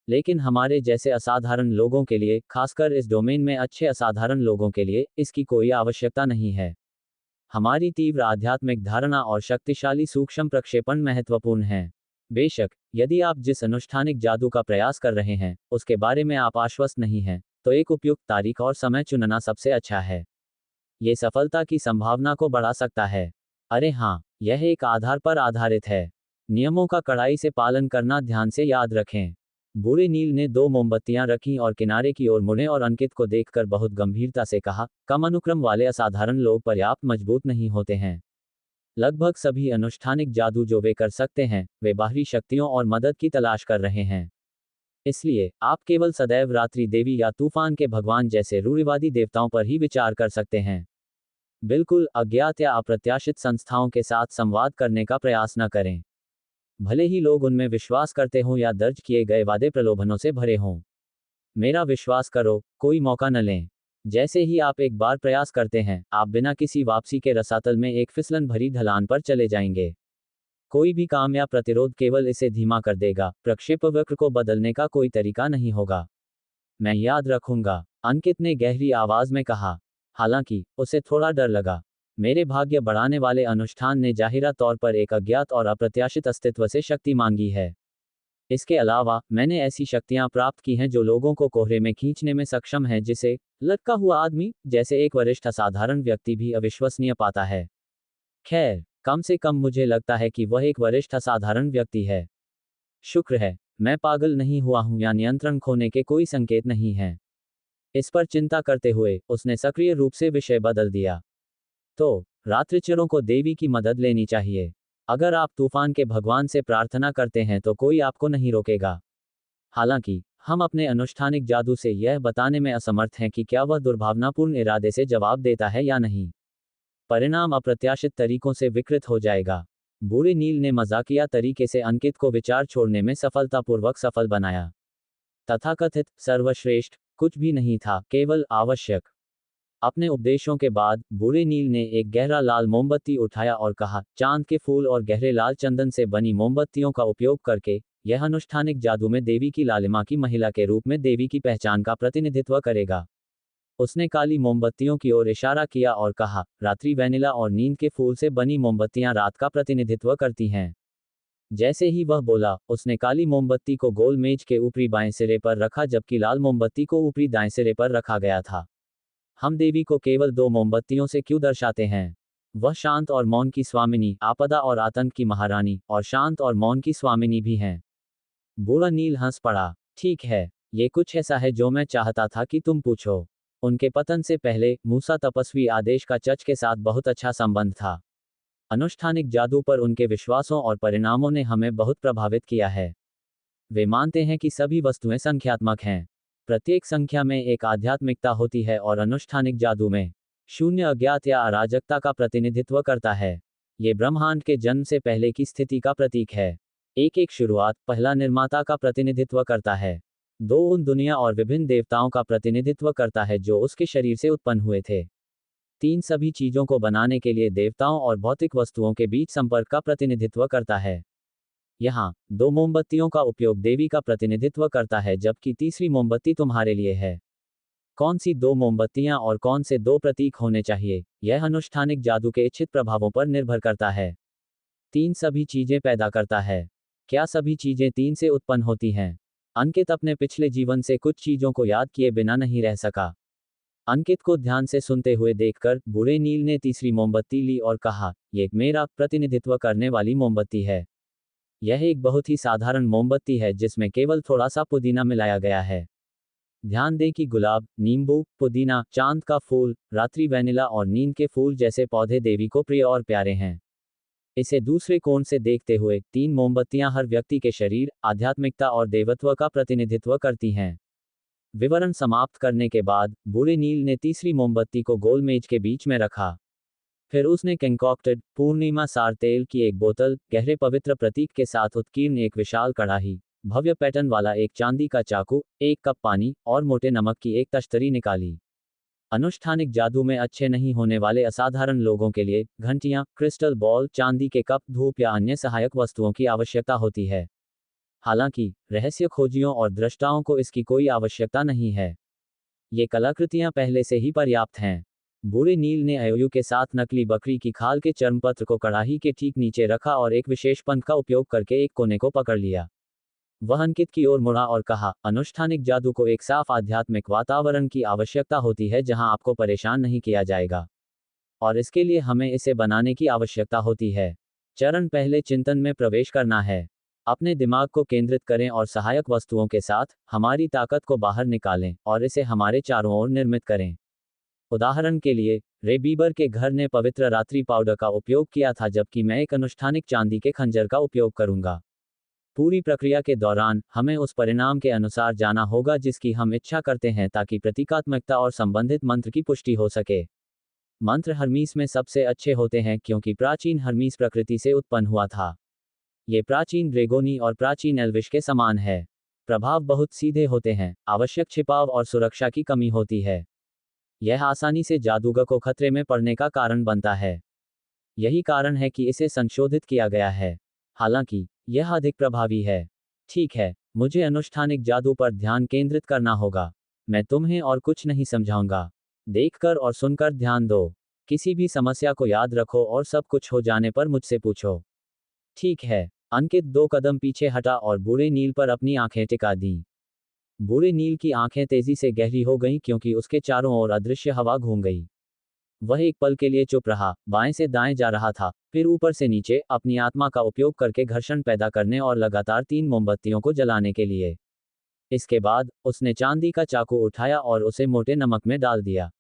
लेकिन हमारे जैसे असाधारण लोगों के लिए, खासकर इस डोमेन में अच्छे असाधारण लोगों के लिए, इसकी कोई आवश्यकता नहीं है। हमारी तीव्र आध्यात्मिक धारणा और शक्तिशाली सूक्ष्म प्रक्षेपण महत्वपूर्ण हैं। बेशक, यदि आप जिस अनुष्ठानिक जादू का प्रयास कर रहे हैं, उसके बारे में आप आश्वस्त नहीं हैं, तो एक उपयुक्त तारीख और समय चुनना सबसे अच्छा है। ये सफलता की संभावना को बढ़ा सकता है। अरे हाँ, यह एक आधार पर आधारित है। नियमों का कड़ाई से पालन करना ध्यान से याद रखें। बूढ़े नील ने 2 मोमबत्तियां रखीं और किनारे की ओर मुड़े और अंकित को देखकर बहुत गंभीरता से कहा, कम अनुक्रम वाले असाधारण लोग पर्याप्त मजबूत नहीं होते हैं। लगभग सभी अनुष्ठानिक जादू जो वे कर सकते हैं, वे बाहरी शक्तियों और मदद की तलाश कर रहे हैं। इसलिए, आप केवल सदैव रात्रि देवी या तूफान के भगवान जैसे रूढ़िवादी देवताओं पर ही विचार कर सकते हैं। बिल्कुल अज्ञात या अप्रत्याशित संस्थाओं के साथ संवाद करने का प्रयास न करें। भले ही लोग उनमें विश्वास करते हों या दर्ज किए गए वादे प्रलोभनों से भरे हों। मेरा विश्वास करो, कोई मौका न लें। जैसे ही आप एक बार प्रयास करते हैं, आप बिना किसी वापसी के रसातल में एक फिसलन भरी ढलान पर चले जाएंगे। कोई भी काम या प्रतिरोध केवल इसे धीमा कर देगा, प्रक्षेपवक्र को बदलने का कोई तरीका नहीं होगा। मैं याद रखूंगा, अंकित ने गहरी आवाज में कहा। हालांकि, उसे थोड़ा डर लगा। मेरे भाग्य बढ़ाने वाले अनुष्ठान ने जाहिरा तौर पर एक अज्ञात और अप्रत्याशित अस्तित्व से शक्ति मांगी है। इसके अलावा, मैंने ऐसी शक्तियां प्राप्त की हैं जो लोगों को कोहरे में खींचने में सक्षम है जिसे लटका हुआ आदमी जैसे एक वरिष्ठ असाधारण व्यक्ति भी अविश्वसनीय पाता है। खैर, कम से कम मुझे लगता है कि वह एक वरिष्ठ असाधारण व्यक्ति है। शुक्र है, मैं पागल नहीं हुआ हूं या नियंत्रण खोने के कोई संकेत नहीं हैं। इस पर चिंता करते हुए, उसने सक्रिय रूप से विषय बदल दिया। तो, रात्रिचरों को देवी की मदद लेनी चाहिए। अगर आप तूफान के भगवान से प्रार्थना करते हैं तो कोई आपको नहीं रोकेगा। हालांकि, हम अपने अनुष्ठानिक जादू से यह बताने में असमर्थ हैं कि क्या वह दुर्भावनापूर्ण इरादे से जवाब देता है या नहीं। परिणाम अप्रत्याशित तरीकों से विकृत हो जाएगा। बूढ़े नील ने मजाकिया तरीके से अंकित को विचार छोड़ने में सफलतापूर्वक सफल बनाया। तथाकथित सर्वश्रेष्ठ कुछ भी नहीं था, केवल आवश्यक। अपने उपदेशों के बाद बूढ़े नील ने एक गहरा लाल मोमबत्ती उठाया और कहा, चांद के फूल और गहरे लाल चंदन से बनी मोमबत्तियों का उपयोग करके यह अनुष्ठानिक जादू में देवी की लालिमा की महिला के रूप में देवी की पहचान का प्रतिनिधित्व करेगा। उसने काली मोमबत्तियों की ओर इशारा किया और कहा, रात्रि वैनिला और नींद के फूल से बनी मोमबत्तियां रात का प्रतिनिधित्व करती हैं। जैसे ही वह बोला, उसने काली मोमबत्ती को गोल मेज के ऊपरी बाएं सिरे पर रखा जबकि लाल मोमबत्ती को ऊपरी दाएं सिरे पर रखा गया था। हम देवी को केवल दो मोमबत्तियों से क्यों दर्शाते हैं? वह शांत और मौन की स्वामिनी, आपदा और आतंक की महारानी, और शांत और मौन की स्वामिनी भी हैं। बूढ़ा नील हंस पड़ा। ठीक है, ये कुछ ऐसा है जो मैं चाहता था कि तुम पूछो। उनके पतन से पहले मूसा तपस्वी आदेश का चर्च के साथ बहुत अच्छा संबंध था। अनुष्ठानिक जादू पर उनके विश्वासों और परिणामों ने हमें बहुत प्रभावित किया है। वे मानते हैं कि सभी वस्तुएं संख्यात्मक हैं। प्रत्येक संख्या में एक आध्यात्मिकता होती है और अनुष्ठानिक जादू में शून्य अज्ञात या अराजकता का प्रतिनिधित्व करता है। ये ब्रह्मांड के जन्म से पहले की स्थिति का प्रतीक है। एक एक शुरुआत पहला निर्माता का प्रतिनिधित्व करता है। दो उन दुनिया और विभिन्न देवताओं का प्रतिनिधित्व करता है जो उसके शरीर से उत्पन्न हुए थे। तीन सभी चीजों को बनाने के लिए देवताओं और भौतिक वस्तुओं के बीच संपर्क का प्रतिनिधित्व करता है। यहाँ दो मोमबत्तियों का उपयोग देवी का प्रतिनिधित्व करता है जबकि तीसरी मोमबत्ती तुम्हारे लिए है। कौन सी दो मोमबत्तियां और कौन से दो प्रतीक होने चाहिए, यह अनुष्ठानिक जादू के इच्छित प्रभावों पर निर्भर करता है। तीन सभी चीजें पैदा करता है। क्या सभी चीजें तीन से उत्पन्न होती हैं? अंकित अपने पिछले जीवन से कुछ चीजों को याद किए बिना नहीं रह सका। अंकित को ध्यान से सुनते हुए देखकर बूढ़े नील ने तीसरी मोमबत्ती ली और कहा, यह मेरा प्रतिनिधित्व करने वाली मोमबत्ती है। यह एक बहुत ही साधारण मोमबत्ती है जिसमें केवल थोड़ा सा पुदीना मिलाया गया है। ध्यान दें कि गुलाब, नींबू, पुदीना, चांद का फूल, रात्रि वैनिला और नींद के फूल जैसे पौधे देवी को प्रिय और प्यारे हैं। इसे दूसरे कोण से देखते हुए तीन मोमबत्तियां हर व्यक्ति के शरीर, आध्यात्मिकता और देवत्व का प्रतिनिधित्व करती हैं। विवरण समाप्त करने के बाद बूढ़े नील ने तीसरी मोमबत्ती को गोल मेज के बीच में रखा। फिर उसने कंकॉक्टेड पूर्णिमा सार तेल की एक बोतल, गहरे पवित्र प्रतीक के साथ उत्कीर्ण एक विशाल कढ़ाई, भव्य पैटर्न वाला एक चांदी का चाकू, एक कप पानी और मोटे नमक की एक तश्तरी निकाली। अनुष्ठानिक जादू में अच्छे नहीं होने वाले असाधारण लोगों के लिए घंटियां, क्रिस्टल बॉल, चांदी के कप, धूप या अन्य सहायक वस्तुओं की आवश्यकता होती है। हालांकि रहस्य खोजियों और दृष्टाओं को इसकी कोई आवश्यकता नहीं है। ये कलाकृतियां पहले से ही पर्याप्त हैं। बूढ़े नील ने अयोयु के साथ नकली बकरी की खाल के चर्मपत्र को कढ़ाई के ठीक नीचे रखा और एक विशेष पंख का उपयोग करके एक कोने को पकड़ लिया। वह अंकित की ओर मुड़ा और कहा, अनुष्ठानिक जादू को एक साफ आध्यात्मिक वातावरण की आवश्यकता होती है जहां आपको परेशान नहीं किया जाएगा, और इसके लिए हमें इसे बनाने की आवश्यकता होती है। चरण पहले चिंतन में प्रवेश करना है। अपने दिमाग को केंद्रित करें और सहायक वस्तुओं के साथ हमारी ताकत को बाहर निकालें और इसे हमारे चारों ओर निर्मित करें। उदाहरण के लिए, रे बीबर के घर ने पवित्र रात्रि पाउडर का उपयोग किया था जबकि मैं एक अनुष्ठानिक चांदी के खंजर का उपयोग करूंगा। पूरी प्रक्रिया के दौरान हमें उस परिणाम के अनुसार जाना होगा जिसकी हम इच्छा करते हैं ताकि प्रतीकात्मकता और संबंधित मंत्र की पुष्टि हो सके। मंत्र हर्मीस में सबसे अच्छे होते हैं क्योंकि प्राचीन हर्मीस प्रकृति से उत्पन्न हुआ था। ये प्राचीन ड्रेगोनी और प्राचीन एल्विश के समान है। प्रभाव बहुत सीधे होते हैं, आवश्यक छिपाव और सुरक्षा की कमी होती है। यह आसानी से जादूगर को खतरे में पड़ने का कारण बनता है। यही कारण है कि इसे संशोधित किया गया है। हालांकि यह अधिक प्रभावी है। ठीक है, मुझे अनुष्ठानिक जादू पर ध्यान केंद्रित करना होगा। मैं तुम्हें और कुछ नहीं समझाऊंगा। देखकर और सुनकर ध्यान दो। किसी भी समस्या को याद रखो और सब कुछ हो जाने पर मुझसे पूछो। ठीक है। अंकित 2 कदम पीछे हटा और बूढ़े नील पर अपनी आंखें टिका दी। बूढ़े नील की आंखें तेजी से गहरी हो गईं क्योंकि उसके चारों ओर अदृश्य हवा घूम गई। वह एक पल के लिए चुप रहा, बाएं से दाएं जा रहा था, फिर ऊपर से नीचे, अपनी आत्मा का उपयोग करके घर्षण पैदा करने और लगातार 3 मोमबत्तियों को जलाने के लिए। इसके बाद उसने चांदी का चाकू उठाया और उसे मोटे नमक में डाल दिया।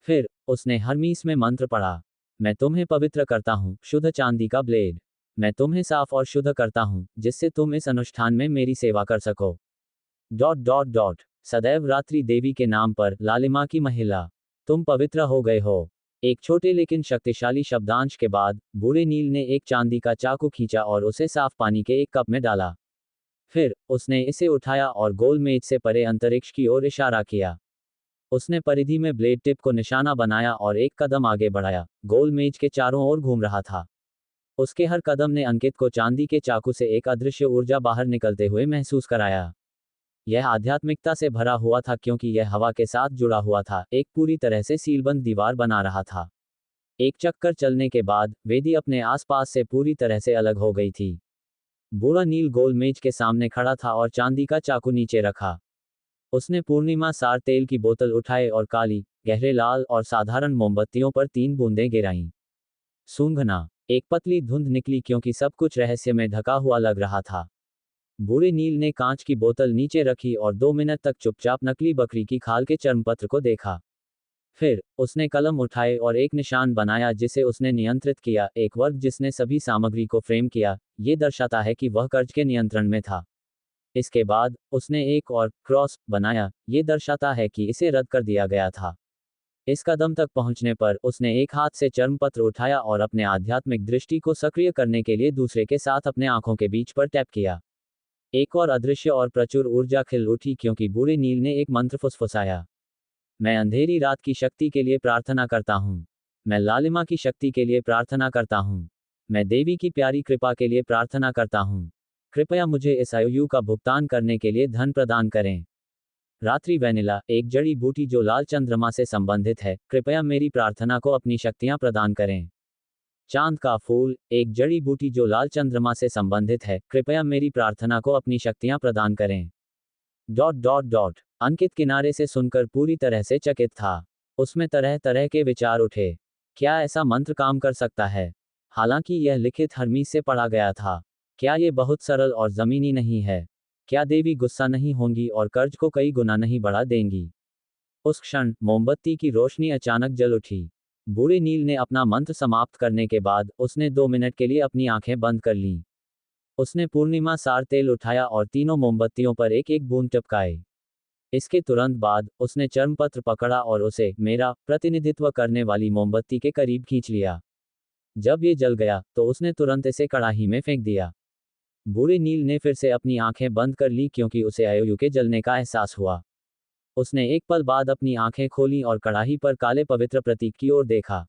फिर उसने हर्मीस में मंत्र पढ़ा। मैं तुम्हें पवित्र करता हूँ, शुद्ध चांदी का ब्लेड। मैं तुम्हें साफ और शुद्ध करता हूँ जिससे तुम इस अनुष्ठान में मेरी सेवा कर सको। ... सदैव रात्रि देवी के नाम पर, लालिमा की महिला, तुम पवित्र हो गए हो। एक छोटे लेकिन शक्तिशाली शब्दांश के बाद बूढ़े नील ने एक चांदी का चाकू खींचा और उसे साफ पानी के एक कप में डाला। फिर उसने इसे उठाया और गोल मेज से परे अंतरिक्ष की ओर इशारा किया। उसने परिधि में ब्लेड टिप को निशाना बनाया और एक कदम आगे बढ़ाया। गोल मेज के चारों ओर घूम रहा था। उसके हर कदम ने अंकित को चांदी के चाकू से एक अदृश्य ऊर्जा बाहर निकलते हुए महसूस कराया। यह आध्यात्मिकता से भरा हुआ था क्योंकि यह हवा के साथ जुड़ा हुआ था, एक पूरी तरह से सीलबंद दीवार बना रहा था। एक चक्कर चलने के बाद वेदी अपने आसपास से पूरी तरह से अलग हो गई थी। बूढ़ा नील गोल मेज के सामने खड़ा था और चांदी का चाकू नीचे रखा। उसने पूर्णिमा सार तेल की बोतल उठाए और काली, गहरे लाल और साधारण मोमबत्तियों पर 3 बूंदें गिराईं। सूंघना। एक पतली धुंध निकली क्योंकि सब कुछ रहस्य में ढका हुआ लग रहा था। बूढ़े नील ने कांच की बोतल नीचे रखी और 2 मिनट तक चुपचाप नकली बकरी की खाल के चर्मपत्र को देखा। फिर उसने कलम उठाए और एक निशान बनाया जिसे उसने नियंत्रित किया, एक वर्ग जिसने सभी सामग्री को फ्रेम किया। ये दर्शाता है कि वह कर्ज के नियंत्रण में था। इसके बाद उसने एक और क्रॉस बनाया, ये दर्शाता है कि इसे रद्द कर दिया गया था। इस कदम तक पहुंचने पर उसने एक हाथ से चर्मपत्र उठाया और अपने आध्यात्मिक दृष्टि को सक्रिय करने के लिए दूसरे के साथ अपने आंखों के बीच पर टैप किया। एक और अदृश्य और प्रचुर ऊर्जा खिल उठी क्योंकि बूढ़े नील ने एक मंत्र फुसफुसाया। मैं अंधेरी रात की शक्ति के लिए प्रार्थना करता हूँ। मैं लालिमा की शक्ति के लिए प्रार्थना करता हूँ। मैं देवी की प्यारी कृपा के लिए प्रार्थना करता हूँ। कृपया मुझे इस आयु का भुगतान करने के लिए धन प्रदान करें। रात्रि वैनिला, एक जड़ी बूटी जो लाल चंद्रमा से संबंधित है, कृपया मेरी प्रार्थना को अपनी शक्तियां प्रदान करें। चांद का फूल, एक जड़ी बूटी जो लाल चंद्रमा से संबंधित है, कृपया मेरी प्रार्थना को अपनी शक्तियां प्रदान करें। Dot dot dot. अंकित किनारे से सुनकर पूरी तरह से चकित था। उसमें तरह तरह के विचार उठे। क्या ऐसा मंत्र काम कर सकता है? हालांकि यह लिखित हरमीज से पढ़ा गया था। क्या ये बहुत सरल और जमीनी नहीं है? क्या देवी गुस्सा नहीं होंगी और कर्ज को कई गुना नहीं बढ़ा देंगी? उस क्षण मोमबत्ती की रोशनी अचानक जल उठी। बूढ़े नील ने अपना मंत्र समाप्त करने के बाद उसने 2 मिनट के लिए अपनी आंखें बंद कर लीं। उसने पूर्णिमा सार तेल उठाया और तीनों मोमबत्तियों पर एक एक बूंद टपकाए। इसके तुरंत बाद उसने चर्मपत्र पकड़ा और उसे मेरा प्रतिनिधित्व करने वाली मोमबत्ती के करीब खींच लिया। जब ये जल गया तो उसने तुरंत इसे कड़ाही में फेंक दिया। बूढ़े नील ने फिर से अपनी आंखें बंद कर ली क्योंकि उसे आयु के जलने का एहसास हुआ। उसने एक पल बाद अपनी आंखें खोलीं और कड़ाही पर काले पवित्र प्रतीक की ओर देखा।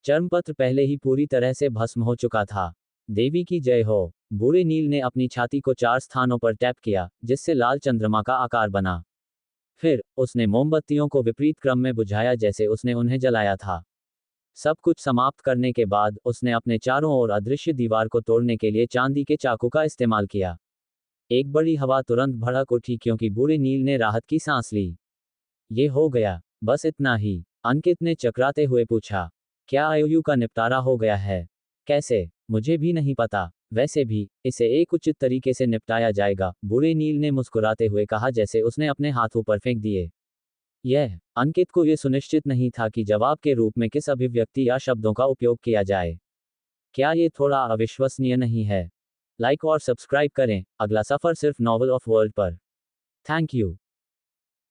चर्मपत्र पहले ही पूरी तरह से भस्म हो चुका था। देवी की जय हो। बूढ़े नील ने अपनी छाती को 4 स्थानों पर टैप किया, जिससे लाल चंद्रमा का आकार बना। फिर उसने मोमबत्तियों को विपरीत क्रम में बुझाया जैसे उसने उन्हें जलाया था। सब कुछ समाप्त करने के बाद उसने अपने चारों ओर अदृश्य दीवार को तोड़ने के लिए चांदी के चाकू का इस्तेमाल किया। एक बड़ी हवा तुरंत भड़क उठी क्योंकि बूढ़े नील ने राहत की सांस ली। ये हो गया। बस इतना ही? अंकित ने चकराते हुए पूछा। क्या आयु का निपटारा हो गया है? कैसे? मुझे भी नहीं पता। वैसे भी इसे एक उचित तरीके से निपटाया जाएगा, बूढ़े नील ने मुस्कुराते हुए कहा जैसे उसने अपने हाथ ऊपर फेंक दिए। यह अंकित को यह सुनिश्चित नहीं था कि जवाब के रूप में किस अभिव्यक्ति या शब्दों का उपयोग किया जाए। क्या ये थोड़ा अविश्वसनीय नहीं है? लाइक और सब्सक्राइब करें। अगला सफर सिर्फ नॉवल ऑफ वर्ल्ड पर। Thank you.